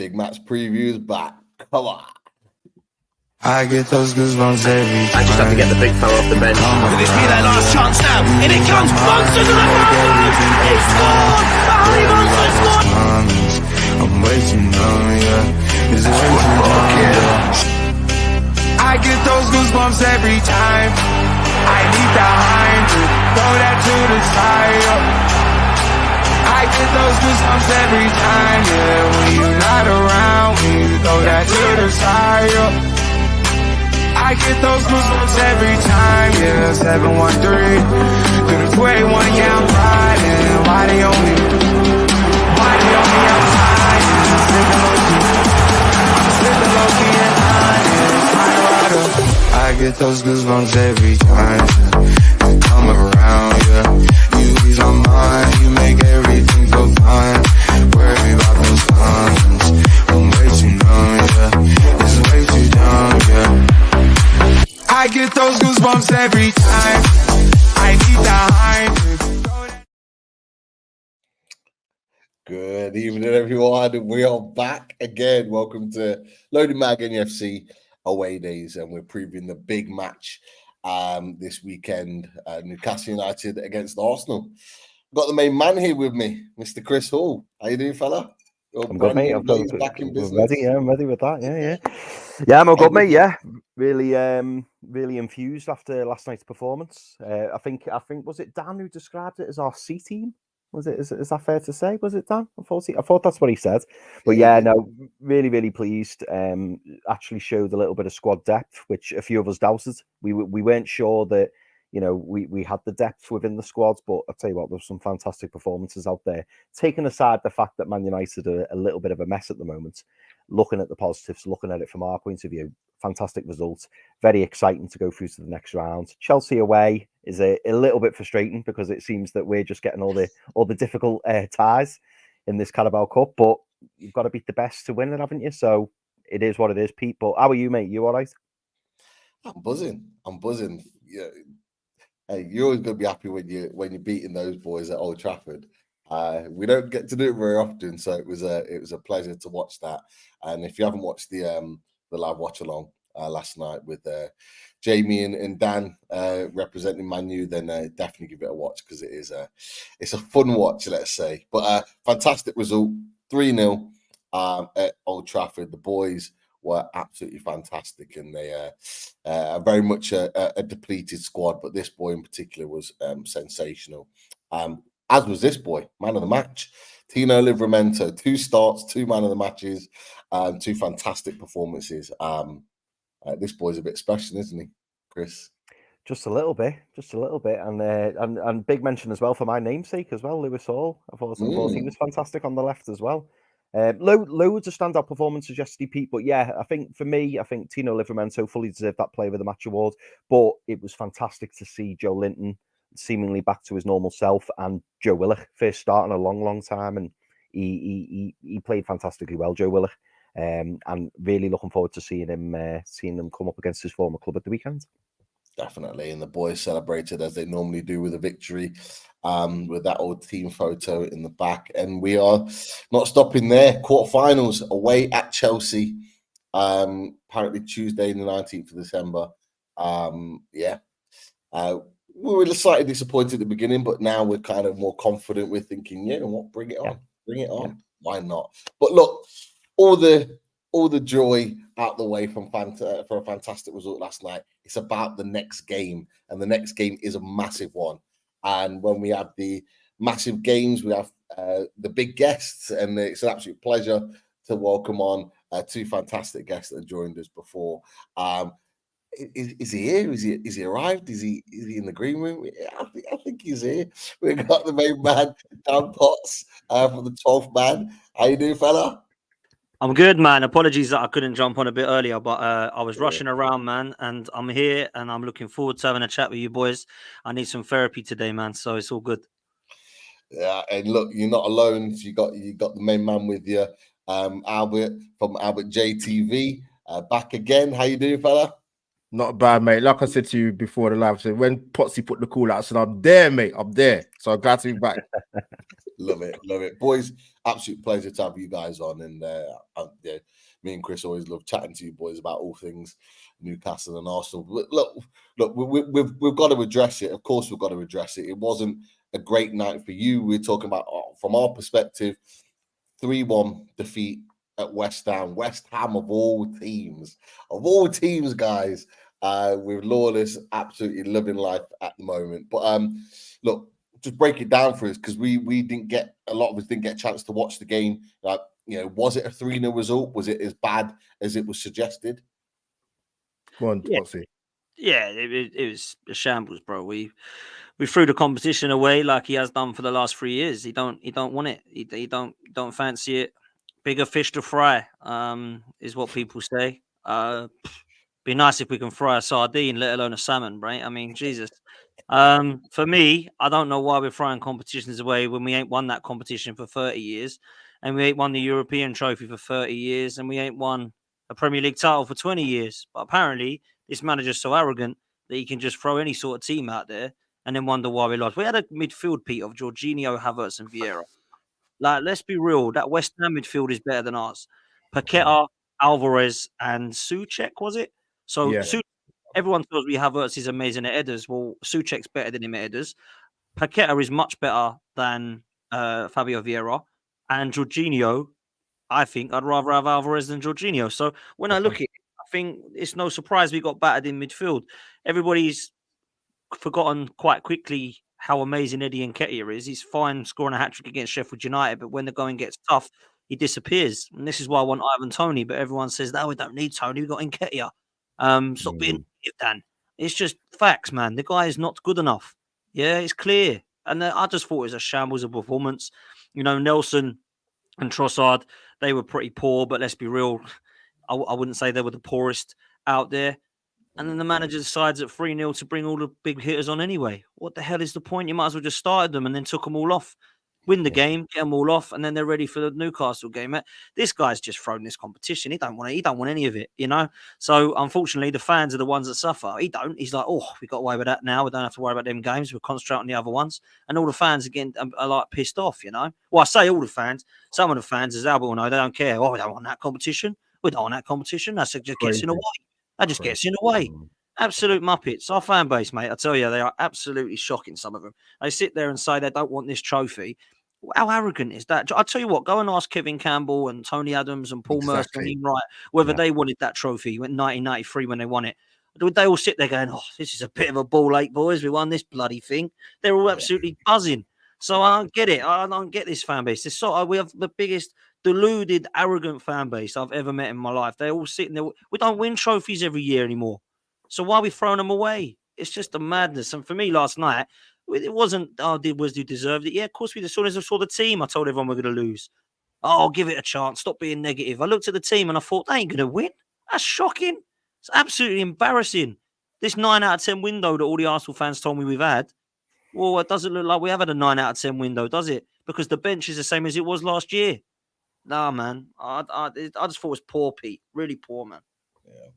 Big match previews back. Come on. I get those goosebumps every time. I just have to get the big fella off the bench. Will this be their last chance now? In it comes, Monsters of the Farmland! He scored! Barry Monster scored! I'm way too numb, yeah. It's way too numb, yeah. I get those goosebumps every time. I need the hind to throw that to the side, I get those goosebumps every time, yeah. When you're not around, when you throw that to the side, I get those goosebumps every time, yeah. 713 through the 281, yeah, I'm riding. Why they on me outside? Slipping low-key and hiding. I get those goosebumps every time. You come around, yeah. You ease my mind, you make everything feel fine. Worry about those comments. I'm way too numb, yeah. It's way too dumb, yeah. I get those goosebumps every time. I need the hind. Good evening, everyone. We are back again. Welcome to Loaded Mag NUFC away days, and we're previewing the big match this weekend, Newcastle United against Arsenal. Got the main man here with me, Mr. Chris Howe. How you doing, fella? I'm good, mate. I'm back in business. Ready, yeah, I'm ready with that. Yeah, I'm all good, mate. Yeah, really infused after last night's performance. I think was it Dan who described it as our C team? Was it? Is that fair to say? Was it Dan? I thought that's what he said. But yeah, no, really pleased. Actually showed a little bit of squad depth, which a few of us doubted. We weren't sure that. You know, we had the depth within the squads, but I'll tell you what, there's some fantastic performances out there. Taking aside the fact that Man United are a little bit of a mess at the moment, looking at the positives, looking at it from our point of view, fantastic results. Very exciting to go through to the next round. Chelsea away is a little bit frustrating because it seems that we're just getting all the difficult ties in this Carabao Cup, but you've got to beat the best to win it, haven't you? So it is what it is, Pete. But how are you, mate? You all right? I'm buzzing. Yeah. Hey, you're always going to be happy when you're beating those boys at Old Trafford. We don't get to do it very often, so it was a pleasure to watch that. And if you haven't watched the live watch along last night with Jamie and Dan representing Man U, then definitely give it a watch because it's a fun watch, let's say. But fantastic result, 3-0 at Old Trafford. The boys were absolutely fantastic, and they are very much a depleted squad, but this boy in particular was sensational. As was this boy, man of the match, Tino Livramento. 2 starts, 2 man of the matches, 2 fantastic performances. This boy's a bit special, isn't he, Chris? Just a little bit, and big mention as well for my namesake as well, Lewis Hall. I thought he was fantastic on the left as well. Loads of standout performances yesterday, Pete. But yeah, I think Tino Livramento fully deserved that Player of the Match award. But it was fantastic to see Joe Linton seemingly back to his normal self, and Joe Willock first start in a long time, and he played fantastically well, Joe Willock. And really looking forward to seeing him come up against his former club at the weekend. Definitely, and the boys celebrated as they normally do with a victory, with that old team photo in the back. And we are not stopping there. Quarterfinals away at Chelsea, apparently Tuesday, the 19th of December. We were slightly disappointed at the beginning, but now we're kind of more confident. We're thinking, you know what, bring it on. Yeah. Why not? But look, all the joy out the way for a fantastic result last night. It's about the next game, and the next game is a massive one. And when we have the massive games, we have the big guests, and it's an absolute pleasure to welcome on 2 fantastic guests that have joined us before. Is he here? Is he arrived? Is he in the green room? I think he's here. We've got the main man, Dan Potts, from the 12th Man. How you doing, fella? I'm good, man. Apologies that I couldn't jump on a bit earlier, but I was rushing around, man, and I'm here, and I'm looking forward to having a chat with you boys. I need some therapy today, man, so it's all good. Yeah, and look, you're not alone. You got the main man with you, Albert from Albert JTV, back again. How you doing, fella? Not bad, mate. Like I said to you before the live, so when Potsy put the call out, I said, I'm there, mate. I'm there. So I'm glad to be back. Love it, boys. Absolute pleasure to have you guys on, and yeah, me and Chris always love chatting to you boys about all things Newcastle and Arsenal. Look, we've got to address it. Of course, we've got to address it. It wasn't a great night for you. We're talking about from our perspective, 3-1 defeat at West Ham. West Ham of all teams, guys. With Lawless absolutely living life at the moment. But look. Just break it down for us, because we didn't get, a lot of us didn't get a chance to watch the game. Like, was it a 3-0 result? Was it as bad as it was suggested? Go on, Yeah. Potsy. Yeah, it was a shambles, bro. We threw the competition away like he has done for the last 3 years. He don't want it. He don't fancy it. Bigger fish to fry, is what people say. Be nice if we can fry a sardine, let alone a salmon, right? I mean, Jesus. For me, I don't know why we're throwing competitions away when we ain't won that competition for 30 years, and we ain't won the European trophy for 30 years, and we ain't won a Premier League title for 20 years. But apparently, this manager's so arrogant that he can just throw any sort of team out there and then wonder why we lost. We had a midfield, Pete, of Jorginho, Havertz, and Vieira. Like, let's be real, that West Ham midfield is better than ours. Paqueta, Alvarez, and Souček, was it? So Yeah. everyone tells me Havertz is amazing at headers. Well, Souček's better than him at headers. Paqueta is much better than Fabio Vieira. And Jorginho, I think I'd rather have Alvarez than Jorginho. So when I look at it, I think it's no surprise we got battered in midfield. Everybody's forgotten quite quickly how amazing Eddie Nketiah is. He's fine scoring a hat-trick against Sheffield United, but when the going gets tough, he disappears. And this is why I want Ivan Toney, but everyone says, no, we don't need Toney. We've got Nketiah. Stop being negative, Dan. It's just facts, man. The guy is not good enough. Yeah, it's clear. And I just thought it was a shambles of performance. Nelson and Trossard, they were pretty poor, but let's be real. I wouldn't say they were the poorest out there. And then the manager decides at 3-0 to bring all the big hitters on anyway. What the hell is the point? You might as well just started them and then took them all off. Win the game, get them all off, and then they're ready for the Newcastle game. This guy's just thrown this competition. He don't want any of it, So unfortunately, the fans are the ones that suffer. He don't. He's like, oh, we got away with that now. We don't have to worry about them games. We'll concentrate on the other ones. And all the fans again are like pissed off. Well, I say all the fans. Some of the fans, as Albert will know, they don't care. Oh, we don't want that competition. We don't want that competition. That just gets in the way. That just gets in the way. Absolute muppets. Our fan base, mate, I tell you, they are absolutely shocking, some of them. They sit there and say they don't want this trophy. How arrogant is that? I'll tell you what, go and ask Kevin Campbell and Tony Adams and Paul Merson and Ian Wright whether they wanted that trophy in 1993 when they won it. Would they all sit there going, oh, this is a bit of a ball ache, boys. We won this bloody thing. They're all absolutely buzzing. So I don't get it. I don't get this fan base. We have the biggest deluded, arrogant fan base I've ever met in my life. They're all sitting there. We don't win trophies every year anymore. So why are we throwing them away? It's just a madness. And for me last night, it wasn't, was you deserved it? Yeah, of course we did. As soon as I saw the team, I told everyone we're going to lose. Oh, give it a chance. Stop being negative. I looked at the team and I thought, they ain't going to win. That's shocking. It's absolutely embarrassing. This 9 out of 10 window that all the Arsenal fans told me we've had, well, it doesn't look like we have had a 9 out of 10 window, does it? Because the bench is the same as it was last year. Nah, man. I just thought it was poor, Pete. Really poor, man. Yeah.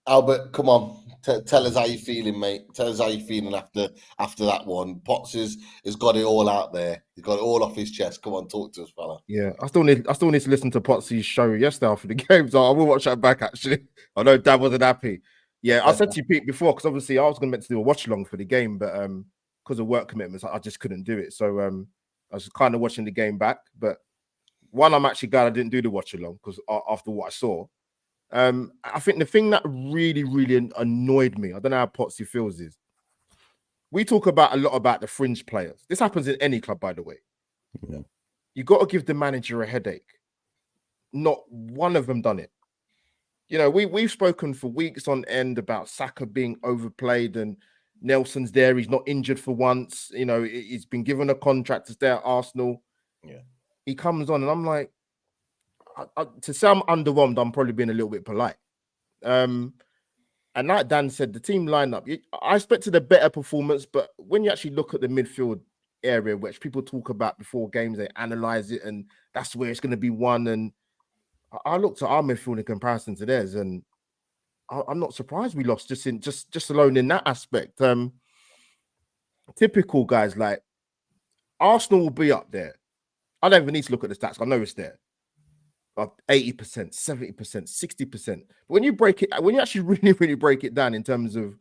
Albert, come on. Tell us how you're feeling, mate. Tell us how you're feeling after that one. Potts has got it all out there. He's got it all off his chest. Come on, talk to us, fella. Yeah, I still need to listen to Potsy's show yesterday after the game. So I will watch that back, actually. I know Dad wasn't happy. Yeah, I said to you, Pete, before, because obviously I was meant to do a watch-along for the game, but because of work commitments, I just couldn't do it. So I was kind of watching the game back. But one, I'm actually glad I didn't do the watch-along, because after what I saw, I think the thing that really, really annoyed me, I don't know how Potsy feels, is we talk a lot about the fringe players. This happens in any club, by the way. Yeah. You got to give the manager a headache. Not one of them done it. We've spoken for weeks on end about Saka being overplayed and Nelson's there. He's not injured for once. He's been given a contract to stay at Arsenal. Yeah. He comes on and I'm like, to say I'm underwhelmed, I'm probably being a little bit polite. And like Dan said, the team lineup, I expected a better performance, but when you actually look at the midfield area, which people talk about before games, they analyze it, and that's where it's going to be won. And I looked at our midfield in comparison to theirs, and I'm not surprised we lost just alone in that aspect. Typical guys like Arsenal will be up there. I don't even need to look at the stats. I know it's there. 80%, 70%, 60%. But when you break it, when you actually really break it down in terms of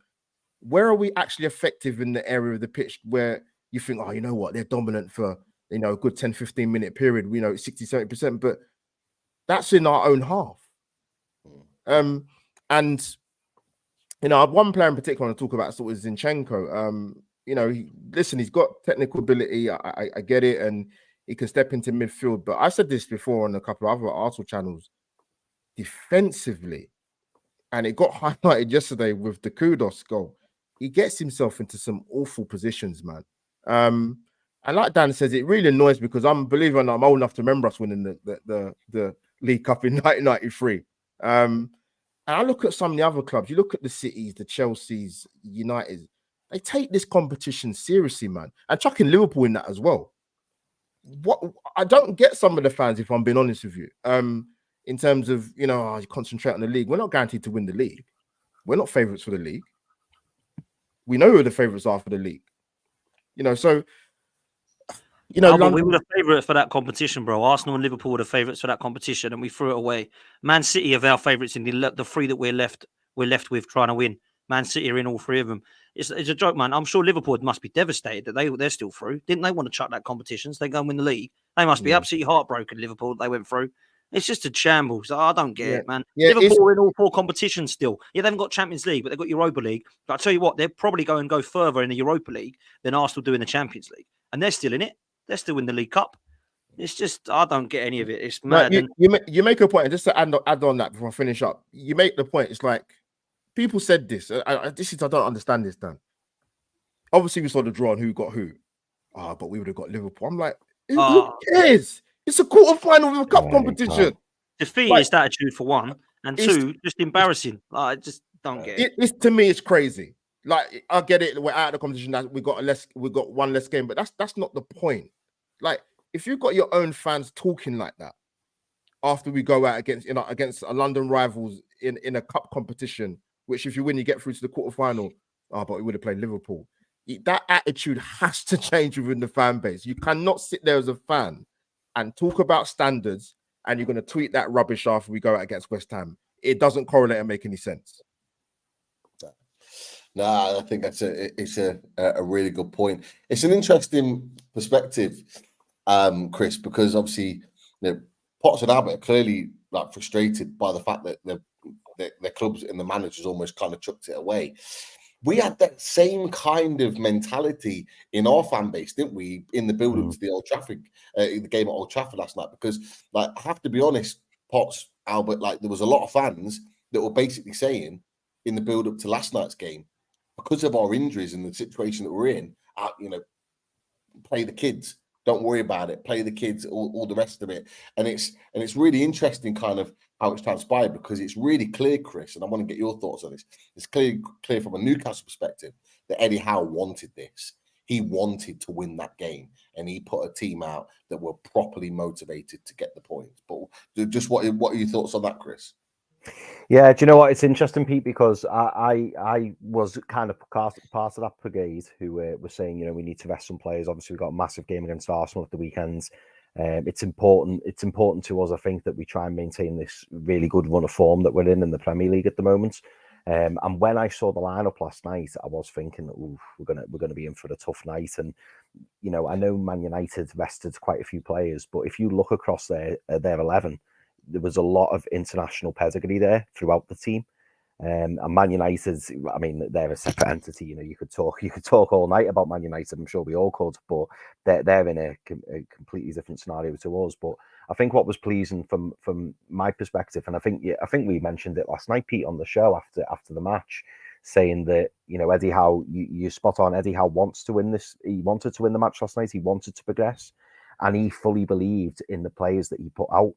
where are we actually effective in the area of the pitch where you think, oh, you know what, they're dominant for, you know, a good 10, 15 minute period, 60, 70%, but that's in our own half. And, you know, one player in particular I want to talk about sort of Zinchenko. You know, he's got technical ability. I get it. And he can step into midfield. But I said this before on a couple of other Arsenal channels. Defensively, and it got highlighted yesterday with the Kudos goal, he gets himself into some awful positions, man. And like Dan says, it really annoys me because I'm old enough to remember us winning the League Cup in 1993. And I look at some of the other clubs. You look at the Cities, the Chelseas, United. They take this competition seriously, man. And chucking Liverpool in that as well. What I don't get some of the fans, if I'm being honest with you, in terms of, you know, you concentrate on the league. We're not guaranteed to win the league. We're not favourites for the league. We know who the favourites are for the league. You know, so, you know, but we were the favourites for that competition, bro. Arsenal and Liverpool were the favourites for that competition, and we threw it away. Man City are our favourites in the three that we're left with trying to win. Man City are in all three of them. It's a joke, man. I'm sure Liverpool must be devastated that they're still through. Didn't they want to chuck that competition so they go and win the league? They must be absolutely heartbroken, Liverpool, that they went through. It's just a shambles. I don't get it, man. Yeah, Liverpool are in all four competitions still. Yeah, they haven't got Champions League, but they've got Europa League. But I'll tell you what, they're probably going to go further in the Europa League than Arsenal do in the Champions League. And they're still in it. They're still in the League Cup. It's just, I don't get any of it. It's mad. You make a point, and just to add on that before I finish up, you make the point, it's like, people said this. I don't understand this, Dan. Obviously, we saw the draw on who got who. But we would have got Liverpool. I'm like, who cares? It's a quarter-final of a cup competition. Defeatist attitude for one, and two, just embarrassing. I just don't get it. To me, it's crazy. Like, I get it. We're out of the competition. We got one less game, but that's not the point. Like, if you've got your own fans talking like that after we go out against a London rivals in a cup competition, which if you win, you get through to the quarterfinal. But we would have played Liverpool. That attitude has to change within the fan base. You cannot sit there as a fan and talk about standards and you're going to tweet that rubbish after we go out against West Ham. It doesn't correlate and make any sense. No, I think it's a really good point. It's an interesting perspective, Chris, because obviously, you know, Potts and Abbott are clearly like frustrated by the fact that their clubs and the managers almost kind of chucked it away. We had that same kind of mentality in our fan base, didn't we, in the build-up to the Old Trafford, the game at Old Trafford last night? Because, like, I have to be honest, Potts, Albert, like, there was a lot of fans that were basically saying in the build-up to last night's game, because of our injuries and the situation that we're in, you know, play the kids. Don't worry about it. Play the kids, all the rest of it. And it's really interesting kind of how it's transpired, because it's really clear, Chris, and I want to get your thoughts on this. It's clear from a Newcastle perspective that Eddie Howe wanted this. He wanted to win that game, and he put a team out that were properly motivated to get the points. But just what are your thoughts on that, Chris? Yeah, do you know what? It's interesting, Pete, because I was kind of part of that brigade who were saying, you know, we need to rest some players. Obviously, we've got a massive game against Arsenal at the weekends. It's important to us, I think, that we try and maintain this really good run of form that we're in the Premier League at the moment. And when I saw the lineup last night, I was thinking, we're gonna be in for a tough night. And you know, I know Man United rested quite a few players, but if you look across their 11, there was a lot of international pedigree there throughout the team. And Man United, I mean, they're a separate entity. You know, you could talk all night about Man United. I'm sure we all could, but they're in a completely different scenario to us. But I think what was pleasing from my perspective, and I think we mentioned it last night, Pete, on the show after the match, saying that, you know, Eddie Howe, you spot on. Eddie Howe wants to win this. He wanted to win the match last night. He wanted to progress, and he fully believed in the players that he put out.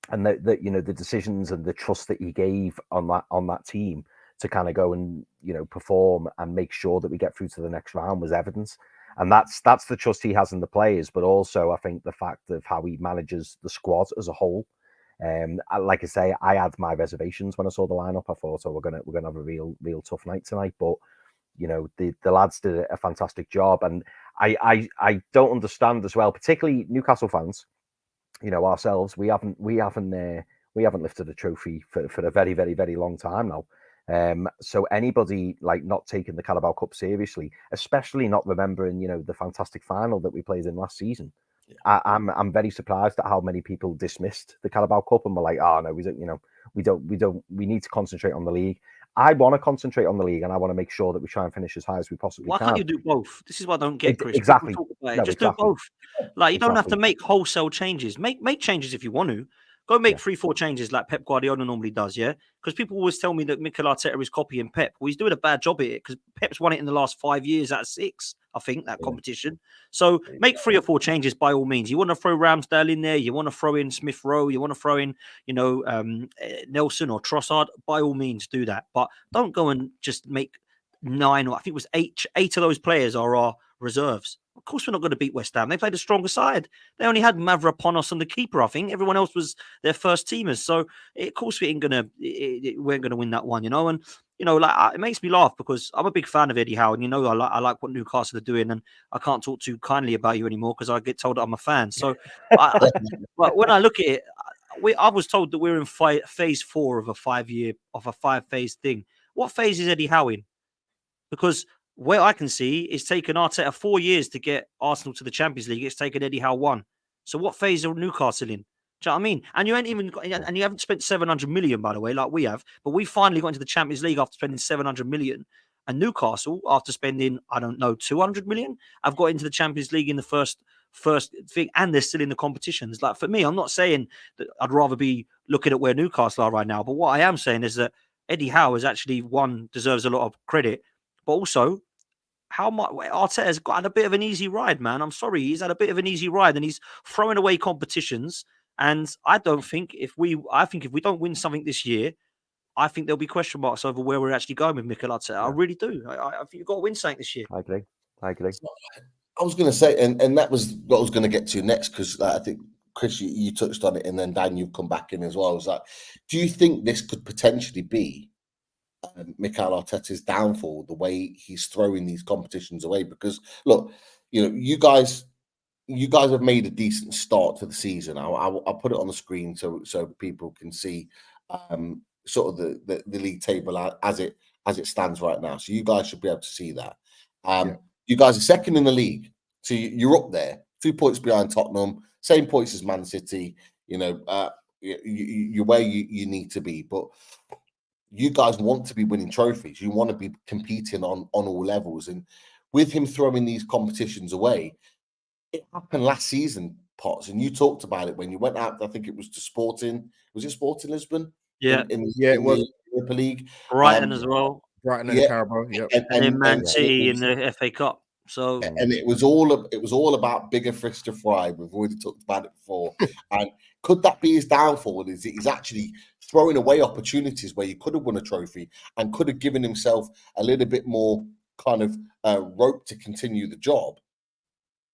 And that you know, the decisions and the trust that he gave on that team to kind of go and, you know, perform and make sure that we get through to the next round was evidence. And that's the trust he has in the players, but also I think the fact of how he manages the squad as a whole. Like I say, I had my reservations when I saw the lineup. I thought, we're gonna have a real tough night tonight. But the lads did a fantastic job, and I don't understand as well, particularly Newcastle fans. Ourselves, we haven't lifted a trophy for a very, very, very long time now. So anybody like not taking the Carabao Cup seriously, especially not remembering, the fantastic final that we played in last season. Yeah. I'm very surprised at how many people dismissed the Carabao Cup and were like, "Oh no, we need to concentrate on the league." I want to concentrate on the league, and I want to make sure that we try and finish as high as we possibly can. Why can't you do both? This is what I don't get, Chris. Exactly. Just do both. Like, you don't have to make wholesale changes. Make changes if you want to. Go make 3-4 changes like Pep Guardiola normally does, yeah? Because people always tell me that Mikel Arteta is copying Pep. Well, he's doing a bad job at it because Pep's won it in the last 5 years out of 6, I think, that competition. So make 3 or 4 changes by all means. You want to throw Ramsdale in there, you want to throw in Smith Rowe, you want to throw in, Nelson or Trossard, by all means do that. But don't go and just make 9, or I think it was 8 of those players are our reserves. Of course, we're not going to beat West Ham. They played a stronger side. They only had Mavropanos and the keeper, I think. Everyone else was their first teamers. So, of course, we ain't going to win that one, And, it makes me laugh because I'm a big fan of Eddie Howe. And, I like what Newcastle are doing. And I can't talk too kindly about you anymore because I get told that I'm a fan. So, but when I look at it, I was told that we're in phase 4 of a 5-phase thing. What phase is Eddie Howe in? Because where I can see, it's taken Arteta 4 years to get Arsenal to the Champions League. It's taken Eddie Howe 1. So what phase are Newcastle in? Do you know what I mean? And you ain't even got, and you haven't spent 700 million, by the way, like we have. But we finally got into the Champions League after spending 700 million. And Newcastle, after spending, 200 million, have got into the Champions League in the first thing, and they're still in the competitions. Like, for me, I'm not saying that I'd rather be looking at where Newcastle are right now. But what I am saying is that Eddie Howe is actually, deserves a lot of credit. But also, how much Arteta's got a bit of an easy ride, man. I'm sorry, he's had a bit of an easy ride, and he's throwing away competitions. And I think if we don't win something this year, I think there'll be question marks over where we're actually going with Mikel Arteta. Yeah. I really do. I think you've got to win something this year. I agree. So, I was going to say, and that was what I was going to get to next, because I think, Chris, you touched on it, and then Dan, you've come back in as well. I was like, do you think this could potentially be Mikel Arteta's downfall, the way he's throwing these competitions away? Because look, you guys have made a decent start to the season. I'll put it on the screen so people can see sort of the league table as it stands right now. So you guys should be able to see that. You guys are second in the league, so you're up there, 2 points behind Tottenham, same points as Man City. You're where you need to be, but you guys want to be winning trophies. You want to be competing on all levels. And with him throwing these competitions away, it happened last season, Potts, and you talked about it when you went out. I think it was to Sporting. Was it Sporting Lisbon? Yeah. It was the Europa League. Brighton as well. Brighton and Carabao. Yep. And then Man City in the FA Cup. So, and it was all about bigger fish to fry. We've already talked about it before. And could that be his downfall? Is he's actually throwing away opportunities where he could have won a trophy and could have given himself a little bit more kind of rope to continue the job?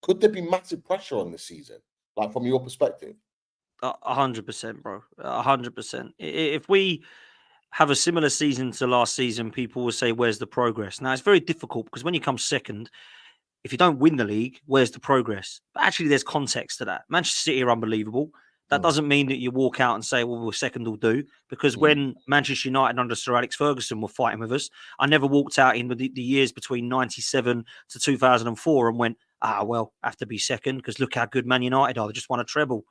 Could there be massive pressure on this season, like from your perspective? 100%, bro. 100%. If we have a similar season to last season, people will say, where's the progress? Now, it's very difficult because when you come second, if you don't win the league, where's the progress? But actually, there's context to that. Manchester City are unbelievable. That doesn't mean that you walk out and say, well, we're second will do. Because when Manchester United under Sir Alex Ferguson were fighting with us, I never walked out in the years between 97 to 2004 and went, well, I have to be second because look how good Man United are. They just won a treble.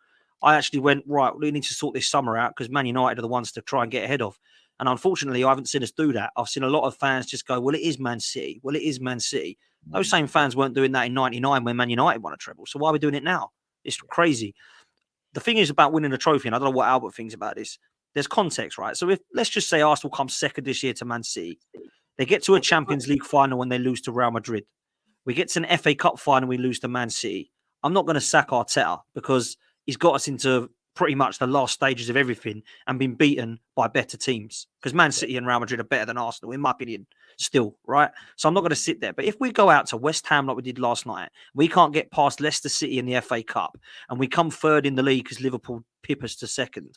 I actually went, right, we need to sort this summer out because Man United are the ones to try and get ahead of. And unfortunately, I haven't seen us do that. I've seen a lot of fans just go, well, it is Man City. Well, it is Man City. Those same fans weren't doing that in 99 when Man United won a treble. So why are we doing it now? It's crazy. The thing is about winning a trophy, and I don't know what Albert thinks about this, there's context, right? So if, let's just say Arsenal comes second this year to Man City. They get to a Champions League final when they lose to Real Madrid. We get to an FA Cup final, we lose to Man City. I'm not going to sack Arteta because he's got us into pretty much the last stages of everything and been beaten by better teams. Because Man City and Real Madrid are better than Arsenal, in my opinion, still, right? So I'm not going to sit there. But if we go out to West Ham like we did last night, we can't get past Leicester City in the FA Cup, and we come third in the league because Liverpool pip us to second.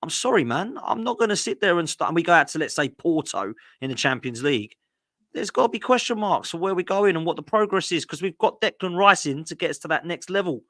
I'm sorry, man. I'm not going to sit there and we go out to, let's say, Porto in the Champions League. there's got to be question marks for where we're going and what the progress is, because we've got Declan Rice in to get us to that next level.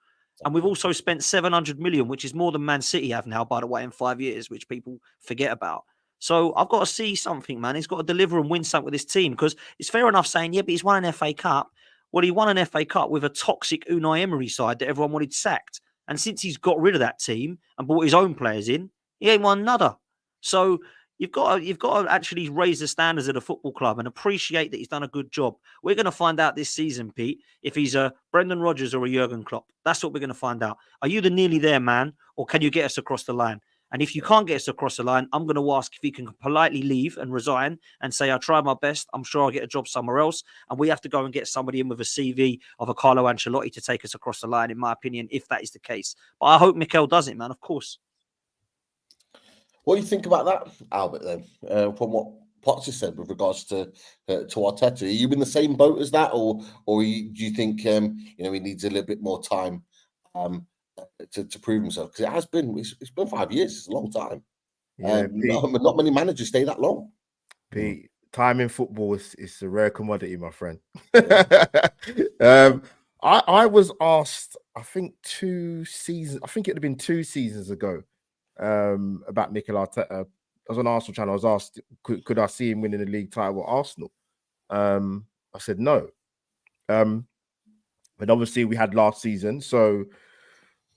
And we've also spent 700 million, which is more than Man City have now, by the way, in 5 years, which people forget about. So I've got to see something, man. He's got to deliver and win something with this team, because it's fair enough saying, yeah, but he's won an FA Cup. Well, he won an FA Cup with a toxic Unai Emery side that everyone wanted sacked. And since he's got rid of that team and brought his own players in, he ain't won another. So you've got to actually raise the standards of the football club and appreciate that he's done a good job. We're going to find out this season, Pete, if he's a Brendan Rodgers or a Jurgen Klopp. That's what we're going to find out. Are you the nearly there man, or can you get us across the line? And if you can't get us across the line, I'm going to ask if he can politely leave and resign and say, I tried my best. I'm sure I'll get a job somewhere else. And we have to go and get somebody in with a CV of a Carlo Ancelotti to take us across the line, in my opinion, if that is the case. But I hope Mikel does it, man, of course. What do you think about that, Albert, then, from what Potts has said with regards to Arteta? Are you in the same boat as that, or do you think he needs a little bit more time to prove himself? Because it's been 5 years. It's a long time. Yeah, not many managers stay that long. Pete, time in football is a rare commodity, my friend. I was asked, I think it would have been 2 seasons ago, about Mikel Arteta. I was on Arsenal channel. I was asked, could I see him winning the league title at Arsenal? I said no. But obviously we had last season, so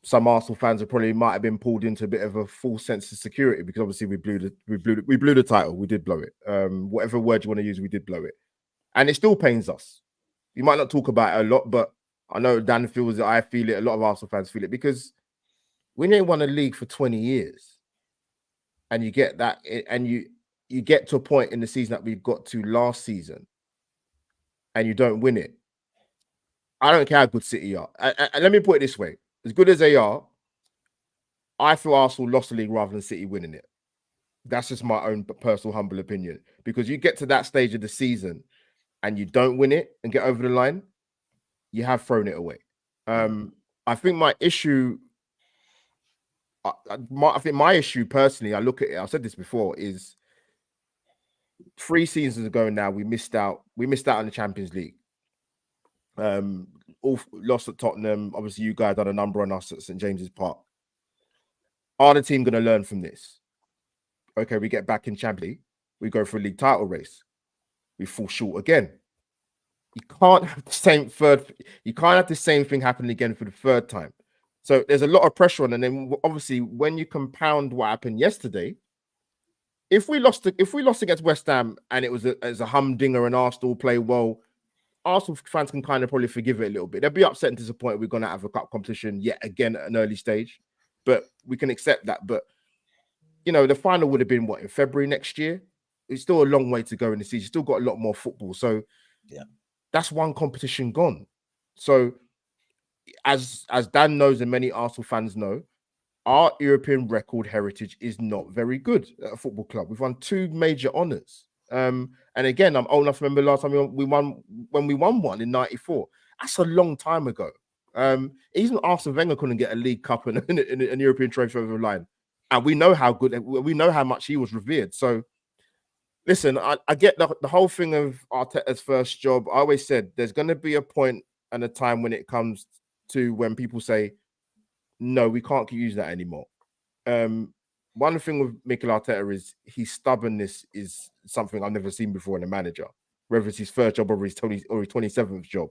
some Arsenal fans might have been pulled into a bit of a false sense of security, because obviously we blew the title. We did blow it. Whatever word you want to use, we did blow it, and it still pains us. You might not talk about it a lot, but I know Dan feels it. I feel it. A lot of Arsenal fans feel it, because when you won a league for 20 years, and you get that, and you get to a point in the season that we got to last season, and you don't win it. I don't care how good City are. And let me put it this way. As good as they are, I feel Arsenal lost the league rather than City winning it. That's just my own personal humble opinion. Because you get to that stage of the season and you don't win it and get over the line, you have thrown it away. I think my issue, personally, I look at it, I've said this before, is 3 seasons ago now, we missed out on the Champions League. All lost at Tottenham. Obviously, you guys had a number on us at St. James's Park. Are the team going to learn from this? Okay, we get back in Champions League. We go for a league title race. We fall short again. You can't have the same thing happening again for the 3rd time. So there's a lot of pressure on. And then obviously, when you compound what happened yesterday, if we lost against West Ham and it was a humdinger and Arsenal play well, Arsenal fans can kind of probably forgive it a little bit. They'll be upset and disappointed we're going to have a cup competition yet again at an early stage, but we can accept that. But, the final would have been, in February next year? It's still a long way to go in the season. Still got a lot more football. So yeah, that's one competition gone. So as Dan knows and many Arsenal fans know, our European record heritage is not very good at a football club. We've won 2 major honours. And again, I'm old enough to remember last time we won one in '94. That's a long time ago. Even Arsene Wenger couldn't get a League Cup and an European trophy over the line. And we know how good, we know how much he was revered. So, listen, I get the whole thing of Arteta's first job. I always said there's going to be a point and a time when it comes to when people say, no, we can't use that anymore. One thing with Mikel Arteta is his stubbornness is something I've never seen before in a manager, whether it's his first job or his 27th job.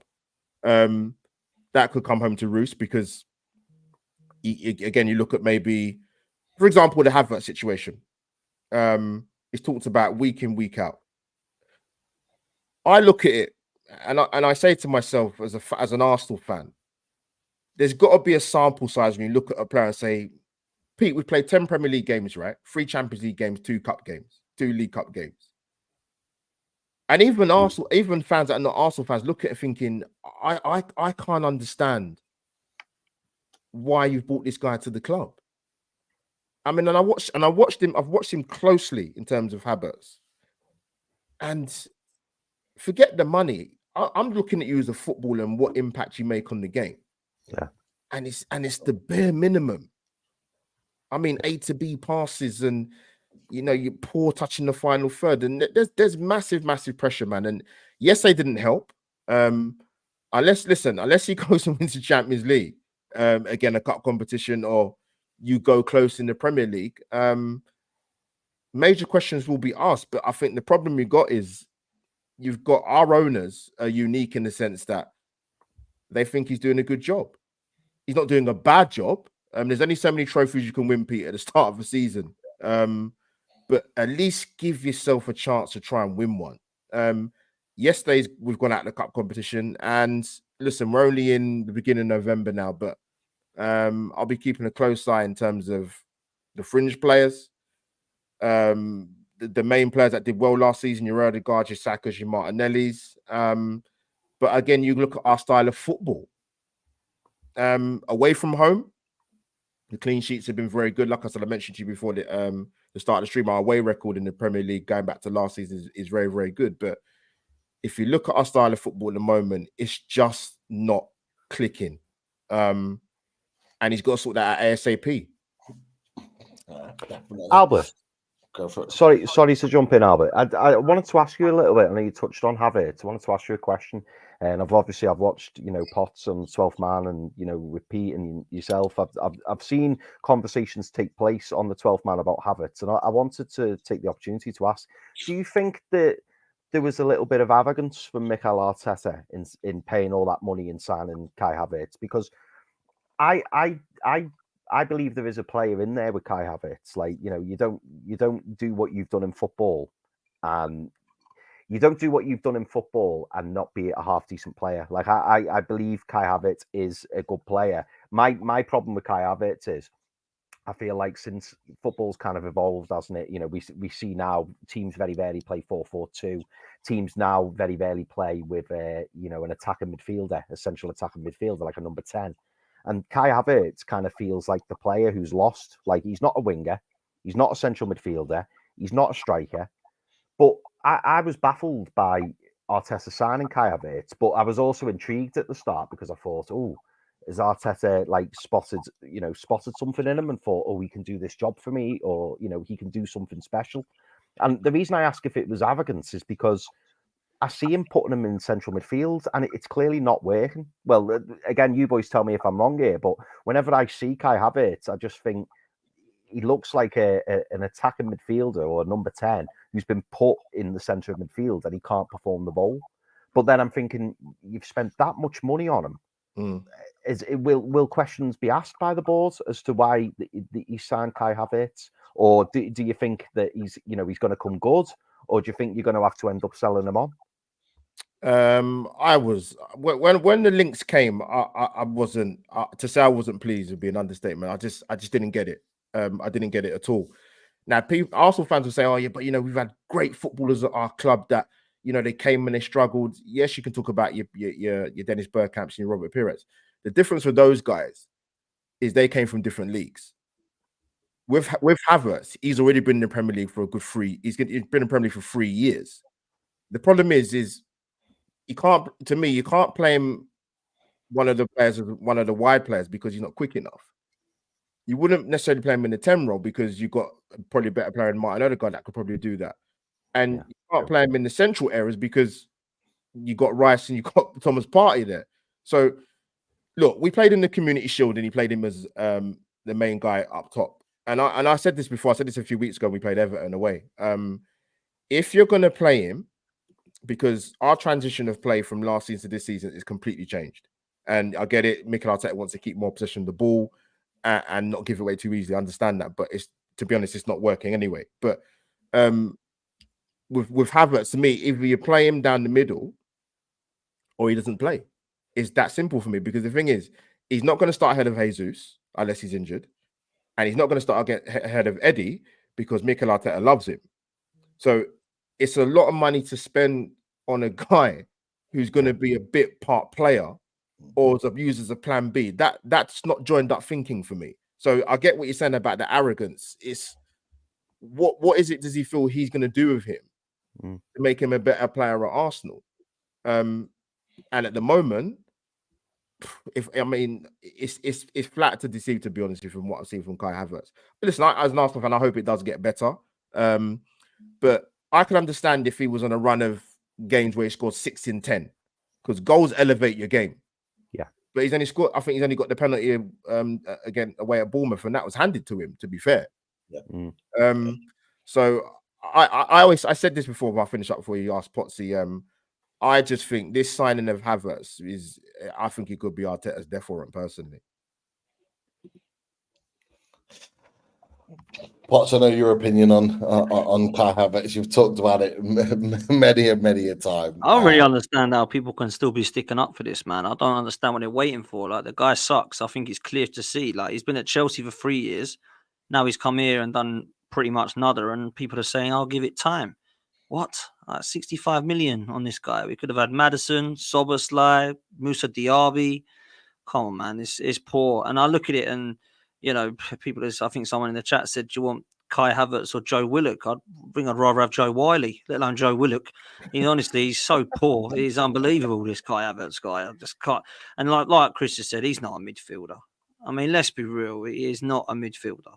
That could come home to roost, because again, you look at maybe, for example, the Havertz situation. It's talked about week in, week out. I look at it and I say to myself as an Arsenal fan, there's got to be a sample size when you look at a player and say, Pete, we've played 10 Premier League games, right? 3 Champions League games, 2 Cup games, 2 League Cup games. And even fans that are not Arsenal fans look at it thinking, I can't understand why you've brought this guy to the club. I mean, I've watched him closely in terms of Havertz. And forget the money. I'm looking at you as a footballer and what impact you make on the game. Yeah. And it's the bare minimum. I mean, A to B passes and, you poor touch in the final third. And there's massive, massive pressure, man. And, Yes, they didn't help. Unless he goes and wins the Champions League, again, a cup competition, or you go close in the Premier League, major questions will be asked. But I think the problem you got is you've got our owners are unique in the sense that they think he's doing a good job. He's not doing a bad job. There's only so many trophies you can win, Pete, at the start of the season. But at least give yourself a chance to try and win one. Yesterday, we've gone out of the cup competition, and listen, we're only in the beginning of November now, but I'll be keeping a close eye in terms of the fringe players, the main players that did well last season, your Odegaard, your Sakas, your Martinellis. But again, you look at our style of football. Away from home, the clean sheets have been very good. Like I said, I mentioned to you before the start of the stream, our away record in the Premier League going back to last season is very, very good. But if you look at our style of football at the moment, it's just not clicking. And he's got to sort that out ASAP. Albert, go for it. sorry to jump in, Albert. I wanted to ask you a little bit. I know you touched on Havertz. I wanted to ask you a question. And I've watched, Potts on 12th man, and with Pete and yourself. I've seen conversations take place on the 12th man about Havertz, and I wanted to take the opportunity to ask: do you think that there was a little bit of arrogance from Mikel Arteta in paying all that money and signing Kai Havertz? Because I believe there is a player in there with Kai Havertz. Like, you don't do what you've done in football, and you don't do what you've done in football and not be a half decent player. Like, I believe Kai Havertz is a good player. My problem with Kai Havertz is, I feel like since football's kind of evolved, hasn't it? We see now teams very rarely play 4-4-2. Teams now very rarely play with an attacking midfielder, a central attacking midfielder, like a number 10. And Kai Havertz kind of feels like the player who's lost. Like, he's not a winger, he's not a central midfielder, he's not a striker. But I was baffled by Arteta signing Kai Havertz, but I was also intrigued at the start because I thought, has Arteta spotted something in him and thought, he can do this job for me, or he can do something special. And the reason I ask if it was arrogance is because I see him putting him in central midfield, and it's clearly not working. Well, again, you boys tell me if I'm wrong here, but whenever I see Kai Havertz, I just think he looks like an attacking midfielder or a number 10 who's been put in the centre of midfield and he can't perform the role. But then I'm thinking, you've spent that much money on him. Will questions be asked by the board as to why he signed Kai Havertz? Or do you think that he's going to come good? Or do you think you're going to have to end up selling him on? I was when the links came, I wasn't to say I wasn't pleased would be an understatement. I just didn't get it. I didn't get it at all. Now, Arsenal fans will say, "Oh yeah, but we've had great footballers at our club that they came and they struggled." Yes, you can talk about your Dennis Bergkamps and your Robert Pires. The difference with those guys is they came from different leagues. With Havertz, he's already been in the Premier League for a good he's been in the Premier League for 3 years. The problem is you can't play him one of the wide players because he's not quick enough. You wouldn't necessarily play him in the 10 role because you've got probably a better player in Martin Odegaard that could probably do that. And you can't play him in the central areas because you got Rice and you got Thomas Partey there. So look, we played in the Community Shield and he played him as the main guy up top. And I said this before, I said this a few weeks ago, we played Everton away. If you're going to play him, because our transition of play from last season to this season is completely changed. And I get it, Mikel Arteta wants to keep more possession of the ball and not give it away too easily. I understand that, but to be honest, it's not working anyway. But with Havertz, to me, either you play him down the middle or he doesn't play. It's that simple for me, because the thing is, he's not going to start ahead of Jesus unless he's injured. And he's not going to start ahead of Eddie because Mikel Arteta loves him. So it's a lot of money to spend on a guy who's going to be a bit part player or is used as a plan B. That's not joined up thinking for me. So I get what you're saying about the arrogance. It's what is it does he feel he's going to do with him to make him a better player at Arsenal? And at the moment, it's flat to deceive, to be honest with you, from what I've seen from Kai Havertz. But listen, as an Arsenal fan, I hope it does get better. But I can understand if he was on a run of games where he scored 6 in 10 because goals elevate your game. Yeah. But he's only scored, I think he's only got the penalty again away at Bournemouth, and that was handed to him, to be fair. Yeah. So I said this before, but I'll finish up before you ask Potsy. I just think this signing of Havertz I think it could be Arteta's death warrant, personally. Potts, I know your opinion on Kai Havertz. You've talked about it many a time. I don't really understand how people can still be sticking up for this, man. I don't understand what they're waiting for. Like, the guy sucks. I think it's clear to see. Like, he's been at Chelsea for 3 years. Now he's come here and done pretty much nada, and people are saying, I'll give it time. What? 65 million on this guy. We could have had Maddison, Soboslai, Musa Diaby. Come on, man. It's poor. And I look at it and, you know, people, I think someone in the chat said, do you want Kai Havertz or Joe Willock? I'd rather have Joe Wiley, let alone Joe Willock. He's so poor. He's unbelievable, this Kai Havertz guy. I just can't. And like Chris has said, he's not a midfielder. I mean, let's be real. He is not a midfielder.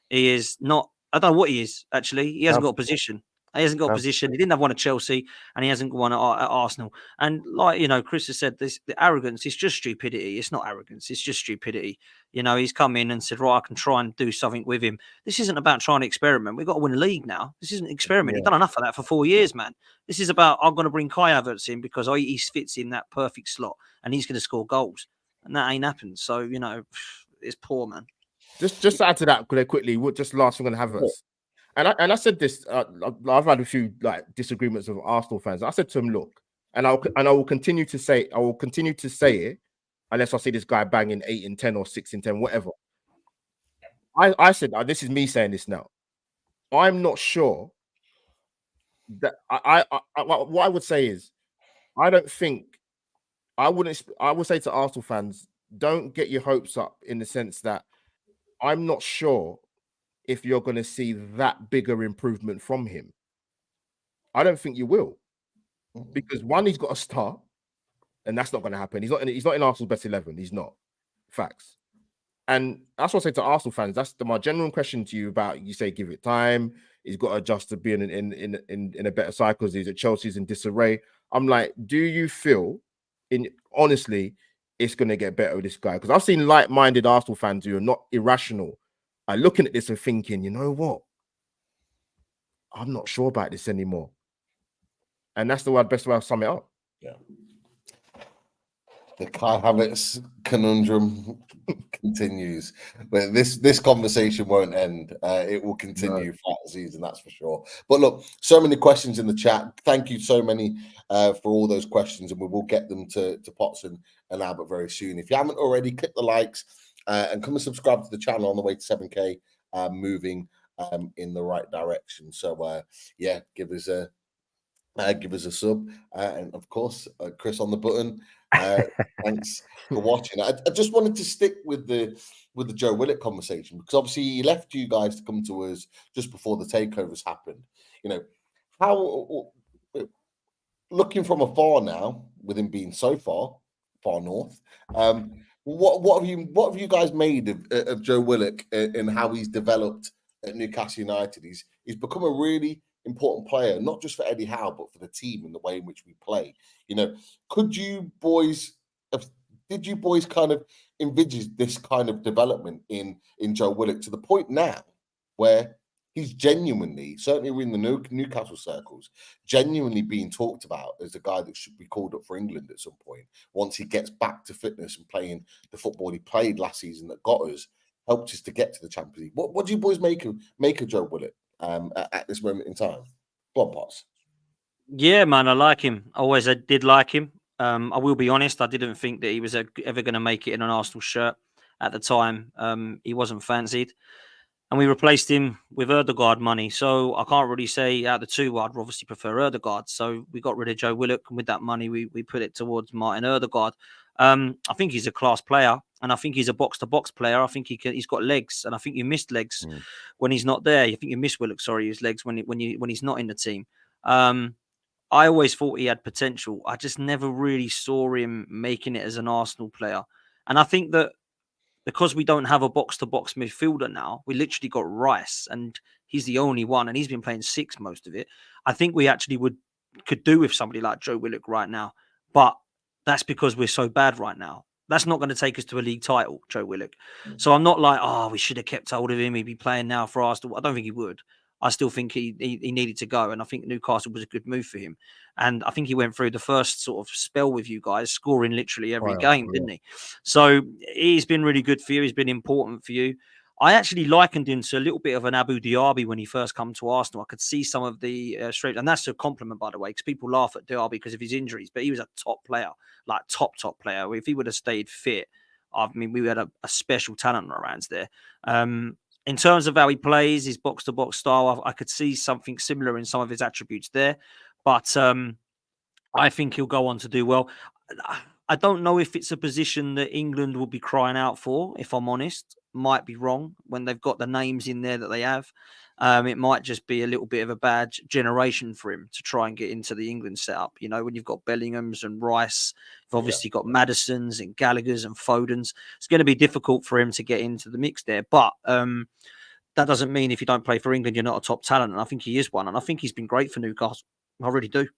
He is not. I don't know what he is, actually. He hasn't got a position. He hasn't got a position. He didn't have one at Chelsea, and he hasn't got one at Arsenal. And like, you know, Chris has said, the arrogance is just stupidity. It's not arrogance. It's just stupidity. You know, he's come in and said, right, I can try and do something with him. This isn't about trying to experiment. We've got to win a league now. This isn't an experiment. He's done enough of that for 4 years, man. This is about, I'm going to bring Kai Havertz in because he fits in that perfect slot, and he's going to score goals. And that ain't happened. So, you know, it's poor, man. Just to add to that quickly, just last thing on Havertz. And I said this. I've had a few disagreements with Arsenal fans. I said to him, look, and I will continue to say it unless I see this guy banging 8 in 10 or 6 in 10, whatever. I said, this is me saying this now. I'm not sure that what I would say is, I would say to Arsenal fans, don't get your hopes up, in the sense that I'm not sure if you're going to see that bigger improvement from him. I don't think you will, because one, he's got to start, and that's not going to happen. He's not in Arsenal's best 11. He's not. Facts. And that's what I say to Arsenal fans. That's my genuine question to you about. You say give it time. He's got to adjust to being in a better side because he's at Chelsea's in disarray. I'm like, do you feel, honestly, it's going to get better with this guy? Because I've seen like-minded Arsenal fans who are not irrational are looking at this and thinking, you know what? I'm not sure about this anymore. And that's the best way to sum it up. Yeah. The Kai Havertz conundrum continues. But this conversation won't end. It will continue throughout the season, that's for sure. But look, so many questions in the chat. Thank you so many for all those questions, and we will get them to Potts and Albert very soon. If you haven't already, click the likes and come and subscribe to the channel on the way to 7K, moving in the right direction. So yeah, give us a sub, and of course, Chris on the button. Thanks for watching. I just wanted to stick with the Joe Willock conversation, because obviously he left you guys to come to us just before the takeovers happened. You know, how, looking from afar now, with him being so far north, what have you guys made of Joe Willock and how he's developed at Newcastle United? He's become a really important player, not just for Eddie Howe, but for the team and the way in which we play. You know, did you boys kind of envisage this kind of development in Joe Willock to the point now where he's genuinely, certainly in the Newcastle circles, genuinely being talked about as a guy that should be called up for England at some point once he gets back to fitness and playing the football he played last season that got us, helped us to get to the Champions League? What do you boys make of Joe Willock at this moment in time? Go on, Potts. Yeah, man, I like him. I did like him. I will be honest, I didn't think that he was ever going to make it in an Arsenal shirt at the time. He wasn't fancied. And we replaced him with Ødegaard money. So I can't really say out of the two, I'd obviously prefer Ødegaard. So we got rid of Joe Willock, and with that money, we put it towards Martin Ødegaard. I think he's a class player, and I think he's a box-to-box player. I think he's got legs, and I think you missed legs when he's not there. I think you miss Willock, his legs when he's not in the team. I always thought he had potential. I just never really saw him making it as an Arsenal player. And I think that because we don't have a box-to-box midfielder now, we literally got Rice, and he's the only one, and he's been playing 6 most of it. I think we actually would could do with somebody like Joe Willock right now. But that's because we're so bad right now. That's not going to take us to a league title, Joe Willock. So I'm not like, oh, we should have kept hold of him. He'd be playing now for Arsenal. I don't think he would. I still think he needed to go. And I think Newcastle was a good move for him. And I think he went through the first sort of spell with you guys, scoring literally every game, didn't he? So he's been really good for you. He's been important for you. I actually likened him to a little bit of an Abu Diaby when he first come to Arsenal. I could see some of the straight, and that's a compliment, by the way, because people laugh at Diaby because of his injuries, but he was a top player, like top player. If he would have stayed fit, I mean, we had a special talent around there. In terms of how he plays, his box-to-box style, I could see something similar in some of his attributes there, but I think he'll go on to do well. I don't know if it's a position that England will be crying out for, if I'm honest. Might be wrong when they've got the names in there that they have. It might just be a little bit of a bad generation for him to try and get into the England setup. You know, when you've got Bellinghams and Rice, you've obviously got Maddisons and Gallaghers and Fodens. It's going to be difficult for him to get into the mix there. But that doesn't mean if you don't play for England, you're not a top talent. And I think he is one. And I think he's been great for Newcastle. I really do.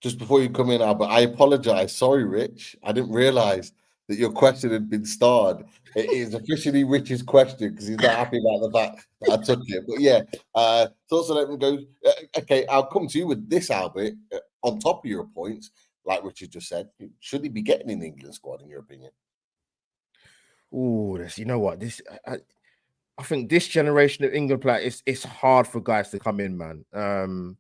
Just before you come in, Albert, I apologize. Sorry, Rich. I didn't realize that your question had been starred. It is officially Rich's question because he's not happy about the fact that I took it. But yeah, so also let me go. Okay, I'll come to you with this, Albert. On top of your points, like Richard just said, should he be getting in the England squad, in your opinion? Oh, you know what? I think this generation of England players, it's hard for guys to come in, man.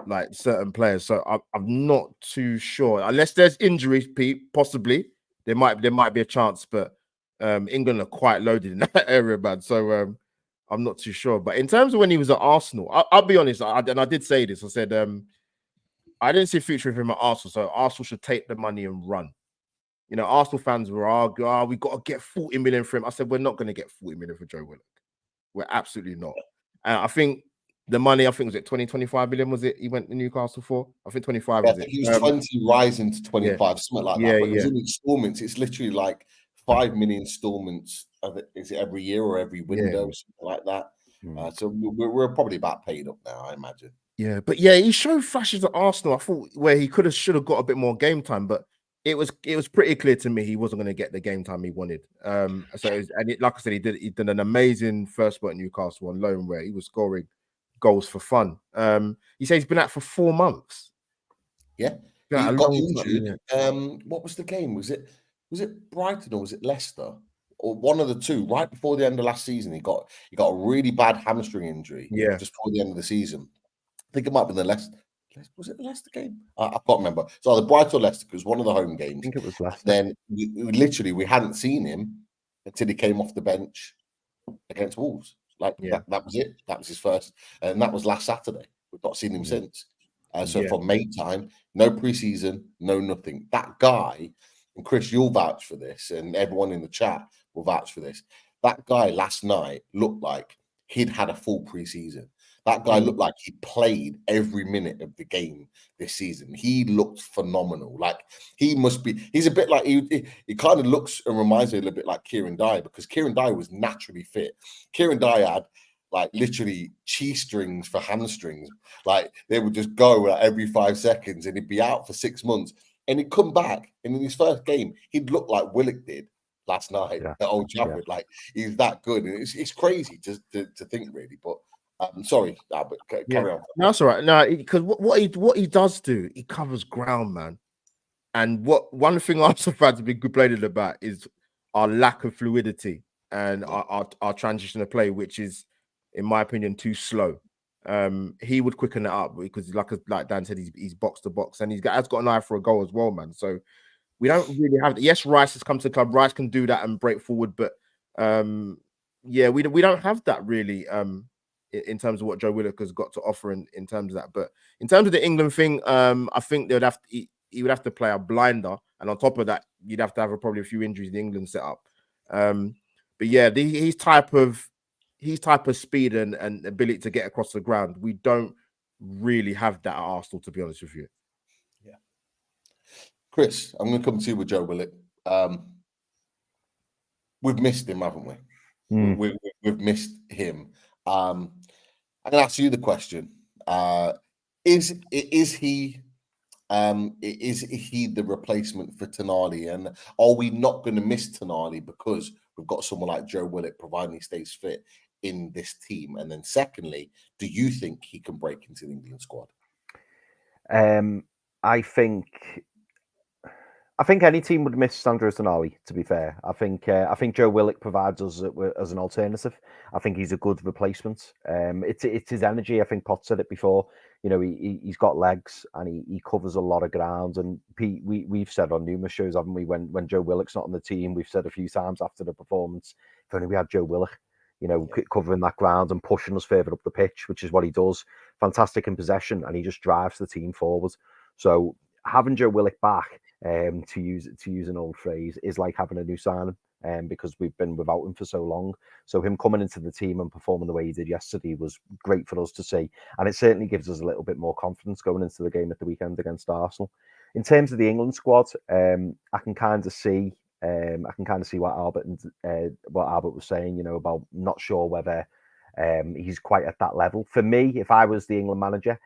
Like certain players, so I'm not too sure. Unless there's injuries, Pete, possibly there might be a chance. But England are quite loaded in that area, man. So I'm not too sure. But in terms of when he was at Arsenal, I'll be honest. And I did say this. I said I didn't see a future of him at Arsenal, so Arsenal should take the money and run. You know, Arsenal fans were arguing, we got to get 40 million for him. I said, we're not going to get 40 million for Joe Willock. We're absolutely not. And I think the money, was it 25 million, was it? He went to Newcastle for? I think 25 was it? He was 20 rising to 25, something like that. But it was in installments. It's literally like 5 million installments of it. Is it every year or every window, something like that? So we're probably about paid up now, I imagine. Yeah, but yeah, he showed flashes at Arsenal. I thought where he should have got a bit more game time, but it was pretty clear to me he wasn't going to get the game time he wanted. Like I said, he did an amazing first spurt at Newcastle on loan where he was scoring goals for fun. He says he's been out for 4 months. Yeah, he got injured. What was the game? Was it Brighton or was it Leicester or one of the two? Right before the end of last season, he got a really bad hamstring injury. Yeah, just before the end of the season. I think it might have been the Leicester. Was it the Leicester game? I can't remember. So either Brighton or Leicester, because one of the home games. I think it was Leicester. Then we hadn't seen him until he came off the bench against Wolves. That was it. That was his first, and that was last Saturday. We've not seen him since. So from May time, no preseason, no nothing. That guy, and Chris, you'll vouch for this, and everyone in the chat will vouch for this. That guy last night looked like he'd had a full preseason. That guy looked like he played every minute of the game this season. He looked phenomenal. Like he's a bit like he kind of looks and reminds me a little bit like Kieran Dyer, because Kieran Dyer was naturally fit. Kieran Dyer had like literally cheese strings for hamstrings. Like they would just go every 5 seconds and he'd be out for 6 months. And he'd come back, and in his first game, he'd look like Willock did last night at Old Trafford. Like he's that good. And it's crazy to think, really. But sorry, Albert, carry on. No, that's all right. No, because what he does do, he covers ground, man. And one thing Arsenal fans have been complaining about is our lack of fluidity and our transition of play, which is, in my opinion, too slow. He would quicken it up because, like Dan said, he's box to box, and has got an eye for a goal as well, man. So we don't really have. Yes, Rice has come to the club. Rice can do that and break forward, but we don't have that really. In terms of what Joe Willock has got to offer in terms of that. But in terms of the England thing, I think he would have to play a blinder. And on top of that, you'd have to have probably a few injuries in the England setup. But yeah, his type of speed and ability to get across the ground, we don't really have that at Arsenal, to be honest with you. Yeah. Chris, I'm going to come to you with Joe Willock. We've missed him, haven't we? We've missed him. I'm going to ask you the question. Is he the replacement for Tonali? And are we not going to miss Tonali because we've got someone like Joe Willock, providing he stays fit, in this team? And then secondly, do you think he can break into the England squad? I think any team would miss Sandro Tonali, to be fair. I think Joe Willock provides us as an alternative. I think he's a good replacement. It's his energy. I think Pot said it before. You know, he's got legs and he covers a lot of ground. And Pete, we've said on numerous shows, haven't we, when Joe Willock's not on the team, we've said a few times after the performance, if only we had Joe Willock, you know, covering that ground and pushing us further up the pitch, which is what he does. Fantastic in possession, and he just drives the team forward. So having Joe Willock back, to use an old phrase, is like having a new signing, because we've been without him for so long. So him coming into the team and performing the way he did yesterday was great for us to see, and it certainly gives us a little bit more confidence going into the game at the weekend against Arsenal. In terms of the England squad, I can kind of see what Albert was saying, you know, about not sure whether he's quite at that level. For me, if I was the England manager,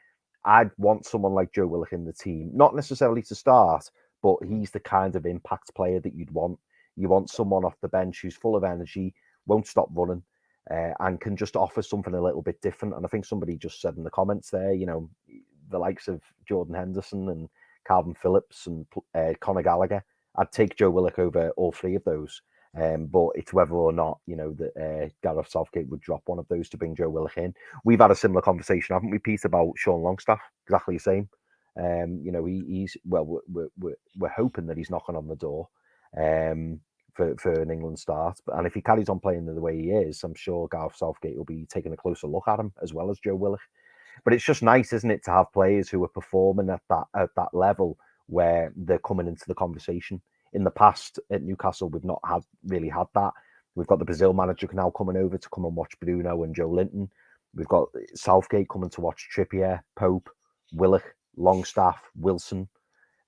I'd want someone like Joe Willock in the team, not necessarily to start, but he's the kind of impact player that you'd want. You want someone off the bench who's full of energy, won't stop running, and can just offer something a little bit different. And I think somebody just said in the comments there, you know, the likes of Jordan Henderson and Calvin Phillips and Conor Gallagher, I'd take Joe Willock over all three of those. But it's whether or not, you know, that Gareth Southgate would drop one of those to bring Joe Willock in. We've had a similar conversation, haven't we, Pete, about Sean Longstaff? Exactly the same. You know, he's well, we're hoping that he's knocking on the door for an England start. And if he carries on playing the way he is, I'm sure Gareth Southgate will be taking a closer look at him as well as Joe Willock. But it's just nice, isn't it, to have players who are performing at that level where they're coming into the conversation. In the past at Newcastle, we've not really had that. We've got the Brazil manager now coming over to come and watch Bruno and Joe Linton. We've got Southgate coming to watch Trippier, Pope, Willock, Longstaff, Wilson.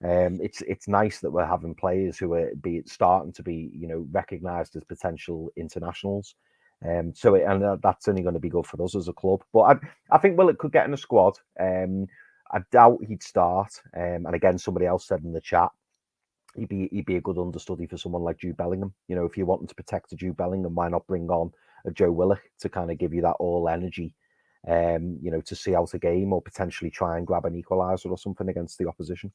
It's nice that we're having players who are starting to be, you know, recognised as potential internationals. That's only going to be good for us as a club. But I think Willock could get in the squad. I doubt he'd start. And again, somebody else said in the chat, he'd be a good understudy for someone like Jude Bellingham. You know, if you're wanting to protect a Jude Bellingham, why not bring on a Joe Willock to kind of give you that all energy, you know, to see out a game or potentially try and grab an equaliser or something against the opposition.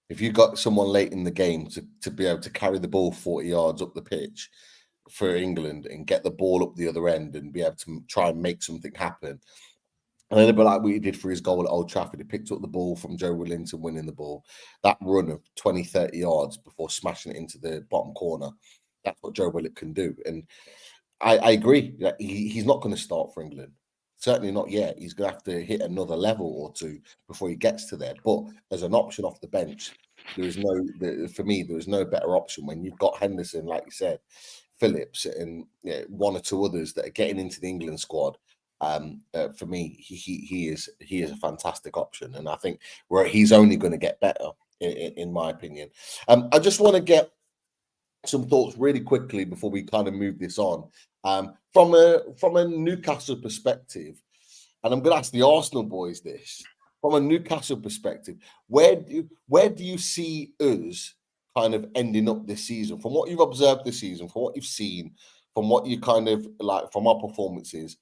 If you got someone late in the game to be able to carry the ball 40 yards up the pitch for England and get the ball up the other end and be able to try and make something happen, and then a bit like what he did for his goal at Old Trafford, he picked up the ball from Joe Willinton winning the ball. That run of 20, 30 yards before smashing it into the bottom corner, that's what Joe Willock can do. And I agree that he's not going to start for England. Certainly not yet. He's going to have to hit another level or two before he gets to there. But as an option off the bench, there is no better option when you've got Henderson, like you said, Phillips, and one or two others that are getting into the England squad. For me, he is a fantastic option, and I think he's only going to get better, in my opinion. I just want to get some thoughts really quickly before we kind of move this on. From a Newcastle perspective, and I'm going to ask the Arsenal boys this. From a Newcastle perspective, where do you see us kind of ending up this season? From what you've observed this season, from what you've seen, from what you kind of like from our performances,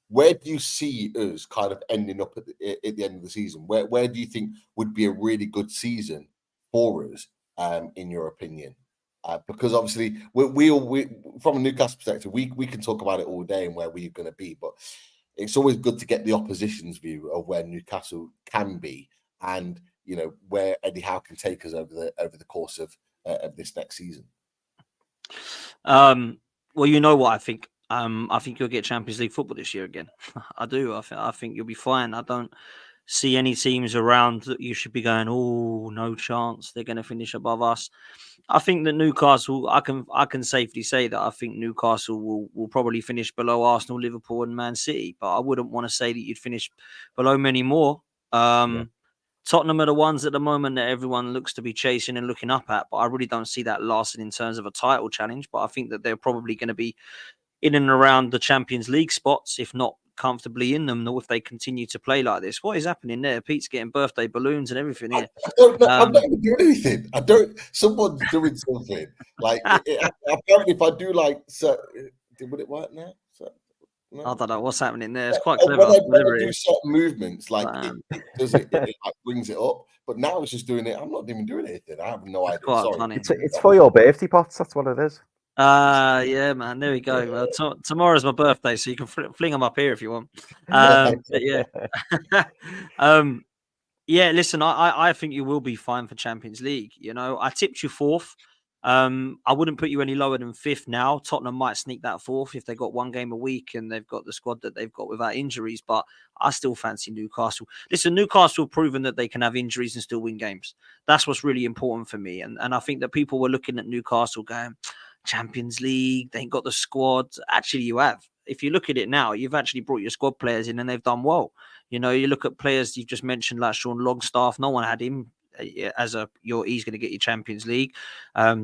where do you see us kind of ending up at the end of the season? Where do you think would be a really good season for us, in your opinion? Because obviously, we from a Newcastle perspective, we can talk about it all day and where we're going to be, but it's always good to get the opposition's view of where Newcastle can be, and you know where Eddie Howe can take us over the course of this next season. Well, you know what I think. I think you'll get Champions League football this year again. I do. I think you'll be fine. I don't see any teams around that you should be going, oh, no chance they're going to finish above us. I think that Newcastle, I can safely say that I think Newcastle will probably finish below Arsenal, Liverpool and Man City, but I wouldn't want to say that you'd finish below many more. Tottenham are the ones at the moment that everyone looks to be chasing and looking up at, but I really don't see that lasting in terms of a title challenge. But I think that they're probably going to be in and around the Champions League spots, if not comfortably in them, nor if they continue to play like this. What is happening there? Pete's getting birthday balloons and everything here. I don't know. I'm not even doing anything. I don't. Someone's doing something. Like apparently, if I do like, would it work now? No. I don't know what's happening there. It's quite When clever. I do certain movements, like it does it like brings it up. But now it's just doing it. I'm not even doing anything. I have no idea. Quite Sorry. funny. It's for your birthday pots. That's what it is. Yeah, man. There we go. Well, tomorrow's my birthday, so you can fling them up here if you want. But yeah, yeah. Listen, I think you will be fine for Champions League. You know, I tipped you fourth. I wouldn't put you any lower than fifth now. Tottenham might sneak that fourth if they got one game a week and they've got the squad that they've got without injuries. But I still fancy Newcastle. Listen, Newcastle have proven that they can have injuries and still win games. That's what's really important for me. And I think that people were looking at Newcastle going, Champions League, they ain't got the squad. Actually, you have. If you look at it now, you've actually brought your squad players in and they've done well. You know, you look at players you've just mentioned like Sean Longstaff. No one had him as he's going to get you Champions League.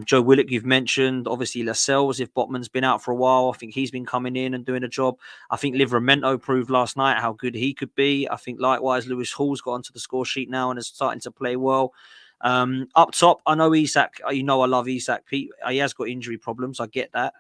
Joe Willock, you've mentioned. Obviously, Lascelles, if Botman's been out for a while, I think he's been coming in and doing a job. I think Livramento proved last night how good he could be. I think likewise, Lewis Hall's got onto the score sheet now and is starting to play well. Up top, I know Isak. You know I love Isak. Pete, he has got injury problems. I get that.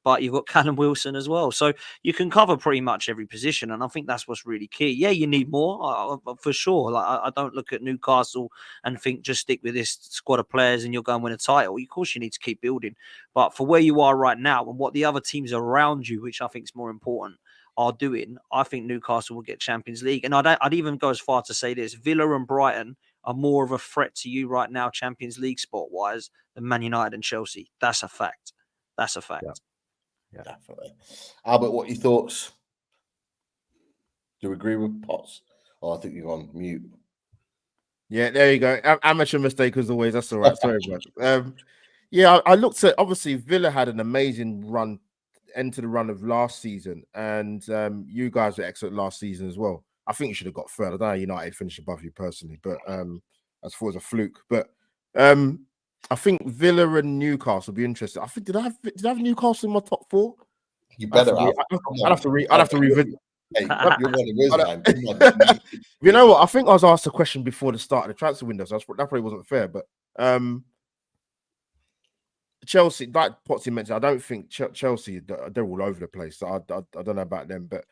But you've got Callum Wilson as well, so you can cover pretty much every position, and I think that's what's really key. Yeah, you need more for sure. Like I don't look at Newcastle and think just stick with this squad of players and you're going to win a title. Of course, you need to keep building, but for where you are right now and what the other teams around you, which I think is more important, are doing, I think Newcastle will get Champions League. And I'd even go as far to say this: Villa and Brighton are more of a threat to you right now, Champions League spot-wise, than Man United and Chelsea. That's a fact. That's a fact. Yeah. Definitely. Albert, what are your thoughts? Do you agree with Potts? Oh, I think you're on mute. Yeah, there you go. Amateur mistake as always. That's all right. Sorry, bro. Yeah, I looked at, obviously, Villa had an amazing run, into the run of last season, and you guys were excellent last season as well. I think you should have got third. I don't know how United finished above you personally, but as far as a fluke. But I think Villa and Newcastle will be interesting. I think did I have Newcastle in my top four? You better I'd have to revisit. Hey, you're one of his, man. Come on. You know what? I think I was asked a question before the start of the transfer window, so that probably wasn't fair. But Chelsea, like Potsy mentioned, I don't think Chelsea, they're all over the place. So I don't know about them, but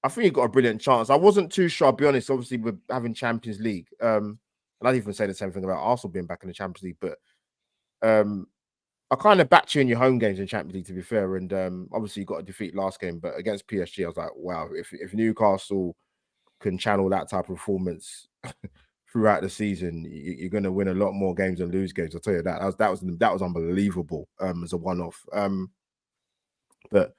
I think you've got a brilliant chance. I wasn't too sure, I'll be honest, obviously, with having Champions League. And I'd even say the same thing about Arsenal being back in the Champions League, but I kind of backed you in your home games in Champions League, to be fair. And obviously, you got a defeat last game, but against PSG, I was like, wow, if Newcastle can channel that type of performance throughout the season, you're going to win a lot more games than lose games. I'll tell you that. That was unbelievable as a one-off. But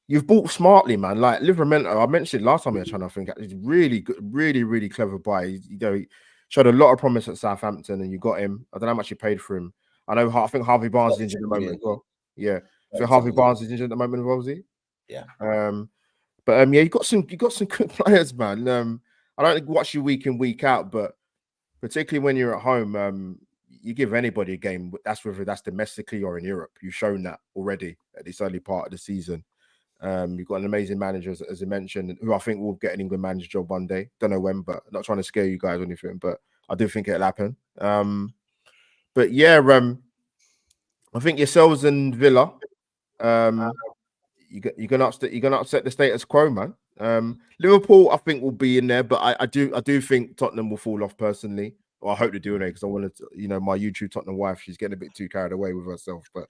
you've bought smartly, man. Like Livramento, I mentioned it last time we were trying to think. He's really good, really clever buy. He showed a lot of promise at Southampton, and you got him. I don't know how much you paid for him. I think Harvey Barnes is injured at the moment as well. Yeah, I think Harvey Barnes is injured at the moment as well, is he? Yeah. Yeah, you got some good players, man. I don't watch you week in, week out, but particularly when you're at home, you give anybody a game. That's whether that's domestically or in Europe. You've shown that already at this early part of the season. You've got an amazing manager, as I mentioned, who I think will get an England manager job one day. Don't know when, but not trying to scare you guys or anything, but I do think it'll happen. But yeah, I think yourselves and Villa, you're gonna upset the status quo, man. Liverpool, I think, will be in there, but I do think Tottenham will fall off personally. Or I hope they do, because I wanted to, my YouTube Tottenham wife, she's getting a bit too carried away with herself. But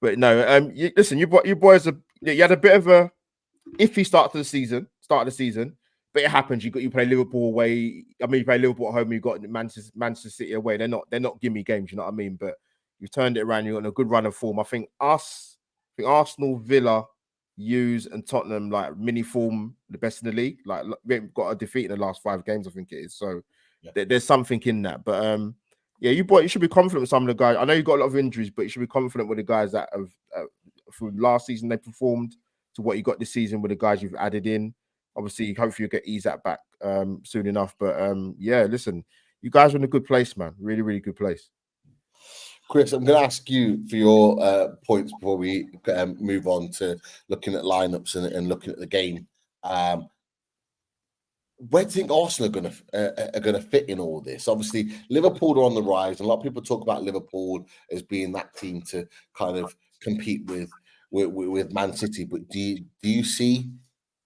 but no, listen, you boys you had a bit of a iffy start of the season, but it happens. You play Liverpool away. I mean, you play Liverpool at home. You got Manchester City away. They're not gimme games. You know what I mean? But you've turned it around. You're on a good run of form. I think Arsenal, Villa, Hughes, and Tottenham like mini form the best in the league. Like we haven't got a defeat in the last 5 games. I think it is. So yeah. There's something in that. But yeah, you should be confident with some of the guys. I know you got a lot of injuries, but you should be confident with the guys that have from last season they performed to what you got this season with the guys you've added in. Obviously, hopefully you'll get Isak back soon enough. But yeah, listen, you guys are in a good place, man. Really, really good place. Chris, I'm going to ask you for your points before we move on to looking at lineups and looking at the game. Where do you think Arsenal are going to fit in all this? Obviously, Liverpool are on the rise, and a lot of people talk about Liverpool as being that team to kind of compete with Man City. But do you see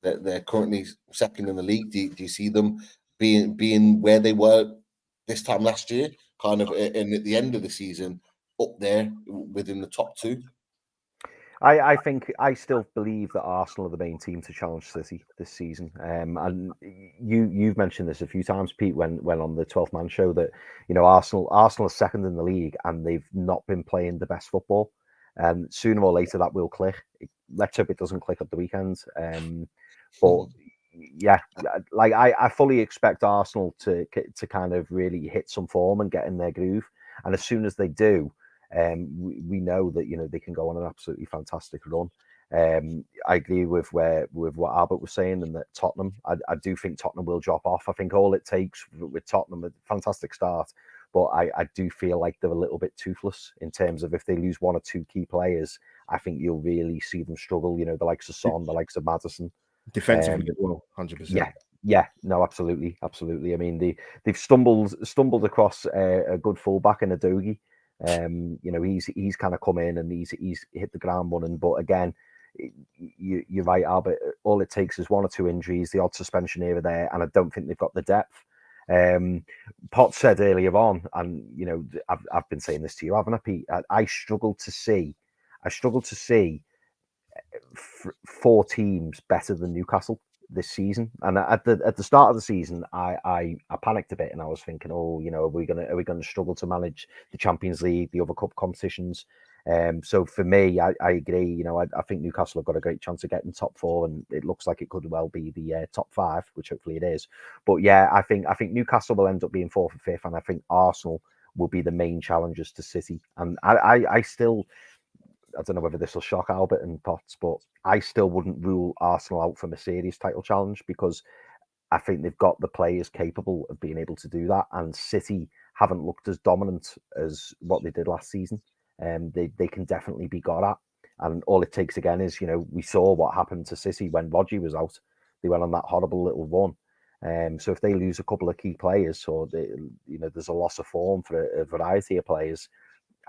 that they're currently second in the league? Do you see them being where they were this time last year, kind of, and at the end of the season up there within the top two? I think I still believe that Arsenal are the main team to challenge City this season. And you've mentioned this a few times, Pete, when on the 12th Man show, that Arsenal are second in the league and they've not been playing the best football. Sooner or later that will click. Let's hope it doesn't click at the weekend. But yeah, like I fully expect Arsenal to kind of really hit some form and get in their groove. And as soon as they do, we know that they can go on an absolutely fantastic run. I agree with what Albert was saying, and that Tottenham, I do think Tottenham will drop off. I think all it takes with Tottenham, a fantastic start, but I do feel like they're a little bit toothless in terms of if they lose one or two key players, I think you'll really see them struggle. The likes of Son, the likes of Maddison. Defensively as well, 100%. Yeah, no, absolutely. I mean, they've stumbled across a good fullback in Adogi. He's kind of come in and he's hit the ground running. But again, you're right, Albert. All it takes is one or two injuries, the odd suspension here or there, and I don't think they've got the depth. Potts said earlier on, and I've been saying this to you, haven't I, Pete? I struggle to see 4 teams better than Newcastle this season. And at the start of the season, I panicked a bit, and I was thinking, are we gonna struggle to manage the Champions League, the other cup competitions? So for me, I agree. I think Newcastle have got a great chance of getting top 4, and it looks like it could well be the top 5, which hopefully it is. But yeah, I think Newcastle will end up being 4th or 5th, and I think Arsenal will be the main challengers to City. And I still, I don't know whether this will shock Albert and Potts, but I still wouldn't rule Arsenal out from a serious title challenge, because I think they've got the players capable of being able to do that. And City haven't looked as dominant as what they did last season. They can definitely be got at. And all it takes again is, we saw what happened to City when Rodri was out. They went on that horrible little run. So if they lose a couple of key players, or there's a loss of form for a variety of players,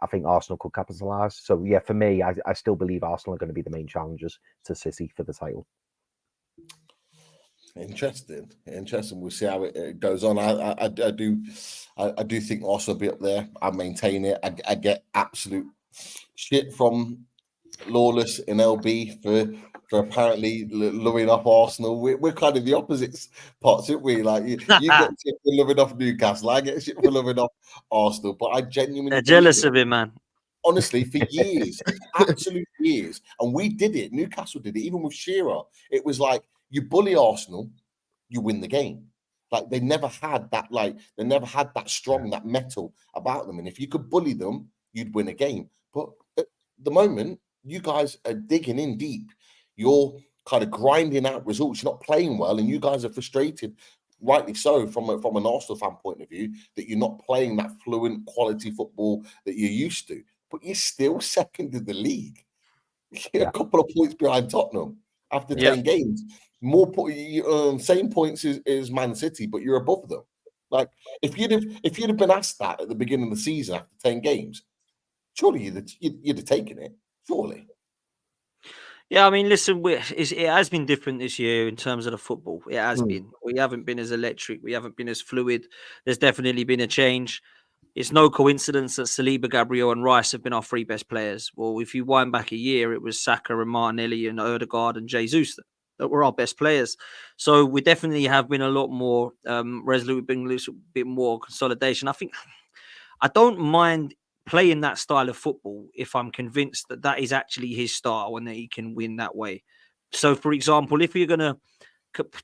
I think Arsenal could capitalise. So yeah, for me, I still believe Arsenal are going to be the main challengers to City for the title. Interesting. We'll see how it goes on. I do think Arsenal will be up there. I maintain it. I get absolute shit from Lawless in LB for apparently luring off Arsenal. We're kind of the opposites parts, aren't we? Like you get shit for luring off Newcastle, I get shit for luring off Arsenal. But I genuinely they're jealous of it, man. Honestly, for years, absolute years, and we did it. Newcastle did it, even with Shearer. It was like you bully Arsenal, you win the game. Like they never had that. They never had that strong, that metal about them. And if you could bully them, you'd win a game. But at the moment, you guys are digging in deep. You're kind of grinding out results. You're not playing well, and you guys are frustrated, rightly so, from an Arsenal fan point of view, that you're not playing that fluent quality football that you're used to. But you're still second in the league. You're a couple of points behind Tottenham after 10 games. More same points as Man City, but you're above them. Like if you'd have been asked that at the beginning of the season after 10 games, surely you'd have taken it. Surely. Yeah, I mean, listen, it has been different this year in terms of the football. It has been. We haven't been as electric. We haven't been as fluid. There's definitely been a change. It's no coincidence that Saliba, Gabriel and Rice have been our 3 best players. Well, if you wind back a year, it was Saka and Martinelli and Odegaard and Jesus that were our best players. So we definitely have been a lot more resolute. We've been a little bit more consolidation. I don't mind playing that style of football if I'm convinced that is actually his style and that he can win that way. So, for example, if you're going to...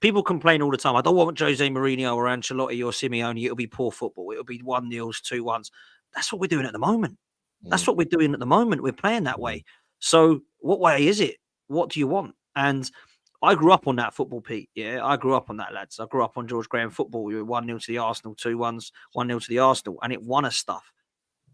People complain all the time, I don't want Jose Mourinho or Ancelotti or Simeone. It'll be poor football. It'll be 1-0s, 2-1s. That's what we're doing at the moment. That's what we're doing at the moment. We're playing that way. So what way is it? What do you want? And I grew up on that football, Pete. Yeah, I grew up on that, lads. I grew up on George Graham football. We were 1-0 to the Arsenal, 2-1s, 1-0 to the Arsenal, and it won us stuff.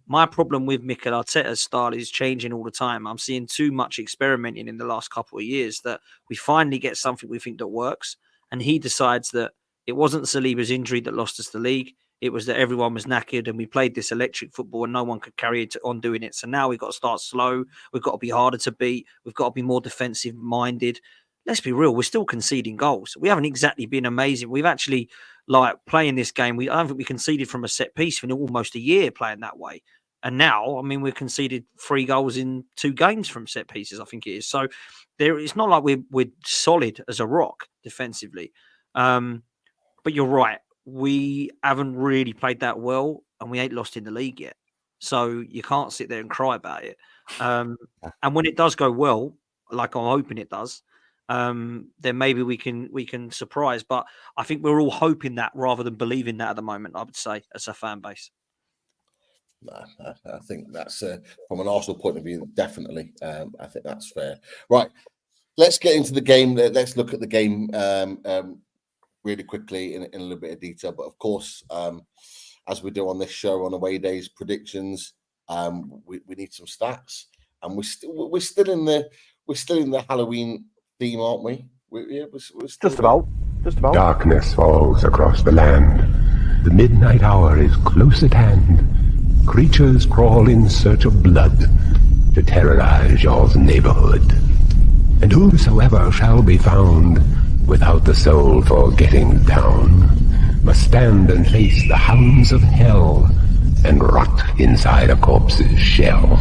My problem with Mikel Arteta's style is changing all the time. I'm seeing too much experimenting in the last couple of years that we finally get something we think that works. And he decides that it wasn't Saliba's injury that lost us the league. It was that everyone was knackered and we played this electric football and no one could carry it on doing it. So now we've got to start slow. We've got to be harder to beat. We've got to be more defensive minded. Let's be real. We're still conceding goals. We haven't exactly been amazing. We've actually, like, playing this game, I don't think we conceded from a set piece for almost a year playing that way. And now, I mean, we've conceded 3 goals in 2 games from set pieces, I think it is. So it's not like we're solid as a rock defensively. But you're right. We haven't really played that well and we ain't lost in the league yet. So you can't sit there and cry about it. And when it does go well, like I'm hoping it does, then maybe we can surprise. But I think we're all hoping that rather than believing that at the moment, I would say, as a fan base. I think that's from an Arsenal point of view, definitely. I think that's fair. Right, let's get into the game. Let's look at the game really quickly in a little bit of detail. But of course, as we do on this show on away days predictions, we need some stats, and we're still in the Halloween theme, aren't we? We're still Just about. Darkness falls across the land. The midnight hour is close at hand. Creatures crawl in search of blood to terrorize your neighborhood. And whosoever shall be found without the soul for getting down must stand and face the hounds of hell and rot inside a corpse's shell.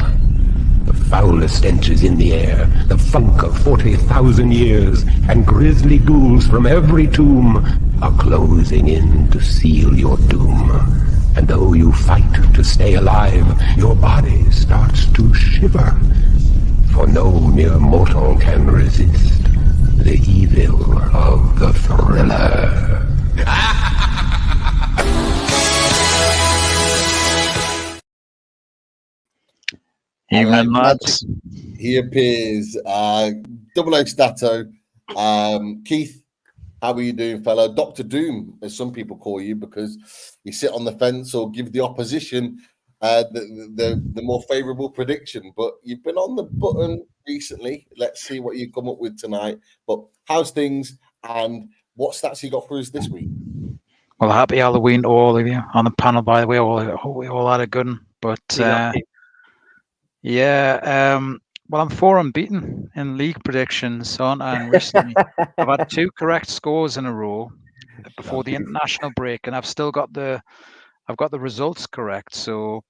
The foulest stenches in the air, the funk of 40,000 years, and grisly ghouls from every tomb are closing in to seal your doom. And though you fight to stay alive, your body starts to shiver. For no mere mortal can resist the evil of the thriller. Evening, lads. He appears. Double O Stato. Keith, how are you doing, fella? Dr. Doom, as some people call you, because you sit on the fence or give the opposition the more favourable prediction. But you've been on the button recently. Let's see what you come up with tonight. But how's things, and what stats you got for us this week? Well, happy Halloween to all of you on the panel, by the way. We all had a good one. But well, I'm 4 unbeaten in league predictions, aren't I? And recently, I've had 2 correct scores in a row before the international break, and I've still got the results correct. So,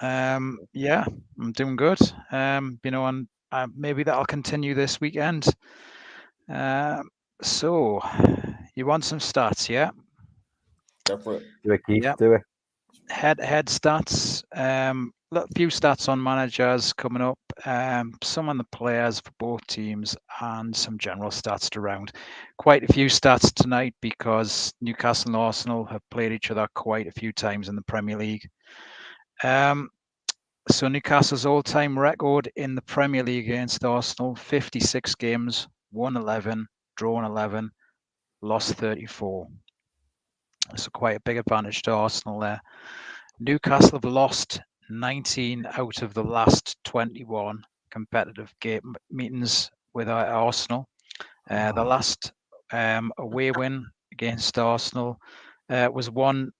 I'm doing good. And maybe that'll continue this weekend. So, you want some stats, yeah? Go for it. Do it, Keith. Do it. Head stats. A few stats on managers coming up, some on the players for both teams, and some general stats around. Quite a few stats tonight because Newcastle and Arsenal have played each other quite a few times in the Premier League. So Newcastle's all-time record in the Premier League against Arsenal, 56 games, won 11, drawn 11, lost 34. So quite a big advantage to Arsenal there. Newcastle have lost 19 out of the last 21 competitive game meetings with Arsenal. The last away win against Arsenal was 1-0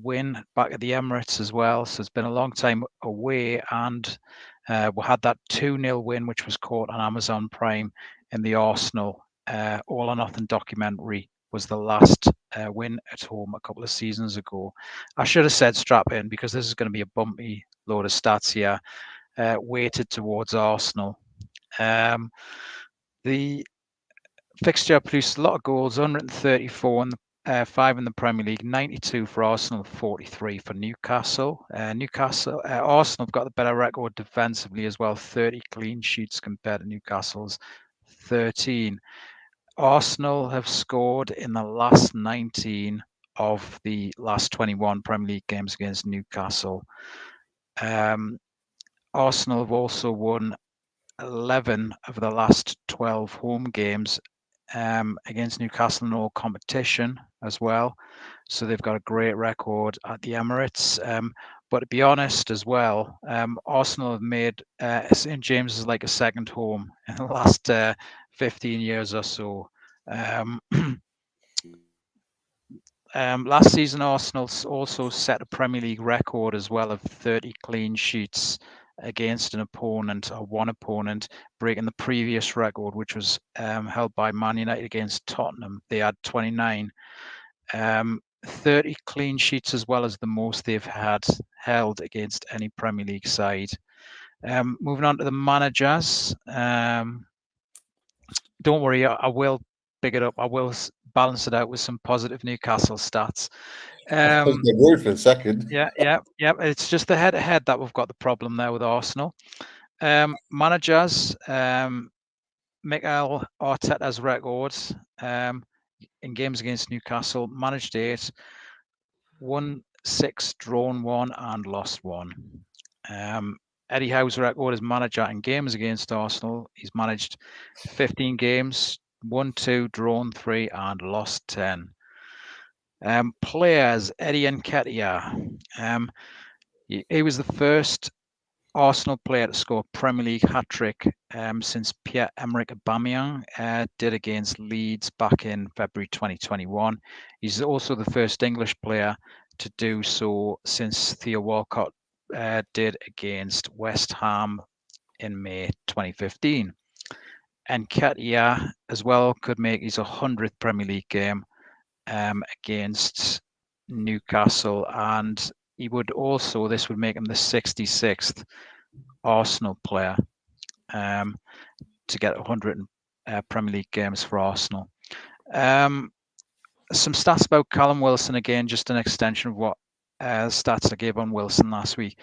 win back at the Emirates as well. So it's been a long time away, and we had that 2-0 win, which was caught on Amazon Prime in the Arsenal All or Nothing documentary. Was the last win at home a couple of seasons ago. I should have said strap in, because this is going to be a bumpy load of stats here, weighted towards Arsenal. The fixture produced a lot of goals, 134 and 5 in the Premier League, 92 for Arsenal, 43 for Newcastle. Arsenal have got the better record defensively as well, 30 clean sheets compared to Newcastle's 13. Arsenal have scored in the last 19 of the last 21 Premier League games against Newcastle. Arsenal have also won 11 of the last 12 home games against Newcastle in all competition as well. So they've got a great record at the Emirates. But to be honest as well, Arsenal have made St James's like a second home in the last 15 years or so. Last season, Arsenal also set a Premier League record as well of 30 clean sheets against an opponent or one opponent, breaking the previous record, which was held by Man United against Tottenham. They had 29. 30 clean sheets as well as the most they've held against any Premier League side. Moving on to the managers. Don't worry, I will pick it up. I will balance it out with some positive Newcastle stats. I was worried for a second. Yeah. It's just the head-to-head that we've got the problem there with Arsenal. Managers, Mikel Arteta's records in games against Newcastle, managed 8, won 6, drawn 1, and lost 1. Eddie Howe's record as manager in games against Arsenal, he's managed 15 games, won 2, drawn 3, and lost 10. Players, Eddie Nketiah. He was the first Arsenal player to score a Premier League hat-trick since Pierre-Emerick Aubameyang did against Leeds back in February 2021. He's also the first English player to do so since Theo Walcott did against West Ham in May 2015. And Nketiah as well could make his 100th Premier League game against Newcastle, and he would also, this would make him the 66th Arsenal player to get 100 Premier League games for Arsenal. Some stats about Callum Wilson, again, just an extension of what stats I gave on Wilson last week.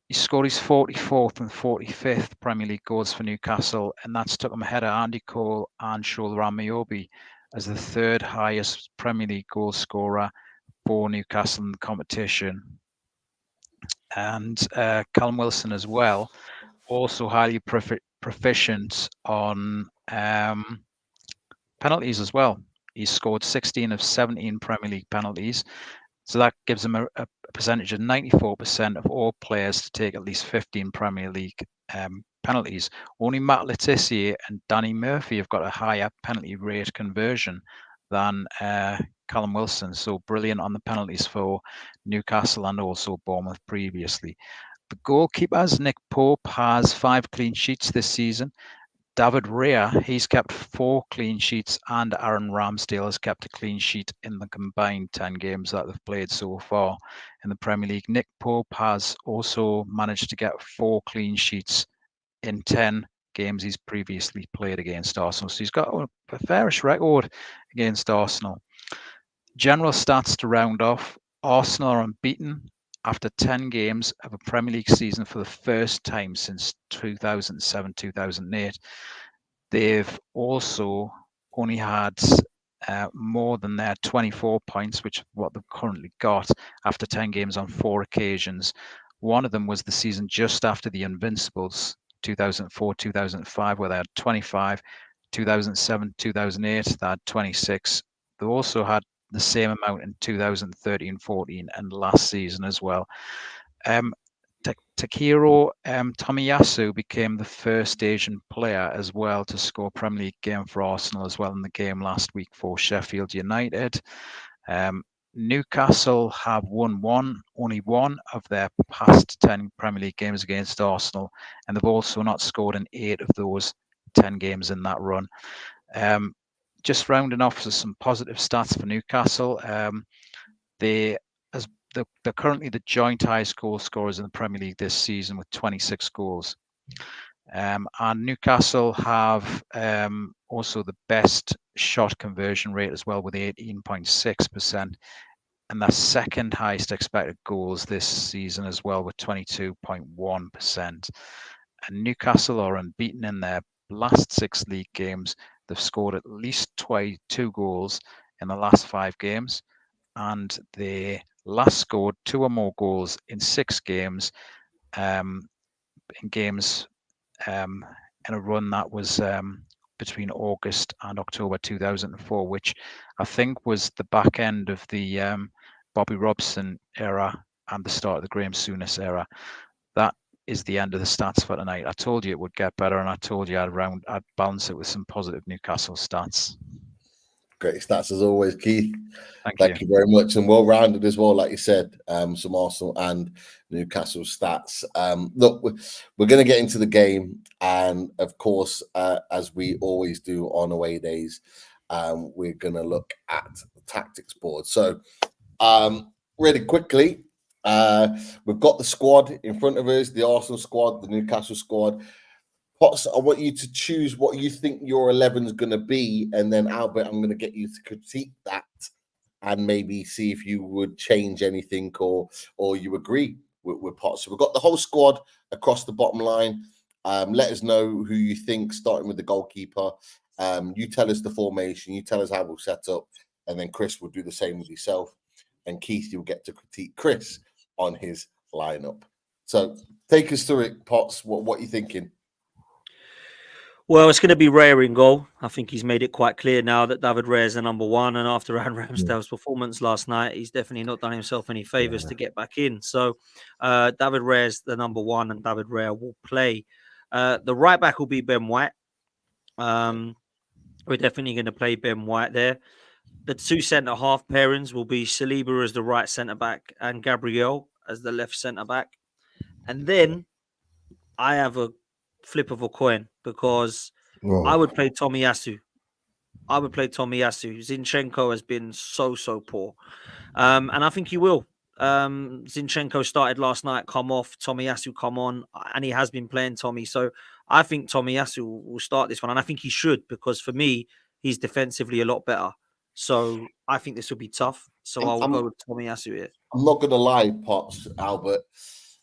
He scored his 44th and 45th Premier League goals for Newcastle, and that's took him ahead of Andy Cole and Shola Ameobi as the third highest Premier League goal scorer for Newcastle in the competition. And Callum Wilson as well, also highly proficient on penalties as well. He's scored 16 of 17 Premier League penalties. So that gives him a percentage of 94% of all players to take at least 15 Premier League penalties. Only Matt Letizia and Danny Murphy have got a higher penalty rate conversion than Callum Wilson. So brilliant on the penalties for Newcastle and also Bournemouth previously. The goalkeepers, Nick Pope has 5 clean sheets this season. David Raya, he's kept 4 clean sheets, and Aaron Ramsdale has kept a clean sheet in the combined 10 games that they've played so far in the Premier League. Nick Pope has also managed to get 4 clean sheets in 10 games he's previously played against Arsenal. So he's got a fairish record against Arsenal. General stats to round off. Arsenal are unbeaten after 10 games of a Premier League season for the first time since 2007-2008. They've also only had more than their 24 points, which is what they've currently got after 10 games on 4 occasions. One of them was the season just after the Invincibles, 2004-2005, where they had 25, 2007-2008, they had 26. They also had the same amount in 2013-14 and last season as well. Takehiro Tomiyasu became the first Asian player as well to score a Premier League game for Arsenal as well in the game last week for Sheffield United. Newcastle have won only one of their past 10 Premier League games against Arsenal, and they've also not scored in 8 of those 10 games in that run. Just rounding off with some positive stats for Newcastle. They're currently the joint highest goal scorers in the Premier League this season with 26 goals. And Newcastle have also the best shot conversion rate as well with 18.6%, and their second highest expected goals this season as well with 22.1%. And Newcastle are unbeaten in their last 6 league games. They've scored at least 2 goals in the last 5 games, and they last scored 2 or more goals in 6 games, in a run that was between August and October 2004, which I think was the back end of the Bobby Robson era and the start of the Graham Souness era. That is the end of the stats for tonight. I told you it would get better, and I told you I'd balance it with some positive Newcastle stats. Great stats as always, Keith. Thank you very much, and well rounded as well, like you said. Some Arsenal and Newcastle stats. Look, we're going to get into the game, and of course, as we always do on away days, we're going to look at the tactics board. So, really quickly, we've got the squad in front of us: the Arsenal squad, the Newcastle squad. Potts, I want you to choose what you think your 11 is going to be, and then Albert, I'm going to get you to critique that and maybe see if you would change anything or you agree with Potts. So we've got the whole squad across the bottom line. Let us know who you think, starting with the goalkeeper. You tell us the formation, you tell us how we'll set up, and then Chris will do the same with yourself. And Keith, you'll get to critique Chris on his lineup. So take us through it, Potts. What are you thinking? Well, it's going to be Raya in goal. I think he's made it quite clear now that David Raya is the number one. And after Aaron Ramsdale's performance last night, he's definitely not done himself any favours to get back in. So David Raya is the number one, and David Raya will play. The right back will be Ben White. We're definitely going to play Ben White there. The two centre-half pairings will be Saliba as the right centre-back and Gabriel as the left centre-back. And then I have a flip of a coin because I would play Tomiyasu. Zinchenko has been so poor. And I think he will. Zinchenko started last night, come off, Tomiyasu come on, and he has been playing Tommy. So I think Tomiyasu will start this one, and I think he should, because for me, he's defensively a lot better. So I think this will be tough. So I'll go with Tomiyasu here. I'm not going to lie, Potts, Albert.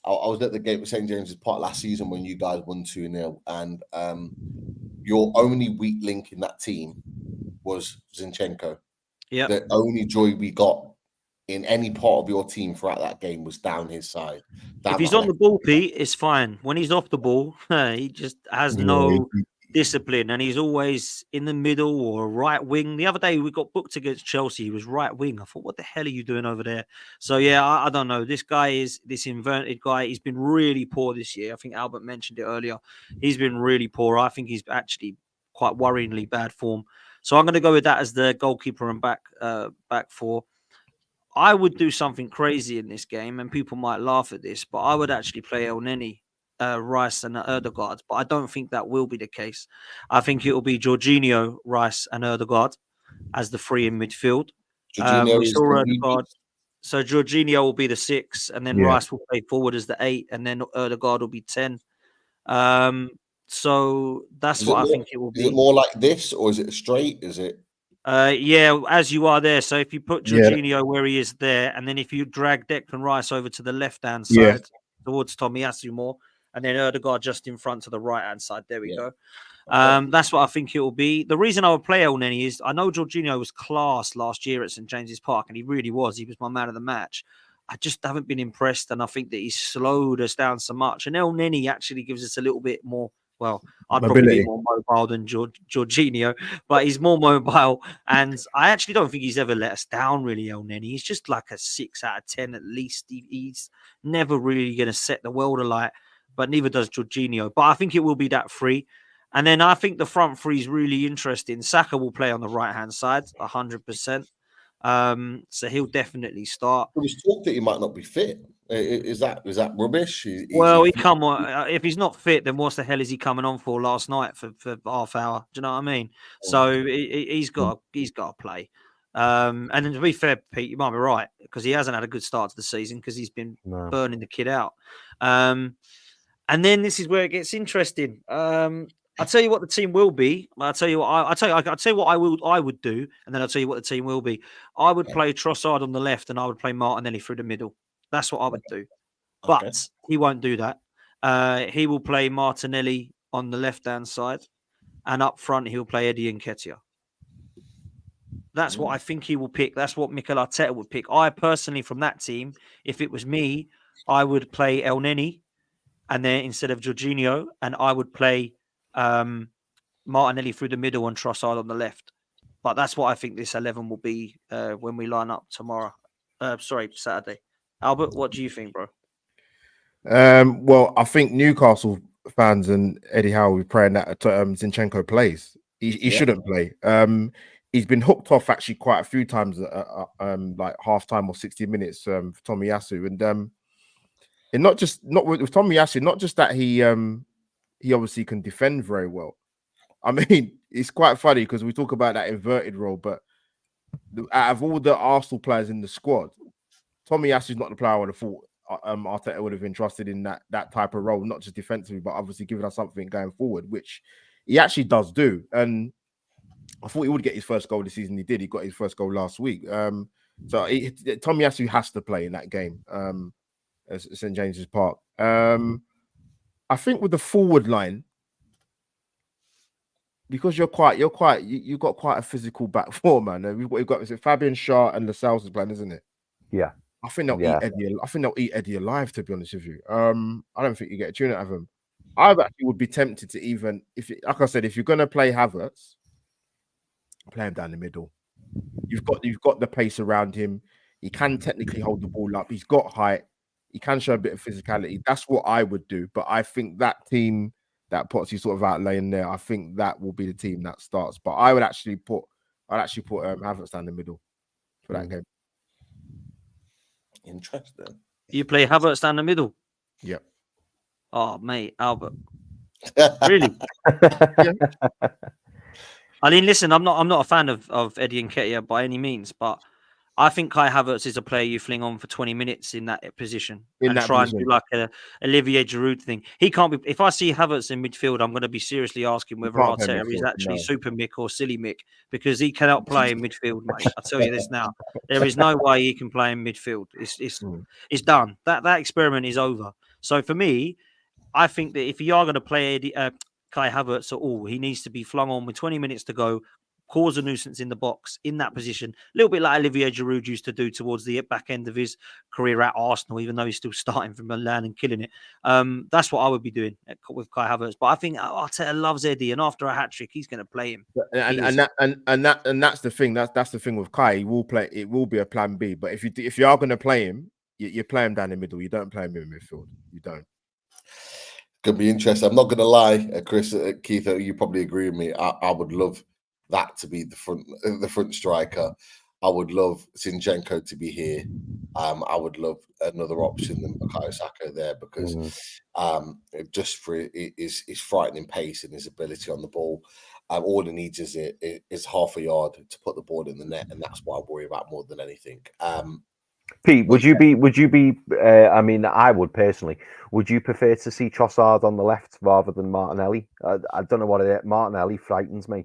I was at the game at St. James's Park last season when you guys won 2-0, and your only weak link in that team was Zinchenko. Yeah. The only joy we got in any part of your team throughout that game was down his side. If he's on the ball, Pete, it's fine. When he's off the ball, he just has no discipline, and he's always in the middle or right wing. The other day we got booked against Chelsea. He was right wing. I thought, what the hell are you doing over there? So yeah, I don't know. This guy is this inverted guy. He's been really poor this year. I think Albert mentioned it earlier. He's been really poor. I think he's actually quite worryingly bad form. So I'm going to go with that as the goalkeeper and back four. I would do something crazy in this game, and people might laugh at this, but I would actually play El Neni, Rice, and Ødegaard. But I don't think that will be the case. I think it will be Jorginho, Rice, and Ødegaard as the three in midfield. We saw Ødegaard. So Jorginho will be the 6, and then Rice will play forward as the 8, and then Ødegaard will be 10. So that's what I think it will be. Is it more like this, or is it straight? Is it? Yeah, as you are there. So if you put Jorginho where he is there, and then if you drag Declan Rice over to the left-hand side towards Tomiyasu more, and then Ødegaard just in front to the right-hand side. There we go. That's what I think it will be. The reason I would play El Neni is I know Jorginho was class last year at St. James's Park, and he really was. He was my man of the match. I just haven't been impressed, and I think that he's slowed us down so much. And El Neni actually gives us a little bit more. Well, I'd probably be more mobile than Jorginho, but he's more mobile. And I actually don't think he's ever let us down, really, El Neni. He's just like a 6 out of 10 at least. He's never really going to set the world alight, but neither does Jorginho. But I think it will be that 3. And then I think the front 3 is really interesting. Saka will play on the right-hand side, 100%. So he'll definitely start. There was talk that he might not be fit. Is that rubbish? He come on. If he's not fit, then what the hell is he coming on for last night for half hour? Do you know what I mean? So he's got to play. And then to be fair, Pete, you might be right, because he hasn't had a good start to the season because he's been burning the kid out. And then this is where it gets interesting. I'll tell you what the team will be. I'll tell you what I would do, and then I'll tell you what the team will be. I would play Trossard on the left, and I would play Martinelli through the middle. That's what I would do. But he won't do that. He will play Martinelli on the left-hand side, and up front he'll play Eddie Nketiah. That's what I think he will pick. That's what Mikel Arteta would pick. I personally, from that team, if it was me, I would play El Neni, and then instead of Jorginho, and I would play Martinelli through the middle and Trossard on the left. But that's what I think this 11 will be when we line up tomorrow. Saturday. Albert, what do you think, bro? Well, I think Newcastle fans and Eddie Howe were praying that Zinchenko plays. He shouldn't play. He's been hooked off actually quite a few times, like half time or 60 minutes for Tomiyasu, and not with Tomiyasu, not just that he obviously can defend very well. I mean, it's quite funny because we talk about that inverted role, but out of all the Arsenal players in the squad, Tomiyasu is not the player I would have thought Arteta would have entrusted in that type of role, not just defensively, but obviously giving us something going forward, which he actually does do. And I thought he would get his first goal this season. He did. He got his first goal last week. So Tomiyasu has to play in that game at St James's Park. I think with the forward line, because you've got quite a physical back four, man. We've got is it Fabian Schär and Lascelles is playing, isn't it? Yeah. I think they'll eat Eddie. I think they'll eat Eddie alive. To be honest with you, I don't think you get a tune out of him. I actually would be tempted to even like I said, if you're gonna play Havertz, play him down the middle. You've got the pace around him. He can technically hold the ball up. He's got height. He can show a bit of physicality. That's what I would do. But I think that team that Potsy sort of outlaying there, I think that will be the team that starts. But I'd actually put Havertz down the middle for that game. Interesting. You play Havertz down the middle? Yep. Oh, mate, Albert. Really? I mean, listen, I'm not a fan of Eddie Nketiah by any means, but I think Kai Havertz is a player you fling on for 20 minutes in that position and try and do like a Olivier Giroud thing. He can't be. If I see Havertz in midfield, I'm going to be seriously asking whether Arteta is actually Super Mick or Silly Mick, because he cannot play in midfield, mate. I tell you this now. There is no way he can play in midfield. It's done. That experiment is over. So for me, I think that if you are going to play Kai Havertz at all, he needs to be flung on with 20 minutes to go, cause a nuisance in the box in that position, a little bit like Olivier Giroud used to do towards the back end of his career at Arsenal, even though he's still starting from Milan and killing it. That's what I would be doing with Kai Havertz. But I think Arteta loves Eddie, and after a hat trick, he's going to play him. And that's the thing. That's the thing with Kai. He will play. It will be a plan B. But if you are going to play him, you play him down the middle. You don't play him in midfield. You don't. Could be interesting. I'm not going to lie, Chris, Keith. You probably agree with me. I would love that to be the front striker. I would love Zinchenko to be here. I would love another option than Bukayo Saka there, because just for his frightening pace and his ability on the ball. All he needs is half a yard to put the ball in the net, and that's what I worry about more than anything. Pete, would you be? I mean, I would personally. Would you prefer to see Trossard on the left rather than Martinelli? I don't know what it is. Martinelli frightens me.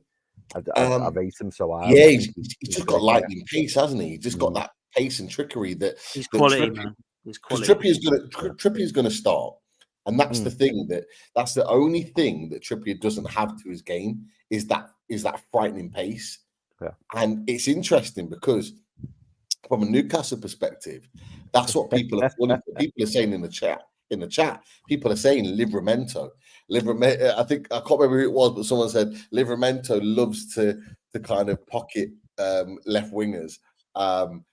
I rate him so high. Yeah, he's just got lightning pace, hasn't he? He's just got that pace and trickery that he's quality, man. He's quality. Trippier's going to start, and that's the thing that's the only thing that Trippier doesn't have to his game is that frightening pace. Yeah. And it's interesting because from a Newcastle perspective, that's what people are saying in the chat. People are saying Livramento. I think I can't remember who it was, but someone said Livramento loves to kind of pocket left wingers, and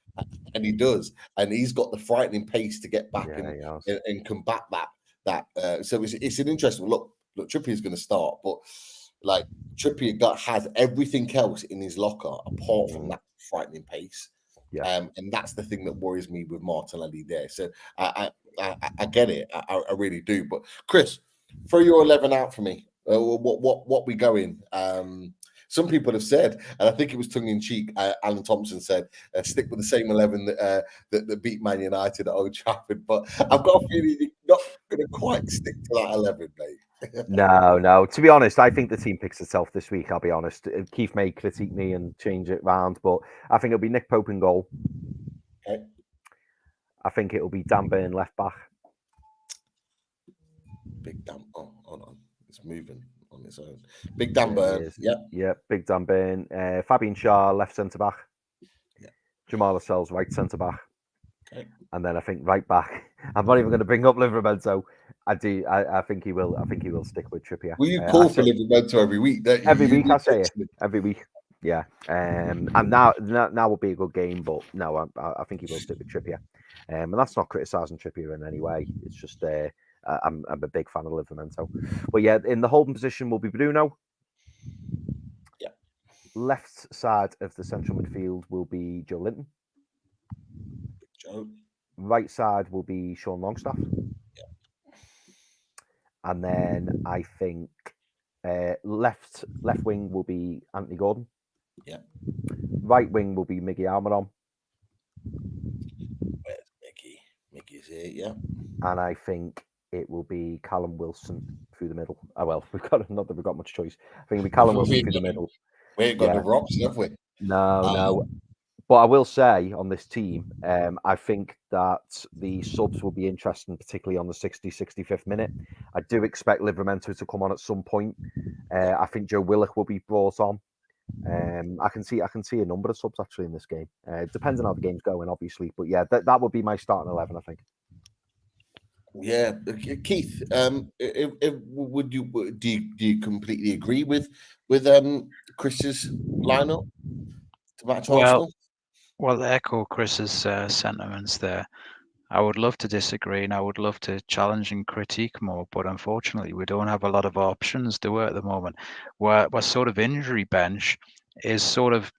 he does, and he's got the frightening pace to get back and combat that. So it's an interesting look. Trippier's going to start, but like Trippier has everything else in his locker apart from that frightening pace. Yeah. And that's the thing that worries me with Martinelli there. So I get it. I really do. But Chris, throw your 11 out for me. What we going? Some people have said, and I think it was tongue in cheek. Alan Thompson said, "Stick with the same 11 that beat Man United at Old Trafford." But I've got a feeling you're not going to quite stick to that 11, mate. No. To be honest, I think the team picks itself this week. I'll be honest. Keith may critique me and change it round, but I think it'll be Nick Pope in goal. Okay. I think it'll be Dan Burn left back. Big Dan. Oh, hold on. It's moving on its own. Big Dan Burn. Yeah. Big Dan Burn. Fabian Schär left centre back. Yeah. Jamal Lascelles right centre back. Okay. And then I think right back. I'm not even going to bring up Livramento. I think he will. I think he will stick with Trippier. Will you call for Livramento every week? Don't you? Every week, I say it. Every week. Yeah, and now will be a good game, but no, I think he will stick with Trippier, and that's not criticising Trippier in any way. It's just I'm a big fan of Livramento, but yeah, in the holding position will be Bruno. Yeah. Left side of the central midfield will be Joe Linton. Joe. Right side will be Sean Longstaff. Yeah. And then I think left wing will be Anthony Gordon. Yeah. Right wing will be Miggy Almiron. Where's Mickey? Mickey's here, yeah. And I think it will be Callum Wilson through the middle. Oh, well, not that we've got much choice. I think it'll be Callum Wilson through the middle. We ain't got the option, have we? No. But I will say on this team, I think that the subs will be interesting, particularly on the 65th minute. I do expect Livramento to come on at some point. I think Joe Willock will be brought on. I can see a number of subs actually in this game. Depends on how the game's going, obviously. But yeah, that would be my starting 11, I think. Yeah, Keith. Would you do you completely agree with Chris's lineup to match Arsenal? Well, echo Chris's sentiments there. I would love to disagree and I would love to challenge and critique more, but unfortunately, we don't have a lot of options, do we, at the moment? Where sort of injury bench is sort of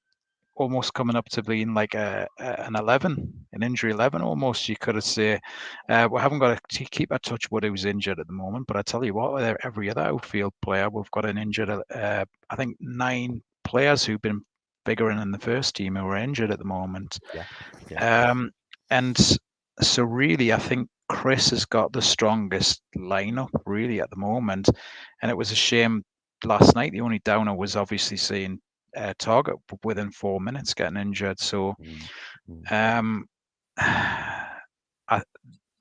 almost coming up to being like an 11, an injury 11 almost, you could say. We haven't got to keep a Touchwood who's injured at the moment, but I tell you what, every other outfield player, we've got an injured, I think 9 players who've been bigger in the first team who are injured at the moment. Yeah. And so really, I think Chris has got the strongest lineup really at the moment. And it was a shame last night. The only downer was obviously seeing Target within 4 minutes getting injured. So I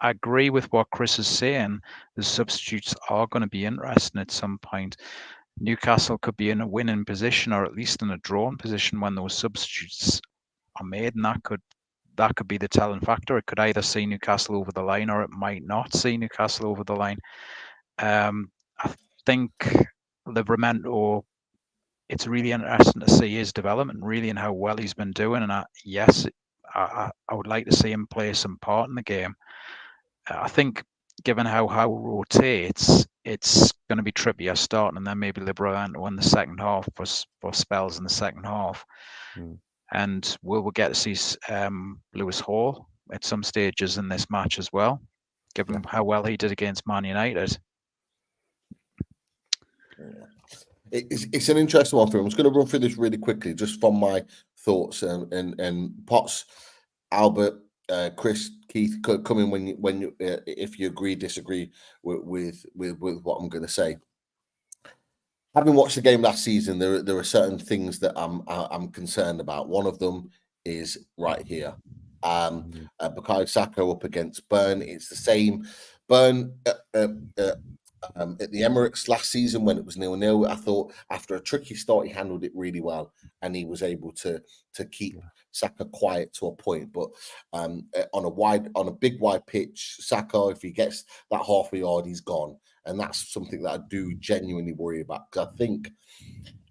agree with what Chris is saying. The substitutes are going to be interesting at some point. Newcastle could be in a winning position or at least in a drawn position when those substitutes are made, and that could be the telling factor. It could either see Newcastle over the line or it might not see Newcastle over the line. I think Livramento, it's really interesting to see his development really and how well he's been doing. And I would like to see him play some part in the game. I think given how Howe rotates, it's going to be Trippier starting and then maybe Livramento in the second half for spells in the second half. And we'll get to see Lewis Hall at some stages in this match as well, given how well he did against Man United. It's an interesting one for him. I'm just going to run through this really quickly, just from my thoughts and Potts, Albert, Chris, Keith, come in when you if you agree, disagree with what I'm going to say. Having watched the game last season, there are certain things that I'm concerned about. One of them is right here. Bukayo Saka up against Burn. It's the same. Burn at the Emirates last season when it was 0-0. I thought after a tricky start, he handled it really well and he was able to keep Saka quiet to a point. But on a big wide pitch, Saka, if he gets that half a yard, he's gone. And that's something that I do genuinely worry about, because I think,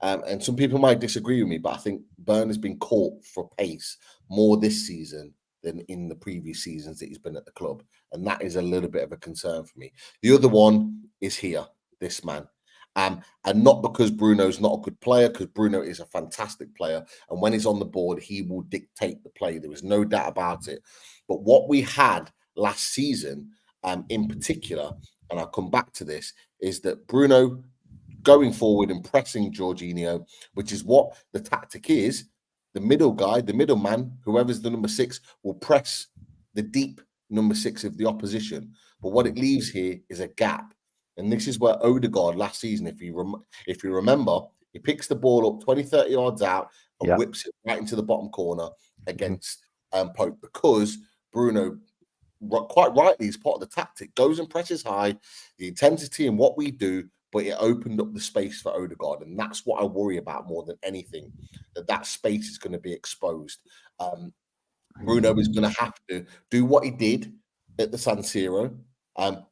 and some people might disagree with me, but I think Burn has been caught for pace more this season than in the previous seasons that he's been at the club. And that is a little bit of a concern for me. The other one is here, this man. And not because Bruno's not a good player, because Bruno is a fantastic player. And when he's on the board, he will dictate the play. There is no doubt about it. But what we had last season, in particular, and I'll come back to this, is that Bruno going forward and pressing Jorginho, which is what the tactic is. The middle guy, the middle man, whoever's the number 6, will press the deep number 6 of the opposition. But what it leaves here is a gap. And this is where Odegaard last season, if you remember, he picks the ball up 20, 30 yards out and whips it right into the bottom corner against Pope, because Bruno, quite rightly, is part of the tactic, goes and presses high, the intensity and what we do, but it opened up the space for Odegaard. And that's what I worry about more than anything, that space is going to be exposed. Bruno is going to have to do what he did at the San Siro,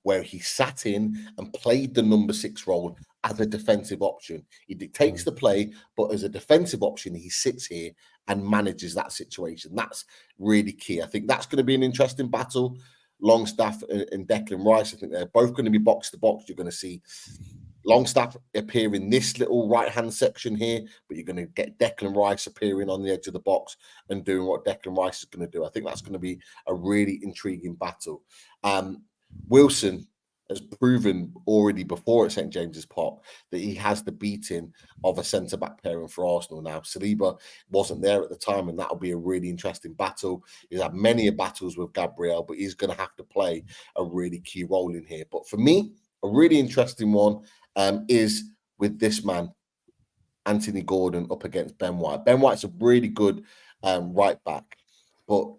where he sat in and played the number 6 role as a defensive option. He dictates the play, but as a defensive option, he sits here and manages that situation. That's really key. I think that's going to be an interesting battle. Longstaff and Declan Rice, I think they're both going to be box to box. You're going to see Longstaff appear in this little right-hand section here, but you're going to get Declan Rice appearing on the edge of the box and doing what Declan Rice is going to do. I think that's going to be a really intriguing battle. Wilson has proven already before at St James's Park that he has the beating of a centre-back pairing for Arsenal now. Saliba wasn't there at the time, and that'll be a really interesting battle. He's had many battles with Gabriel, but he's going to have to play a really key role in here. But for me, a really interesting one is with this man, Anthony Gordon, up against Ben White. Ben White's a really good right back, but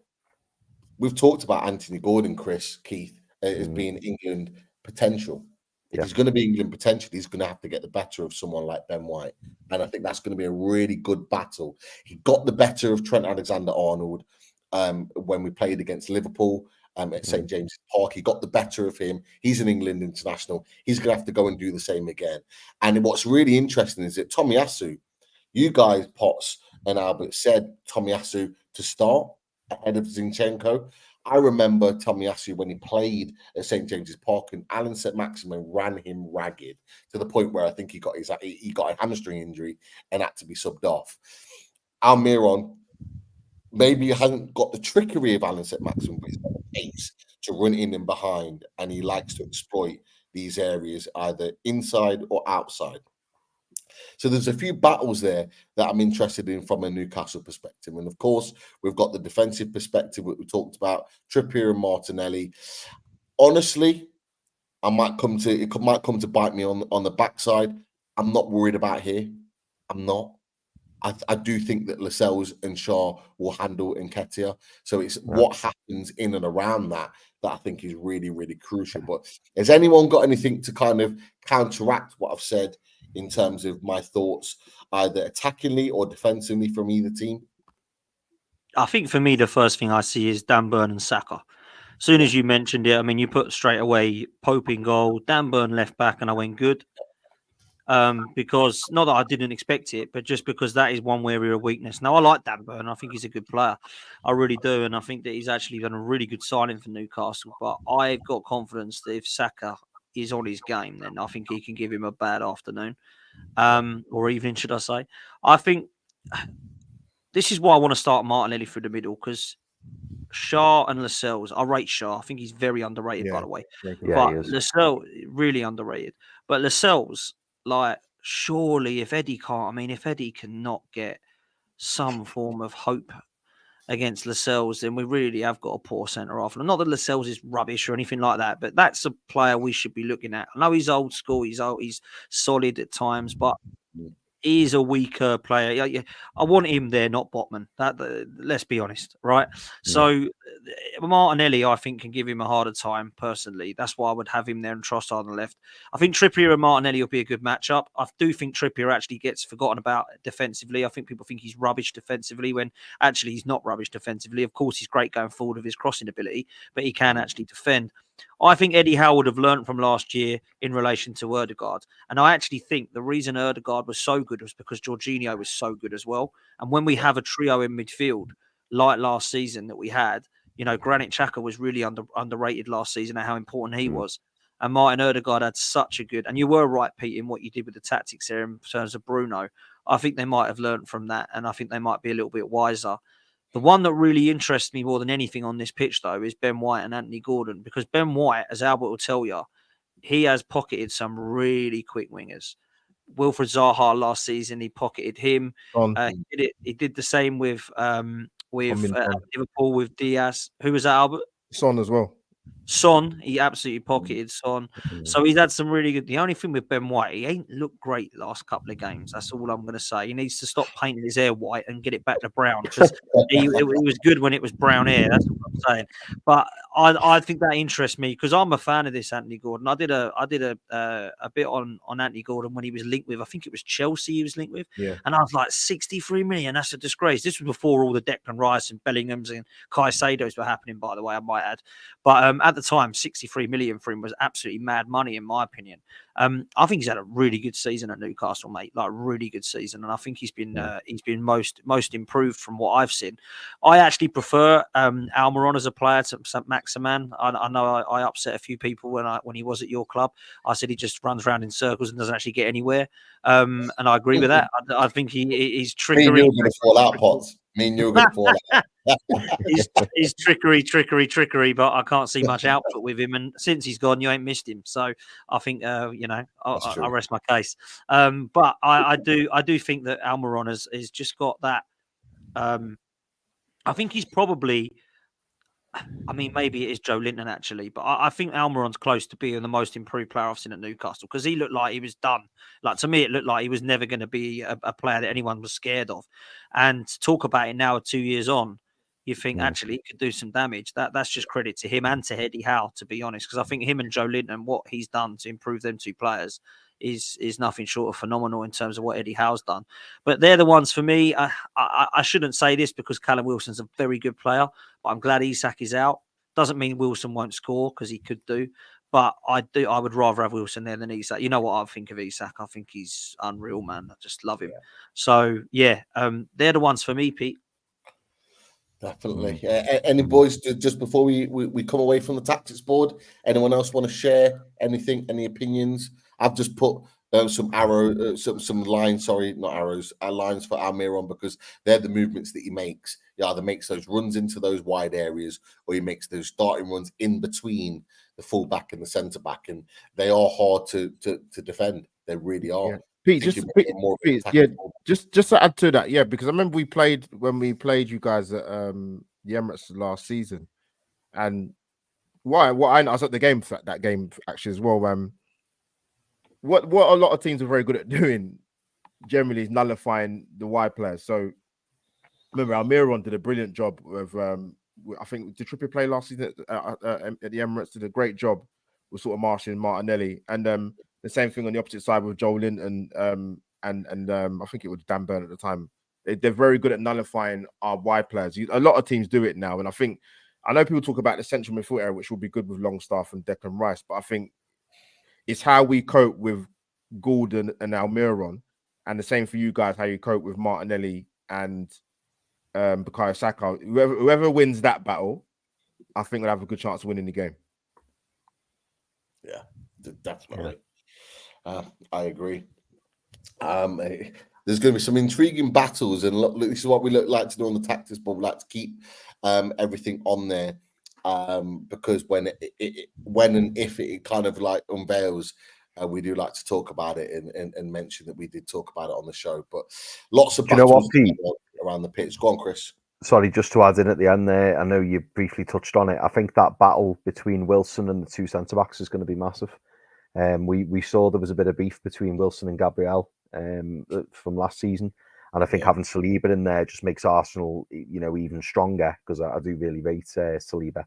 we've talked about Anthony Gordon, Keith, as being England potential. If he's going to be England potential, he's going to have to get the better of someone like Ben White. And I think that's going to be a really good battle. He got the better of Trent Alexander-Arnold when we played against Liverpool at St James's Park. He got the better of him. He's an England international. He's going to have to go and do the same again. And what's really interesting is that Tomiyasu, you guys, Potts and Albert, said Tomiyasu to start ahead of Zinchenko. I remember Tomiyasu when he played at St James's Park, and Alan St-Maximin ran him ragged to the point where I think he got a hamstring injury and had to be subbed off. Almiron, maybe he hasn't got the trickery of Alan St-Maximin, but he's got the pace to run in and behind, and he likes to exploit these areas either inside or outside. So there's a few battles there that I'm interested in from a Newcastle perspective. And of course, we've got the defensive perspective that we talked about, Trippier and Martinelli. Honestly, it might come to bite me on the backside. I'm not worried about here. I'm not. I do think that Lascelles and Shaw will handle Nketiah. So it's what happens in and around that I think is really, really crucial. But has anyone got anything to kind of counteract what I've said in terms of my thoughts, either attackingly or defensively from either team? I think for me, the first thing I see is Dan Burn and Saka. As soon as you mentioned it, I mean, you put straight away Pope in goal, Dan Burn left back, and I went good. Because not that I didn't expect it, but just because that is one area of weakness. Now, I like Dan Burn. I think he's a good player. I really do. And I think that he's actually done a really good signing for Newcastle. But I've got confidence that if Saka is on his game, then I think he can give him a bad afternoon or evening, should I say. I think this is why I want to start Martinelli through the middle, because Shaw and Lascelles, I rate Shaw. I think he's very underrated, by the way. But Lascelles, really underrated. But Lascelles, like, surely if Eddie cannot get some form of hope against Lascelles, then we really have got a poor centre half. Not that Lascelles is rubbish or anything like that, but that's a player we should be looking at. I know he's old school, he's solid at times, but he's a weaker player. I want him there, not Botman. Let's be honest, right? So Martinelli, I think, can give him a harder time personally. That's why I would have him there and Trossard on the left. I think Trippier and Martinelli will be a good matchup. I do think Trippier actually gets forgotten about defensively. I think people think he's rubbish defensively when actually he's not rubbish defensively. Of course, he's great going forward with his crossing ability, but he can actually defend. I think Eddie Howe would have learned from last year in relation to Ødegaard. And I actually think the reason Ødegaard was so good was because Jorginho was so good as well. And when we have a trio in midfield, like last season that we had, Granit Xhaka was really underrated last season and how important he was. And Martin Ødegaard had such a good... And you were right, Pete, in what you did with the tactics there in terms of Bruno. I think they might have learned from that, and I think they might be a little bit wiser. The one that really interests me more than anything on this pitch, though, is Ben White and Anthony Gordon, because Ben White, as Albert will tell you, he has pocketed some really quick wingers. Wilfred Zaha last season, he pocketed him. He did the same with Liverpool with Diaz. Who was that, Albert? Son as well. Son, he absolutely pocketed Son. So he's had some really good... The only thing with Ben White, he ain't looked great the last couple of games. That's all I'm going to say. He needs to stop painting his hair white and get it back to brown, because it was good when it was brown hair. That's what I'm saying. But I think that interests me because I'm a fan of this Anthony Gordon. I did a bit on Anthony Gordon when he was linked with, I think it was Chelsea he was linked with. Yeah. And I was like, 63 million, that's a disgrace. This was before all the Declan Rice and Bellinghams and Caicedos were happening, by the way, I might add. But at the time, 63 million for him was absolutely mad money, in my opinion. I think he's had a really good season at Newcastle, mate. Like, really good season. And I think he's been most improved from what I've seen. I actually prefer Almiron as a player to Maximan. I know I upset a few people when he was at your club. I said he just runs around in circles and doesn't actually get anywhere. And I agree with that. I think he's trickery. Me and you're going to fall out, Potts. Me and you're going to fall out. he's trickery, but I can't see much output with him. And since he's gone, you ain't missed him. So I think, I rest my case. But I do think that Almiron has just got that. I think he's probably, I mean, maybe it is Joe Linton actually, but I think Almiron's close to being the most improved player I've seen at Newcastle because he looked like he was done. Like, to me, it looked like he was never going to be a player that anyone was scared of. And to talk about it now, 2 years on, you think actually he could do some damage. That's just credit to him and to Eddie Howe, to be honest, because I think him and Joe Linton, what he's done to improve them two players is nothing short of phenomenal in terms of what Eddie Howe's done. But they're the ones for me. I shouldn't say this because Callum Wilson's a very good player, but I'm glad Isak is out. Doesn't mean Wilson won't score because he could do. But I would rather have Wilson there than Isak. You know what I think of Isak? I think he's unreal, man. I just love him. Yeah. So yeah, they're the ones for me, Pete. Definitely. Any boys, just before we come away from the tactics board, anyone else want to share anything, any opinions? I've just put some lines, lines for Almiron because they're the movements that he makes. He either makes those runs into those wide areas or he makes those starting runs in between the fullback and the centre back, and they are hard to defend. They really are. Yeah. Pete, just to add to that, because I remember when we played you guys at the Emirates last season, and I was at the game for that game actually as well. What a lot of teams are very good at doing generally is nullifying the wide players. So remember, Almiron did a brilliant job of I think the Trippier play last season at the Emirates did a great job with sort of Martial and Martinelli, and the same thing on the opposite side with Joel Linton and I think it was Dan Burn at the time. They're very good at nullifying our wide players. A lot of teams do it now, and I know people talk about the central midfield area, which will be good with Longstaff and Declan Rice, but I think it's how we cope with Gordon and Almiron, and the same for you guys, how you cope with Martinelli and Bukayo Saka. Whoever wins that battle, I think will have a good chance of winning the game. Yeah, definitely. I agree. There's going to be some intriguing battles, and look, this is what we like to do on the tactics board. We like to keep everything on there because when and if it kind of like unveils, we do like to talk about it and mention that we did talk about it on the show. But lots of battles around the pitch. Go on, Chris. Sorry, just to add in at the end there, I know you briefly touched on it. I think that battle between Wilson and the two centre-backs is going to be massive. We saw there was a bit of beef between Wilson and Gabriel from last season. And I think having Saliba in there just makes Arsenal, even stronger because I do really rate Saliba.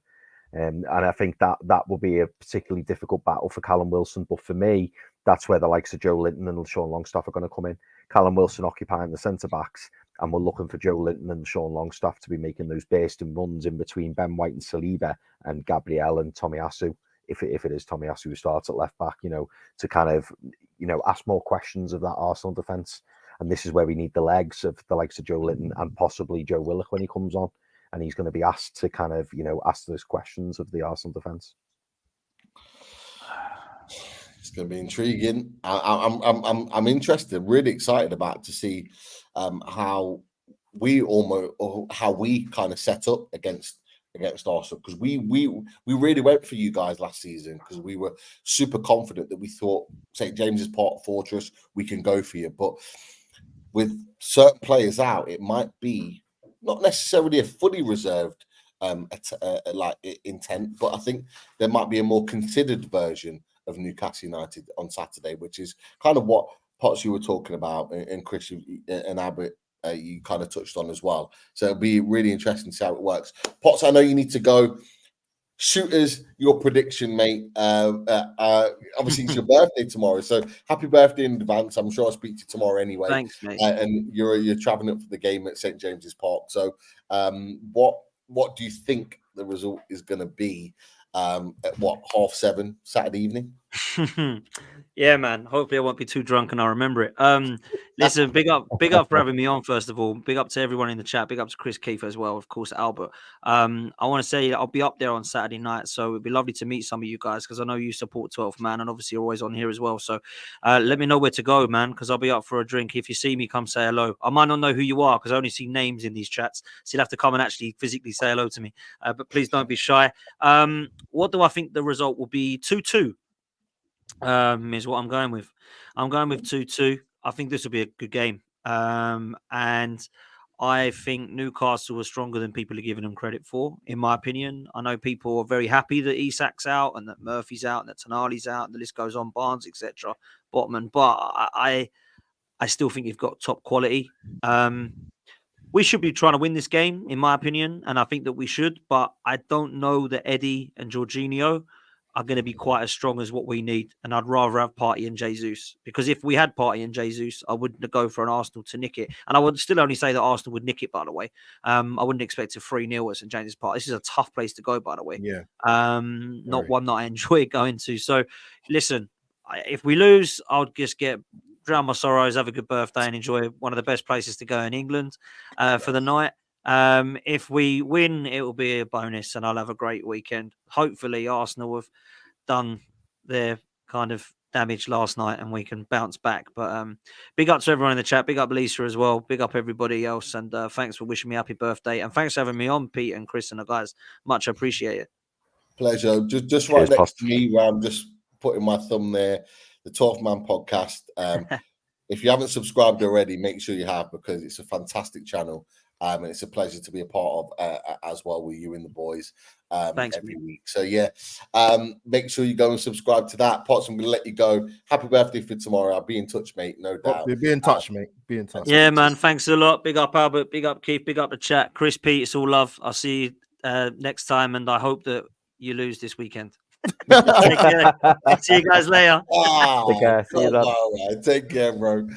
And I think that will be a particularly difficult battle for Callum Wilson. But for me, that's where the likes of Joe Linton and Sean Longstaff are going to come in. Callum Wilson occupying the centre-backs, and we're looking for Joe Linton and Sean Longstaff to be making those bursting runs in between Ben White and Saliba and Gabriel and Tomiyasu. If it is Tomiyasu who starts at left back, to kind of, ask more questions of that Arsenal defence. And this is where we need the legs of the likes of Joe Linton and possibly Joe Willock when he comes on. And he's going to be asked to kind of, ask those questions of the Arsenal defence. It's going to be intriguing. I'm interested, really excited about to see how we kind of set up against Arsenal, because we really went for you guys last season because we were super confident that we thought St. James's Park Fortress, we can go for you. But with certain players out, it might be not necessarily a fully reserved intent, but I think there might be a more considered version of Newcastle United on Saturday, which is kind of what Potts you were talking about, and Chris and Abbott you kind of touched on as well. So it'll be really interesting to see how it works. Potts, I know you need to go. shoot us your prediction, mate. Obviously, it's your birthday tomorrow, so happy birthday in advance. I'm sure I'll speak to you tomorrow anyway. Thanks, mate. And you're traveling up for the game at St James's Park. So, what do you think the result is going to be? At what, 7:30 Saturday evening? Yeah, man. Hopefully, I won't be too drunk and I remember it. Listen, big up for having me on. First of all, big up to everyone in the chat. Big up to Chris Keefe as well, of course, Albert. I want to say I'll be up there on Saturday night, so it'd be lovely to meet some of you guys because I know you support 12th Man, and obviously you're always on here as well. So let me know where to go, man, because I'll be up for a drink. If you see me, come say hello. I might not know who you are because I only see names in these chats, so you'll have to come and actually physically say hello to me. But please don't be shy. What do I think the result will be? 2-2. Is what I'm going with. I'm going with 2-2. I think this will be a good game. And I think Newcastle are stronger than people are giving them credit for, in my opinion. I know people are very happy that Isak's out and that Murphy's out and that Tonali's out and the list goes on, Barnes, etc. Botman, but I still think you've got top quality. We should be trying to win this game, in my opinion, and I think that we should, but I don't know that Eddie and Jorginho are going to be quite as strong as what we need. And I'd rather have Partey and Jesus, because if we had Partey and Jesus, I wouldn't go for an Arsenal to nick it. And I would still only say that Arsenal would nick it, by the way. I wouldn't expect a 3-0 at St James's Park. This is a tough place to go, by the way. Yeah. Not one that I enjoy going to. So listen, if we lose, I'll just drown my sorrows, have a good birthday and enjoy one of the best places to go in England for the night. If we win, it will be a bonus and I'll have a great weekend. Hopefully Arsenal have done their kind of damage last night and we can bounce back. But big up to everyone in the chat. Big up Lisa as well. Big up everybody else. And thanks for wishing me happy birthday. And thanks for having me on, Pete and Chris and the guys. Much appreciate it. Pleasure. Just right next to me where I'm just putting my thumb there, the 12th Man podcast. If you haven't subscribed already, make sure you have, because it's a fantastic channel. And it's a pleasure to be a part of as well with you and the boys every week. So, yeah, make sure you go and subscribe to that. Potts, I'm going to let you go. Happy birthday for tomorrow. I'll be in touch, mate, no doubt. Be in touch, mate. Be in touch. Yeah, man. Thanks a lot. Big up, Albert. Big up, Keith. Big up the chat. Chris, Pete, it's all love. I'll see you next time, and I hope that you lose this weekend. Take care. See you guys later. Take care. See you then. Take care, bro.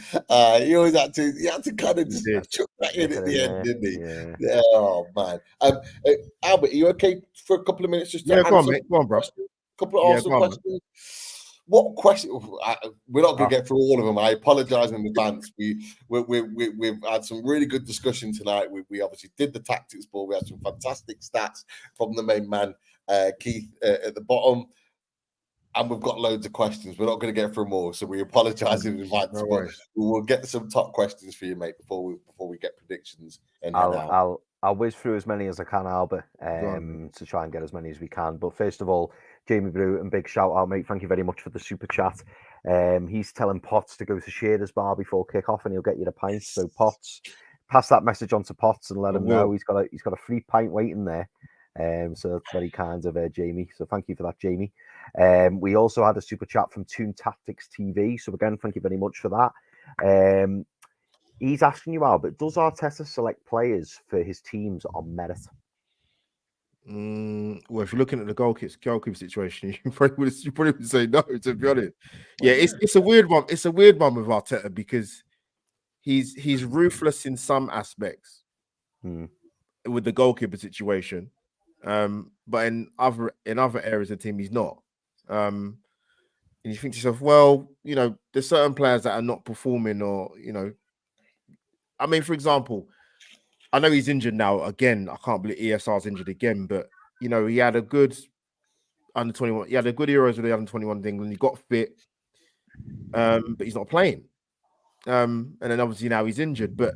You always had to kind of just chuck that in at the end, didn't he? Yeah. Oh man. Albert, are you okay for a couple of minutes? Just go on, mate. Go on, bro. Couple of Arsenal questions. What question? We're not going to get through all of them. I apologize in advance. We've had some really good discussion tonight. We obviously did the tactics ball. We had some fantastic stats from the main man, Keith, at the bottom. And we've got loads of questions. We're not going to get through them all, so we apologize in advance. No but we'll get some top questions for you, mate, before we get predictions. I'll whiz through as many as I can, Albert, to try and get as many as we can. But first of all, Jamie Brew, and big shout out, mate. Thank you very much for the super chat. He's telling Potts to go to Shearer's Bar before kick-off and he'll get you the pint. So Potts, pass that message on to Potts and let him know he's got a free pint waiting there. So that's very kind of Jamie. So thank you for that, Jamie. We also had a super chat from Toon Tactics TV. So again, thank you very much for that. He's asking you, Albert, does Arteta select players for his teams on merit? Well, if you're looking at the goalkeeper situation, you probably would say no, to be honest. Yeah, it's a weird one. It's a weird one with Arteta because he's ruthless in some aspects with the goalkeeper situation. But in other areas of the team, he's not. And you think to yourself, well, there's certain players that are not performing, or I mean, for example, I know he's injured now again. I can't believe ESR's injured again, but he had a good under 21. He had a good Euros with the under 21 England. He got fit, but he's not playing. And then obviously now he's injured, but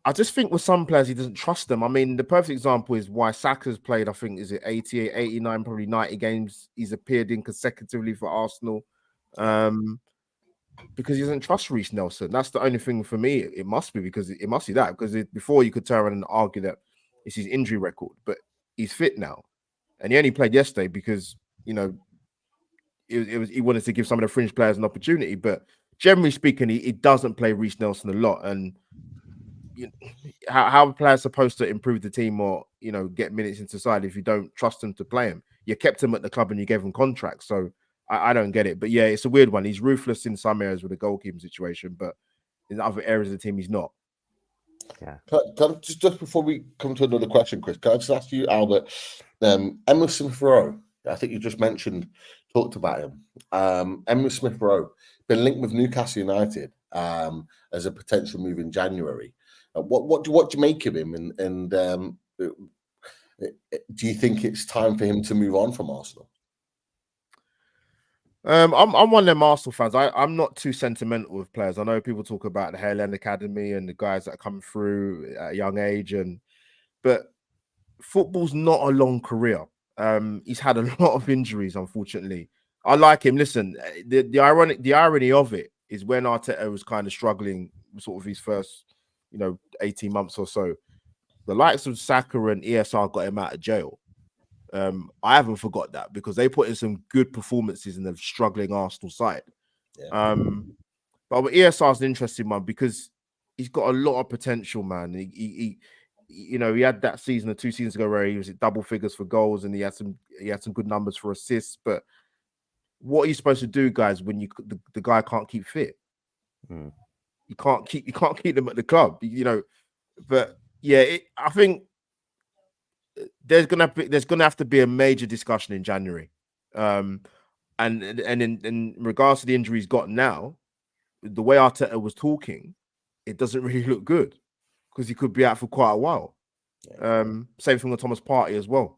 I just think with some players, he doesn't trust them. I mean, the perfect example is why Saka's played, I think, is it 88, 89, probably 90 games. He's appeared in consecutively for Arsenal because he doesn't trust Reece Nelson. That's the only thing for me. It must be because before you could turn around and argue that it's his injury record, but he's fit now. And he only played yesterday because, he wanted to give some of the fringe players an opportunity. But generally speaking, he doesn't play Reece Nelson a lot. And how are players supposed to improve the team or get minutes into side if you don't trust them to play him? you kept him at the club and you gave him contracts. So I don't get it. But yeah, it's a weird one. He's ruthless in some areas with the goalkeeping situation, but in other areas of the team, he's not. Yeah. Can I just before we come to another question, Chris, can I just ask you, Albert, Emma Smith-Rowe, I think you just talked about him. Emma Smith-Rowe, been linked with Newcastle United as a potential move in January. What do you make of him? And do you think it's time for him to move on from Arsenal? I'm one of them Arsenal fans. I'm not too sentimental with players. I know people talk about the Hale End Academy and the guys that come through at a young age, but football's not a long career. He's had a lot of injuries, unfortunately. I like him. Listen, the irony of it is when Arteta was kind of struggling, sort of his first, 18 months or so, the likes of Saka and ESR got him out of jail. I haven't forgot that because they put in some good performances in the struggling Arsenal side. Yeah. But ESR is an interesting one because he's got a lot of potential, man. He had that season or 2 seasons ago where he was at double figures for goals and he had some good numbers for assists. But what are you supposed to do, guys, when the guy can't keep fit? You can't keep them at the club, But yeah, I think there's gonna have to be a major discussion in January, and in regards to the injury he's got now, the way Arteta was talking, it doesn't really look good because he could be out for quite a while. Same thing with Thomas Partey as well.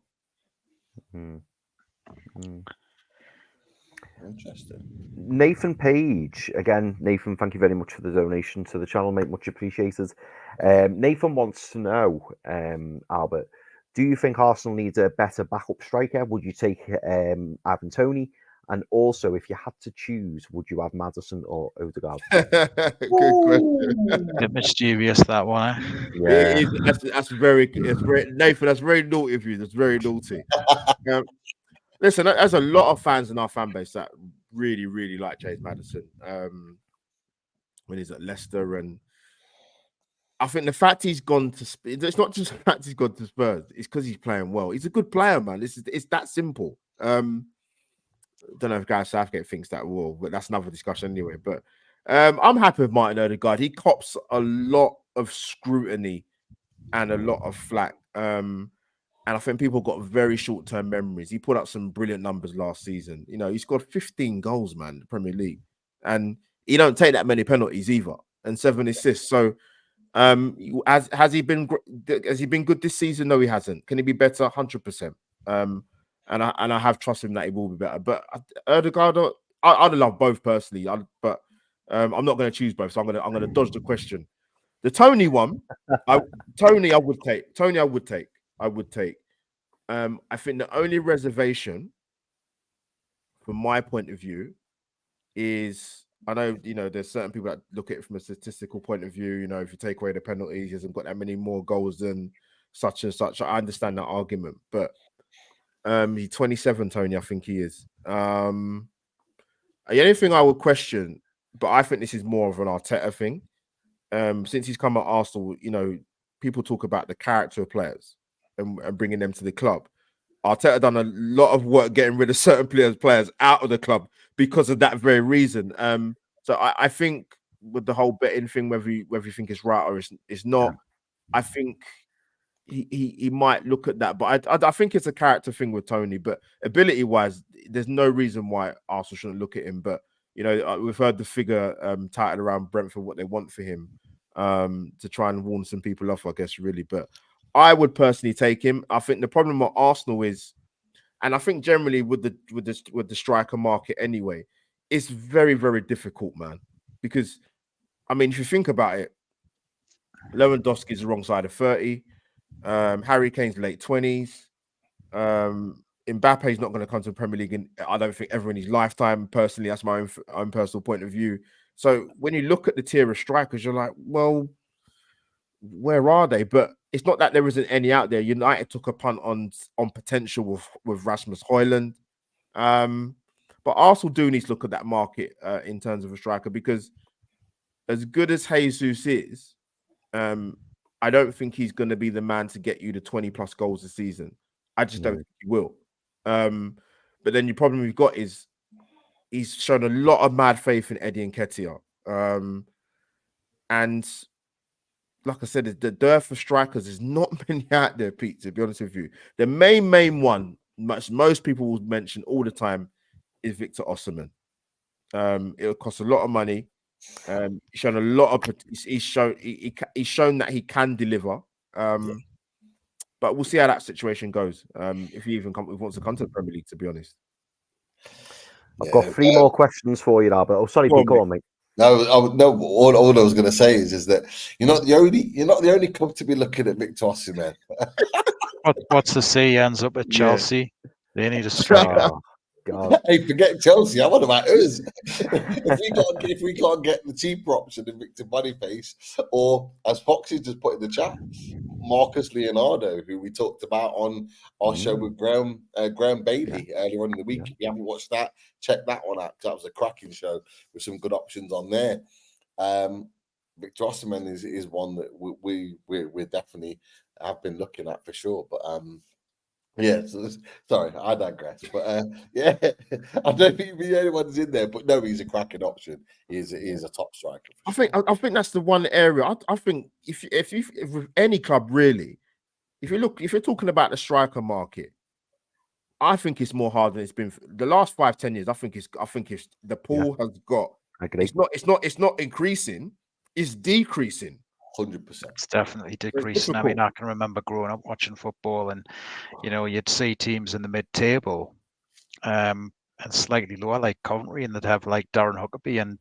Interesting. Nathan Page, again, Nathan, thank you very much for the donation to the channel, mate. Much appreciated. Nathan wants to know, Albert, do you think Arsenal needs a better backup striker? Would you take Ivan Toney? And also, if you had to choose, would you have Maddison or Odegaard? Good question. A bit mischievous, that one. Yeah, that's very Nathan. That's very naughty of you. That's very naughty. Listen, there's a lot of fans in our fan base that really, really like James Maddison when he's at Leicester, and I think the fact he's gone to it's not just the fact he's gone to Spurs, it's because he's playing well. He's a good player, man. It's that simple. Don't know if Gareth Southgate thinks that well, but that's another discussion anyway. But I'm happy with Martin Odegaard. He cops a lot of scrutiny and a lot of flack. And I think people got very short-term memories. He put up some brilliant numbers last season. He scored 15 goals, man, in the Premier League. And he don't take that many penalties either. And 7 assists. So has he been good this season? No, he hasn't. Can he be better? 100%. And I have trust in that he will be better. But Odegaard, I'd love both personally. But I'm not going to choose both. So I'm going to dodge the question. The Toney one, I would take. Toney, I would take. I think the only reservation, from my point of view, is I know there's certain people that look at it from a statistical point of view. If you take away the penalties, he hasn't got that many more goals than such and such. I understand that argument, but he's 27, Toney. I think he is. The only thing I would question, but I think this is more of an Arteta thing. Since he's come at Arsenal, people talk about the character of players and bringing them to the club. Arteta done a lot of work getting rid of certain players out of the club because of that very reason. So I think with the whole betting thing, whether you think it's right or it's not, I think he might look at that. But I think it's a character thing with Toney. But ability-wise, there's no reason why Arsenal shouldn't look at him. But we've heard the figure touted around Brentford what they want for him to try and warn some people off, I guess, really. But I would personally take him. I think the problem with Arsenal is, and I think generally with the striker market anyway, it's very, very difficult, man. Because if you think about it, Lewandowski's the wrong side of 30. Harry Kane's late 20s. Mbappe's not going to come to the Premier League, I don't think, ever in his lifetime. Personally, that's my own personal point of view. So when you look at the tier of strikers, you're like, well, where are they? But it's not that there isn't any out there. United took a punt on potential with Rasmus Højlund. But Arsenal do need to look at that market in terms of a striker, because as good as Jesus is, I don't think he's going to be the man to get you the 20 plus goals a season. I just don't think he will. But then the problem we've got is he's shown a lot of mad faith in Eddie Nketiah. And like I said, the dearth of strikers is not many out there, Pete, to be honest with you. The main one, most people will mention all the time, is Victor Osimhen. It'll cost a lot of money. He's shown a lot of. He's shown that he can deliver. But we'll see how that situation goes. If he even wants to come to the Premier League, to be honest. I've got 3 more questions for you, Albert. Oh, sorry, Pete, go on, mate. No, all I was going to say is that you're not the only club to be looking at Victor Osimhen. What's the say? He ends up at Chelsea. They need a striker. God. Hey, forget Chelsea. I wonder about us. if we can't get the cheaper option in Victor Boniface, or as Foxy just put in the chat, Marcus Leonardo, who we talked about on our show with Graham Bailey earlier on in the week. If you haven't watched that, check that one out. That was a cracking show with some good options on there. Victor Osimhen is one that we definitely have been looking at for sure. But yeah, so sorry, I digress. But yeah, I don't think anyone's in there, but no, he's a cracking option. He is a top striker. I think that's the one area. I think if with any club really, if you're talking about the striker market, I think it's more hard than it's been for the last 5-10 years. I think it's the pool has got. I agree. It's not increasing. It's decreasing. 100%. It's definitely decreasing. I mean, I can remember growing up watching football, and you'd see teams in the mid-table, and slightly lower, like Coventry, and they'd have like Darren Huckabee and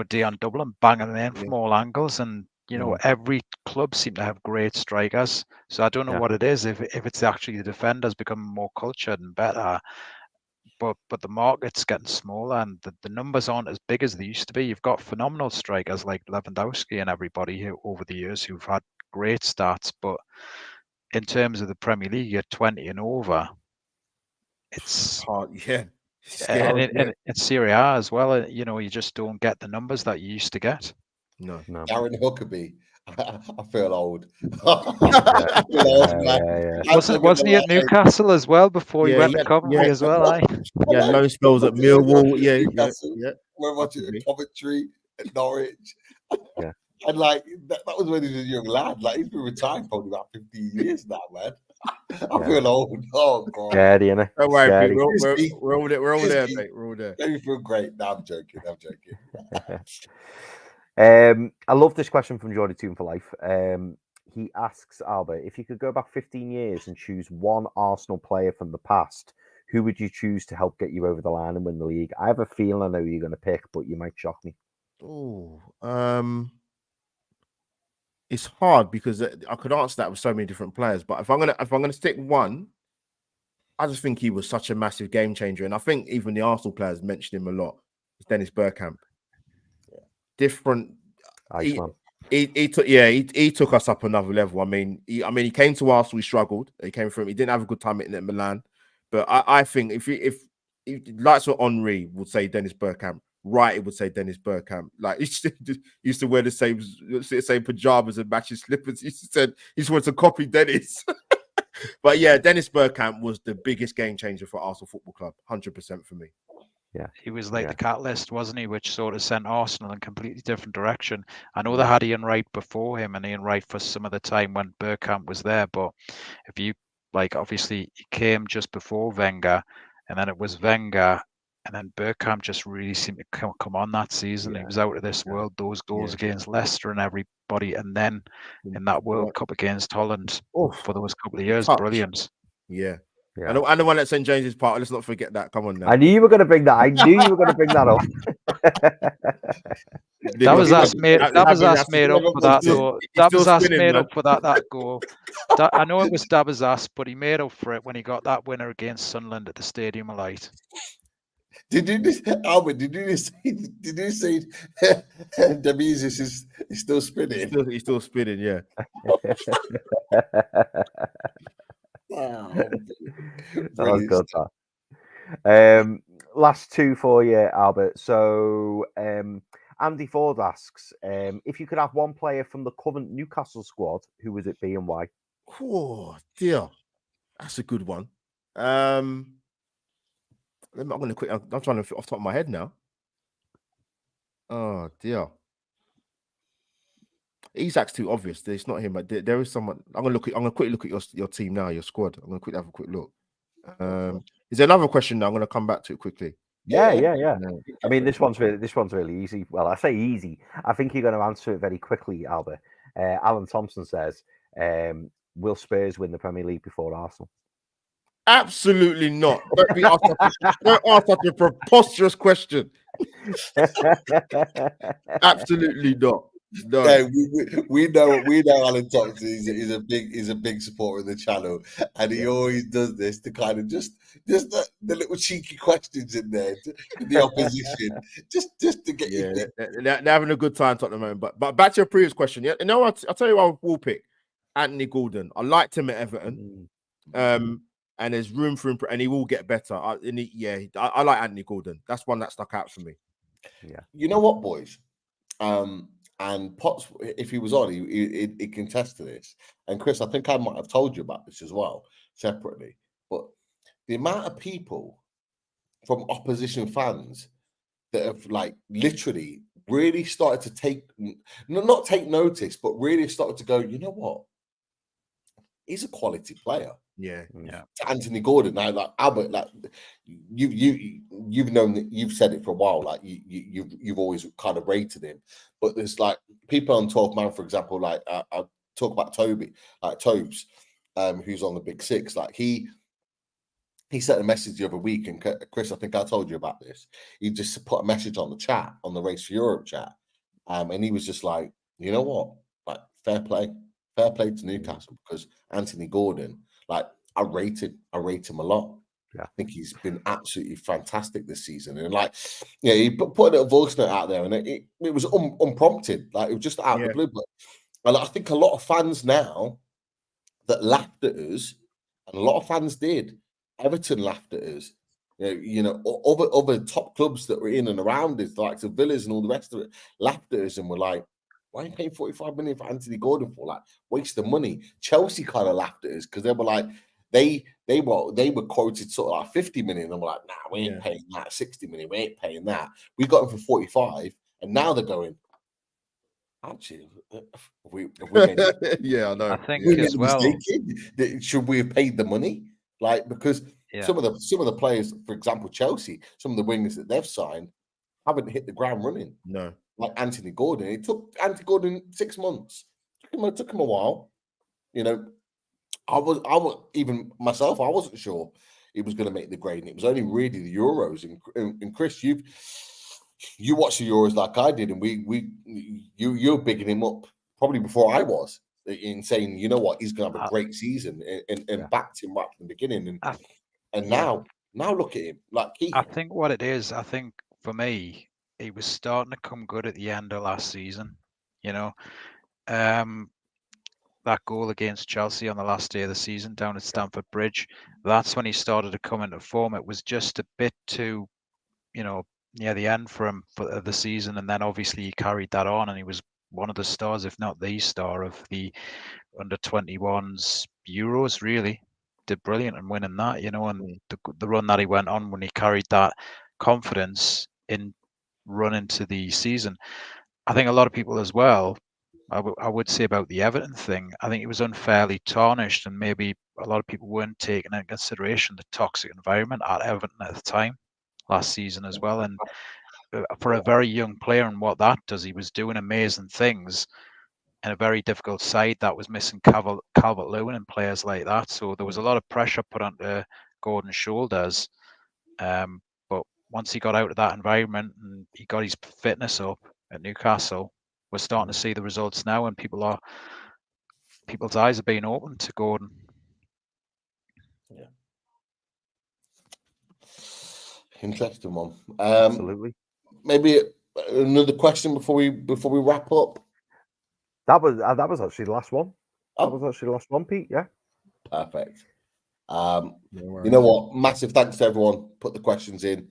Dion Dublin banging them in from all angles, and every club seemed to have great strikers. So I don't know what it is. If it's actually the defenders becoming more cultured and better. But the market's getting smaller, and the numbers aren't as big as they used to be. You've got phenomenal strikers like Lewandowski and everybody here over the years who've had great stats. But in terms of the Premier League, you're 20 and over. It's hard, yeah. And in Serie A as well, you just don't get the numbers that you used to get. No. Darren Huckabee. I feel old. Wasn't he at Newcastle as well before he went to Coventry as well? Yeah, loan spells at Millwall. Yeah. We're watching at Coventry, at Norwich. Yeah. And like that was when he was a young lad. Like he's been retired probably about 15 years now, man. I feel old. Oh god. Scary, innit? Don't worry, we're all there. We're all there, mate. We're all there. You feel great. No, I'm joking. I love this question from Jordy Toon for Life. He asks Albert, if you could go back 15 years and choose one Arsenal player from the past, who would you choose to help get you over the line and win the league? I have a feeling I know who you're going to pick, but you might shock me. Oh, it's hard because I could answer that with so many different players. But if I'm gonna stick one, I just think he was such a massive game changer, and I think even the Arsenal players mentioned him a lot. It's Dennis Bergkamp. Different. He took us up another level. I mean, he came to Arsenal, he struggled. He didn't have a good time at Milan. But I think if likes what Henry would say Dennis Bergkamp, Wright would say Dennis Bergkamp. Like he used to wear the same pajamas and matching slippers. He just wanted to copy Dennis. But yeah, Dennis Bergkamp was the biggest game changer for Arsenal Football Club, 100% for me. Yeah, he was like the catalyst, wasn't he? Which sort of sent Arsenal in a completely different direction. I know they had Ian Wright before him, and Ian Wright for some of the time when Bergkamp was there. But if you obviously he came just before Wenger, and then it was Wenger, and then Bergkamp just really seemed to come on that season. He was out of this world. Those goals against Leicester and everybody, and then in that World Cup against Holland for those couple of years, brilliant. Yeah. And the one at St James's Park. Let's not forget that. Come on now. I knew you were going to bring that. I knew you were going to bring that up. That was us made up for that though. That was us made up for that goal. I know it was Dabas, but he made up for it when he got that winner against Sunderland at the Stadium of Light. Albert, did you say Demesis is still spinning? He's still spinning, yeah. Oh, good. Last two for you, Albert. So Andy Ford asks, if you could have one player from the current Newcastle squad, who would it be and why? Oh dear, that's a good one. I'm going to quit. I'm trying to fit off the top of my head now. Oh dear. Isak's too obvious. It's not him, but there is someone. I'm gonna quickly look at your team now, your squad. I'm gonna quickly have a quick look. Is there another question now? I'm gonna come back to it quickly. Yeah. I mean, this one's really easy. Well, I say easy. I think you're going to answer it very quickly, Albert. Alan Thompson says, "Will Spurs win the Premier League before Arsenal?" Absolutely not. Don't ask such a preposterous question. Absolutely not. No. Yeah, we know Alan Thompson is a big supporter of the channel, and he always does this to kind of just the little cheeky questions in there in the opposition, just to get you. They're having a good time at the moment. But back to your previous question, yeah. You know what? I'll tell you what I will pick. Anthony Gordon. I liked him at Everton. And there's room for him, and he will get better. I like Anthony Gordon. That's one that stuck out for me. Yeah. You know what, boys? And Potts, if he was on, he can test to this. And Chris, I think I might have told you about this as well, separately. But the amount of people from opposition fans that have like literally really started to not take notice, but really started to go, you know what? He's a quality player. Yeah. To Anthony Gordon, now, like Albert, like you've known that, you've said it for a while, like you've always kind of rated him, but there's like people on 12 Man, for example, like I talk about Tobes, who's on the Big Six, like he sent a message the other week, and Chris, I think I told you about this. He just put a message on the chat, on the Race for Europe chat, and he was just like, you know what, like fair play to Newcastle, because Anthony Gordon, like I rate him a lot. Yeah, I think he's been absolutely fantastic this season, and like, yeah, he put a voice note out there, and it was unprompted, like it was just out of the blue. But I think a lot of fans now that laughed at us, and a lot of fans did. Everton laughed at us. You know, other top clubs that were in and around us, like the Villas and all the rest of it, laughed at us and were like, why are you paying 45 million for Anthony Gordon for? Like, waste the money. Chelsea kind of laughed at us because they were like, they were quoted sort of like 50 million. And we're like, nah, we ain't paying that. 60 million, we ain't paying that. We got him for 45, and now they're going, actually, yeah, I know. I think as well, should we have paid the money? Like, because some of the players, for example, Chelsea, some of the wingers that they've signed haven't hit the ground running. No. Like Anthony Gordon. It took Anthony Gordon 6 months. It took him a while. You know, I was even myself, I wasn't sure he was going to make the grade. And it was only really the Euros. And Chris, you watched the Euros like I did, and you're bigging him up probably before I was, in saying, you know what, he's going to have a great season, and backed him right from the beginning. And now look at him. Like I think what it is, I think for me, he was starting to come good at the end of last season. You know, that goal against Chelsea on the last day of the season down at Stamford Bridge, that's when he started to come into form. It was just a bit too, you know, near the end for him for the season, and then obviously he carried that on, and he was one of the stars, if not the star, of the under-21s Euros. Really did brilliant in winning that, you know, and the run that he went on when he carried that confidence in run into the season. I think a lot of people as well, I would say about the Everton thing, I think it was unfairly tarnished, and maybe a lot of people weren't taking into consideration the toxic environment at Everton at the time last season as well. And for a very young player and what that does, he was doing amazing things in a very difficult side that was missing Calvert-Lewin and players like that. So there was a lot of pressure put onto Gordon's shoulders. But once he got out of that environment and he got his fitness up at Newcastle, we're starting to see the results now, and people's eyes are being opened to Gordon. Yeah. Interesting one. Absolutely. Maybe another question before we wrap up. That was actually the last one. That was actually the last one, Pete. Yeah. Perfect. You know what? Massive thanks to everyone put the questions in.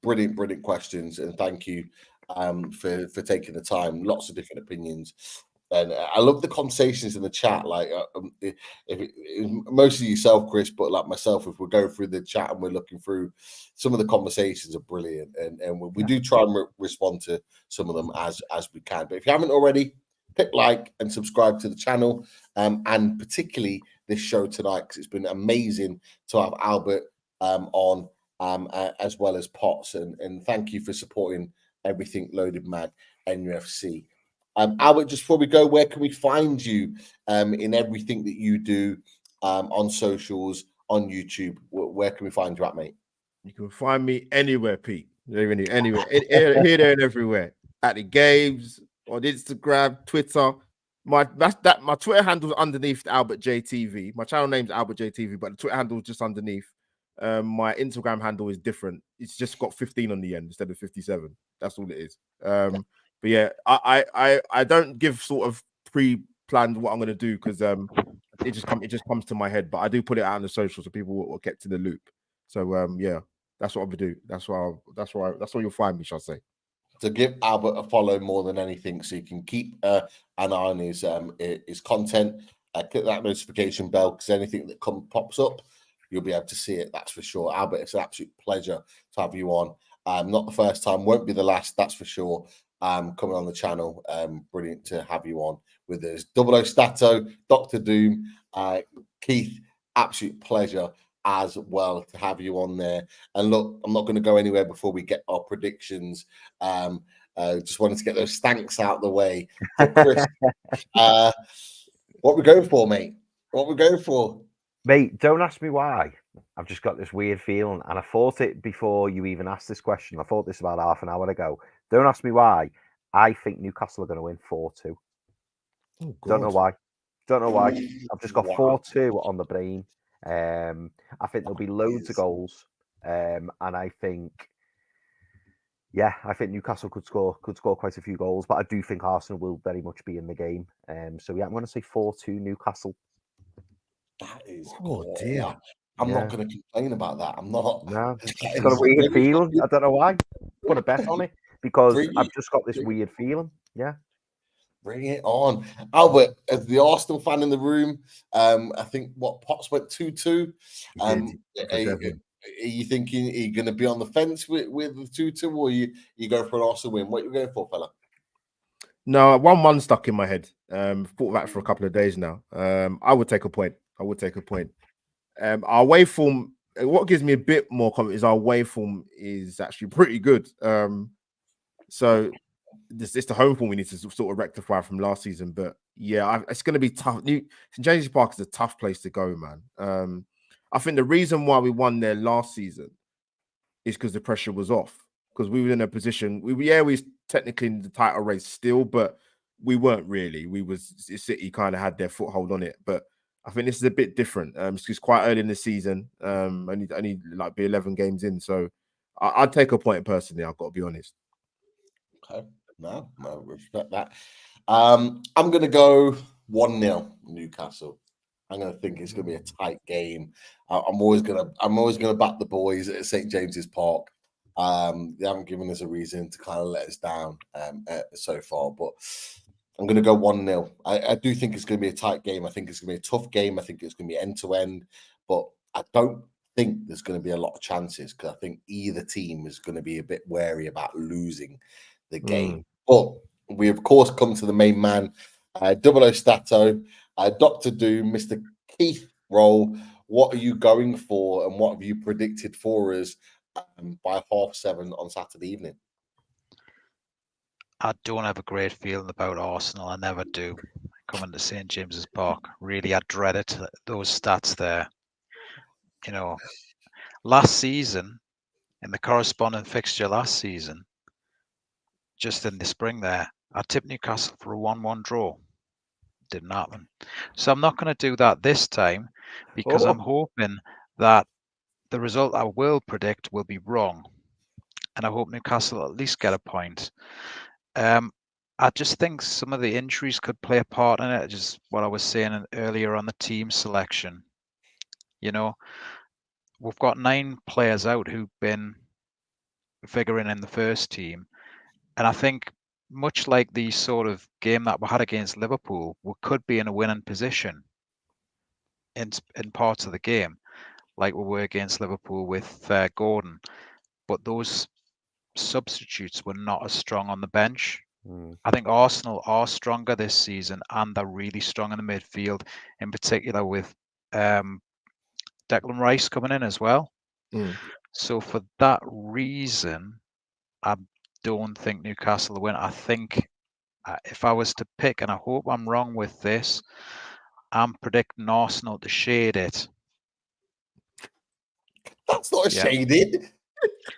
Brilliant questions, and thank you for taking the time. Lots of different opinions. And I love the conversations in the chat. Like, mostly yourself, Chris, but like myself, if we're going through the chat and we're looking through, some of the conversations are brilliant, and we do try and respond to some of them as we can. But if you haven't already, click like and subscribe to the channel, and particularly this show tonight, because it's been amazing to have Albert on, as well as Potts, and thank you for supporting everything Loaded Mag NUFC. Albert, just before we go, where can we find you in everything that you do on socials, on YouTube? Where can we find you at, mate? You can find me anywhere, Pete. Anywhere, here, there, and everywhere. At the games, on Instagram, Twitter. My Twitter handle is underneath Albert JTV. My channel name's Albert JTV, but the Twitter handle is just underneath. My Instagram handle is different. It's just got 15 on the end instead of 57. That's all it is. But yeah, I don't give sort of pre-planned what I'm going to do, because it just comes to my head. But I do put it out on the social so people will get to the loop. So yeah, that's what I'm gonna do. That's where you'll find me, shall I say. So give Albert a follow more than anything, so you can keep an eye on his content. Click that notification bell, because anything that pops up, you'll be able to see it. That's for sure. Albert, it's an absolute pleasure to have you on. Not the first time, won't be the last. That's for sure. Coming on the channel, brilliant to have you on with us. 00 Stato, Dr. Doom, Keith, absolute pleasure as well to have you on there. And look, I'm not going to go anywhere before we get our predictions. Just wanted to get those thanks out the way. So Chris, what we're going for, mate? What we're going for? Mate, don't ask me why. I've just got this weird feeling, and I thought it before you even asked this question. I thought this about half an hour ago. Don't ask me why. I think Newcastle are going to win 4-2. Oh, don't know why. I've just got 4-2 on the brain. I think there'll be loads of goals, and I think Newcastle could score quite a few goals, but I do think Arsenal will very much be in the game. So yeah, I'm going to say 4-2 Newcastle. That is dear. I'm not going to complain about that. I'm not. No, it's got a weird feeling. I don't know why. Put a bet on it, because I've just got this weird feeling. Yeah. Bring it on. Albert, as the Arsenal fan in the room, I think Potts went 2-2. Are you thinking you're going to be on the fence with the 2-2, or you go for an Arsenal win? What are you going for, fella? No, 1-1 stuck in my head. Thought that for a couple of days now. I would take a point. Our away form, what gives me a bit more confidence is our away form is actually pretty good. So it's the home form we need to sort of rectify from last season. But yeah, it's going to be tough. St. James's Park is a tough place to go, man. I think the reason why we won there last season is because the pressure was off. Because we were in a position, we were technically in the title race still, but we weren't really. City kind of had their foothold on it, but I think this is a bit different. It's quite early in the season. Only like be 11 games in, so I'd take a point personally. I've got to be honest. Okay, no, respect that. I'm going to go 1-0 Newcastle. I'm going to think it's going to be a tight game. I'm always going to back the boys at St. James's Park. They haven't given us a reason to kind of let us down so far, but I'm going to go 1-0. I do think it's going to be a tight game. I think it's going to be a tough game. I think it's going to be end-to-end, but I don't think there's going to be a lot of chances, because I think either team is going to be a bit wary about losing the game. But we, of course, come to the main man, 00 Stato, Dr. Doom, Mr. Keith Roll. What are you going for, and what have you predicted for us by 7:30 on Saturday evening? I don't have a great feeling about Arsenal. I never do. Coming to St. James's Park, really, I dread it. Those stats there. You know, last season, in the corresponding fixture last season, just in the spring there, I tipped Newcastle for a 1-1 draw. Didn't happen. So I'm not going to do that this time, because I'm hoping that the result I will predict will be wrong. And I hope Newcastle at least get a point. I just think some of the injuries could play a part in it. Just what I was saying earlier on the team selection. You know, we've got 9 players out who've been figuring in the first team. And I think much like the sort of game that we had against Liverpool, we could be in a winning position in parts of the game, like we were against Liverpool with Gordon. But those substitutes were not as strong on the bench. I think Arsenal are stronger this season, and they're really strong in the midfield, in particular with Declan Rice coming in as well. So for that reason, I don't think Newcastle will win. I think if I was to pick, and I hope I'm wrong with this, I'm predicting Arsenal to shade it. That's not shaded.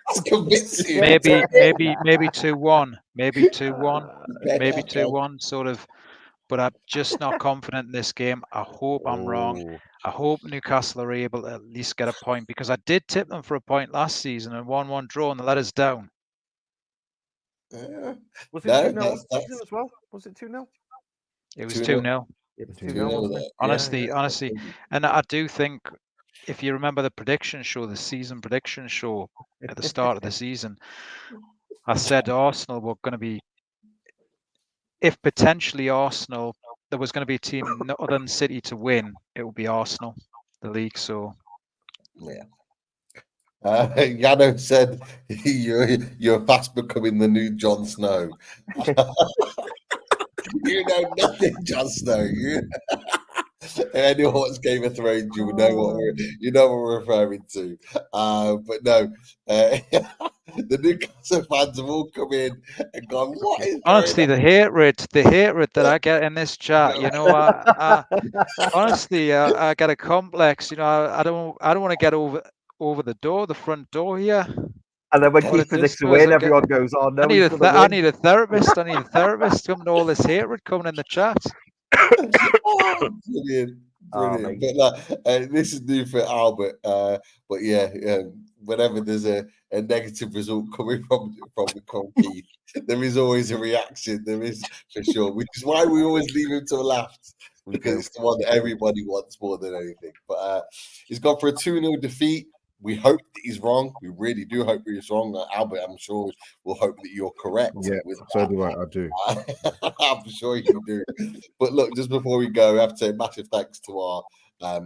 That's convincing. Maybe 2-1. Maybe 2-1. Maybe 2-1, sort of. But I'm just not confident in this game. I hope I'm wrong. I hope Newcastle are able to at least get a point, because I did tip them for a point last season and 1-1 draw, and they let us down. Was it 2-0 last season as well? Was it 2-0? It was 2-0. It was 2-0. Honestly. And I do think, if you remember the prediction show, the season prediction show at the start of the season, I said Arsenal were going to be, if potentially Arsenal, there was going to be a team other than City to win, it would be Arsenal, the league. So, yeah. Yano said you're fast becoming the new Jon Snow. You know nothing, Jon Snow. Anyone who's Game of Thrones, you know what we're referring to. But no, the Newcastle fans have all come in and gone, what is honestly, the hatred that I get in this chat, I honestly, I get a complex. I don't want to get over the front door here. And then when he predicts a win, everyone goes, "Oh no!" I need a therapist. I need a therapist. Coming to all this hatred coming in the chat. Brilliant. But this is new for Albert. But yeah, whenever there's a negative result coming from Keith, there is always a reaction. There is, for sure, which is why we always leave him to last, because it's the one that everybody wants more than anything. But he's gone for a 2-0 defeat. We hope that he's wrong. We really do hope he's wrong. Albert, I'm sure we'll hope that you're correct. Yeah, so do I do. I'm sure you do. But look, just before we go, I have to say massive thanks to our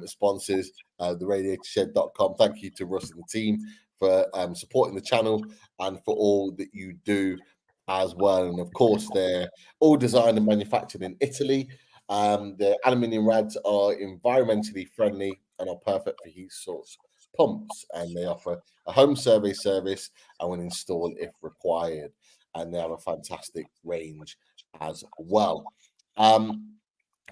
sponsors, the radiatorshed.com. Thank you to Russ and the team for supporting the channel and for all that you do as well. And of course, they're all designed and manufactured in Italy. The aluminium rads are environmentally friendly and are perfect for heat source pumps, and they offer a home survey service and will install if required, and they have a fantastic range as well.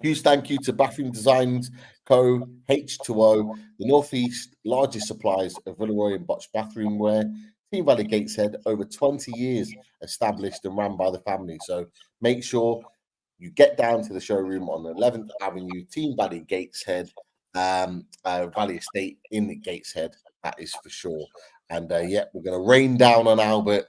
Huge thank you to Bathroom Designs Co. H2O, the Northeast largest suppliers of Villeroy and Botch bathroomware. Team Valley Gateshead, over 20 years established and ran by the family. So make sure you get down to the showroom on the 11th Avenue, Team Valley Gateshead, Valley Estate in the Gateshead, that is for sure. And we're going to rain down on Albert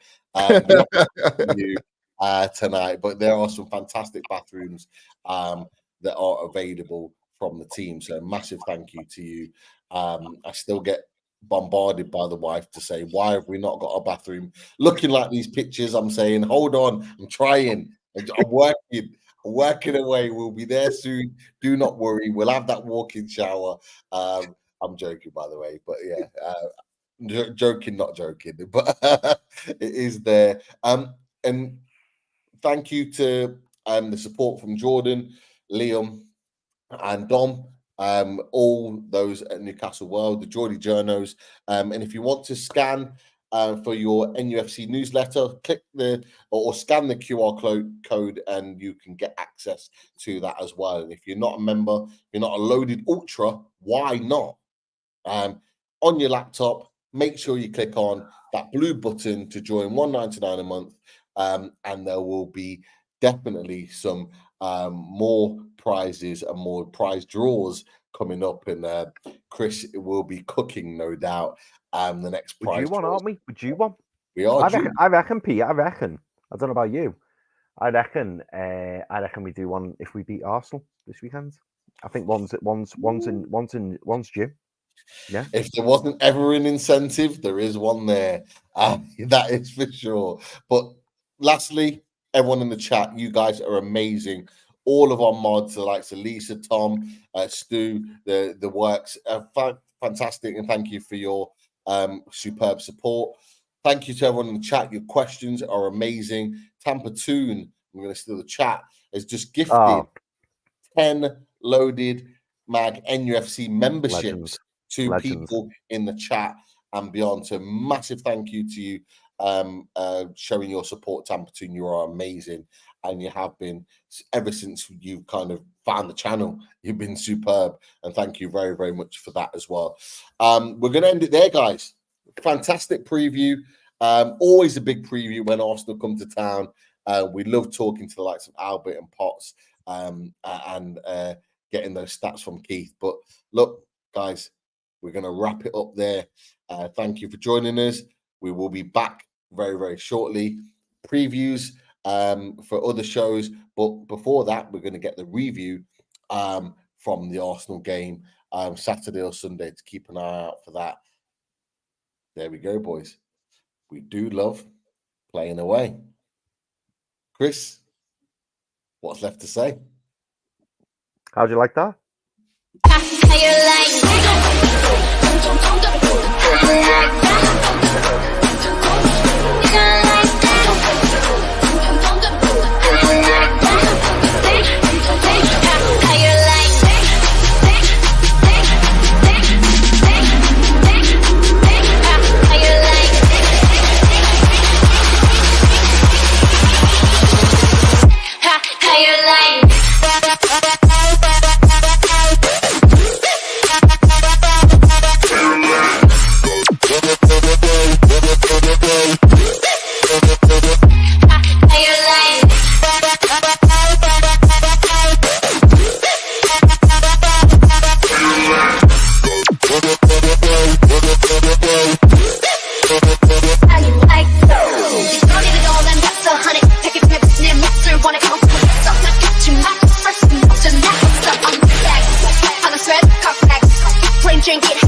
tonight, but there are some fantastic bathrooms that are available from the team. So massive thank you to you. I still get bombarded by the wife to say, why have we not got a bathroom looking like these pictures? I'm saying, hold on, I'm trying, I'm working away. We'll be there soon. Do not worry. We'll have that walk-in shower. I'm joking, by the way, but yeah, joking, not joking, but it is there. And thank you to the support from Jordan, Liam, and Dom. All those at Newcastle World, the Geordie Journos. And if you want to scan for your NUFC newsletter, click or scan the QR code and you can get access to that as well. And if you're not a member, you're not a loaded ultra, why not? On your laptop, make sure you click on that blue button to join, $1.99 a month, and there will be definitely some more prizes and more prize draws coming up, and Chris will be cooking, no doubt. The next prize. Would you want, aren't we? Would you want? We are. I reckon, Pete. I reckon. I don't know about you. I reckon we do one if we beat Arsenal this weekend. I think one's due. Yeah. If there wasn't ever an incentive, there is one there. That is for sure. But lastly, everyone in the chat. You guys are amazing. All of our mods, the likes of Lisa, Tom, Stu, the works, fantastic, and thank you for your superb support. Thank you to everyone in the chat. Your questions are amazing. Tampa Toon, I'm going to steal the chat, has just gifted 10 loaded mag NUFC memberships to people in the chat and beyond. So massive thank you to you showing your support, Tampa Toon. You are amazing, and you have been ever since you've kind of found the channel. You've been superb, and thank you very, very much for that as well. We're going to end it there, guys. Fantastic preview. Always a big preview when Arsenal come to town. We love talking to the likes of Albert and Potts and getting those stats from Keith. But look, guys, we're going to wrap it up there. Thank you for joining us. We will be back very, very shortly. Previews for other shows. But before that, we're going to get the review from the Arsenal game Saturday or Sunday, to keep an eye out for that. There we go, boys. We do love playing away. Chris, what's left to say? How'd you like that? Drink it.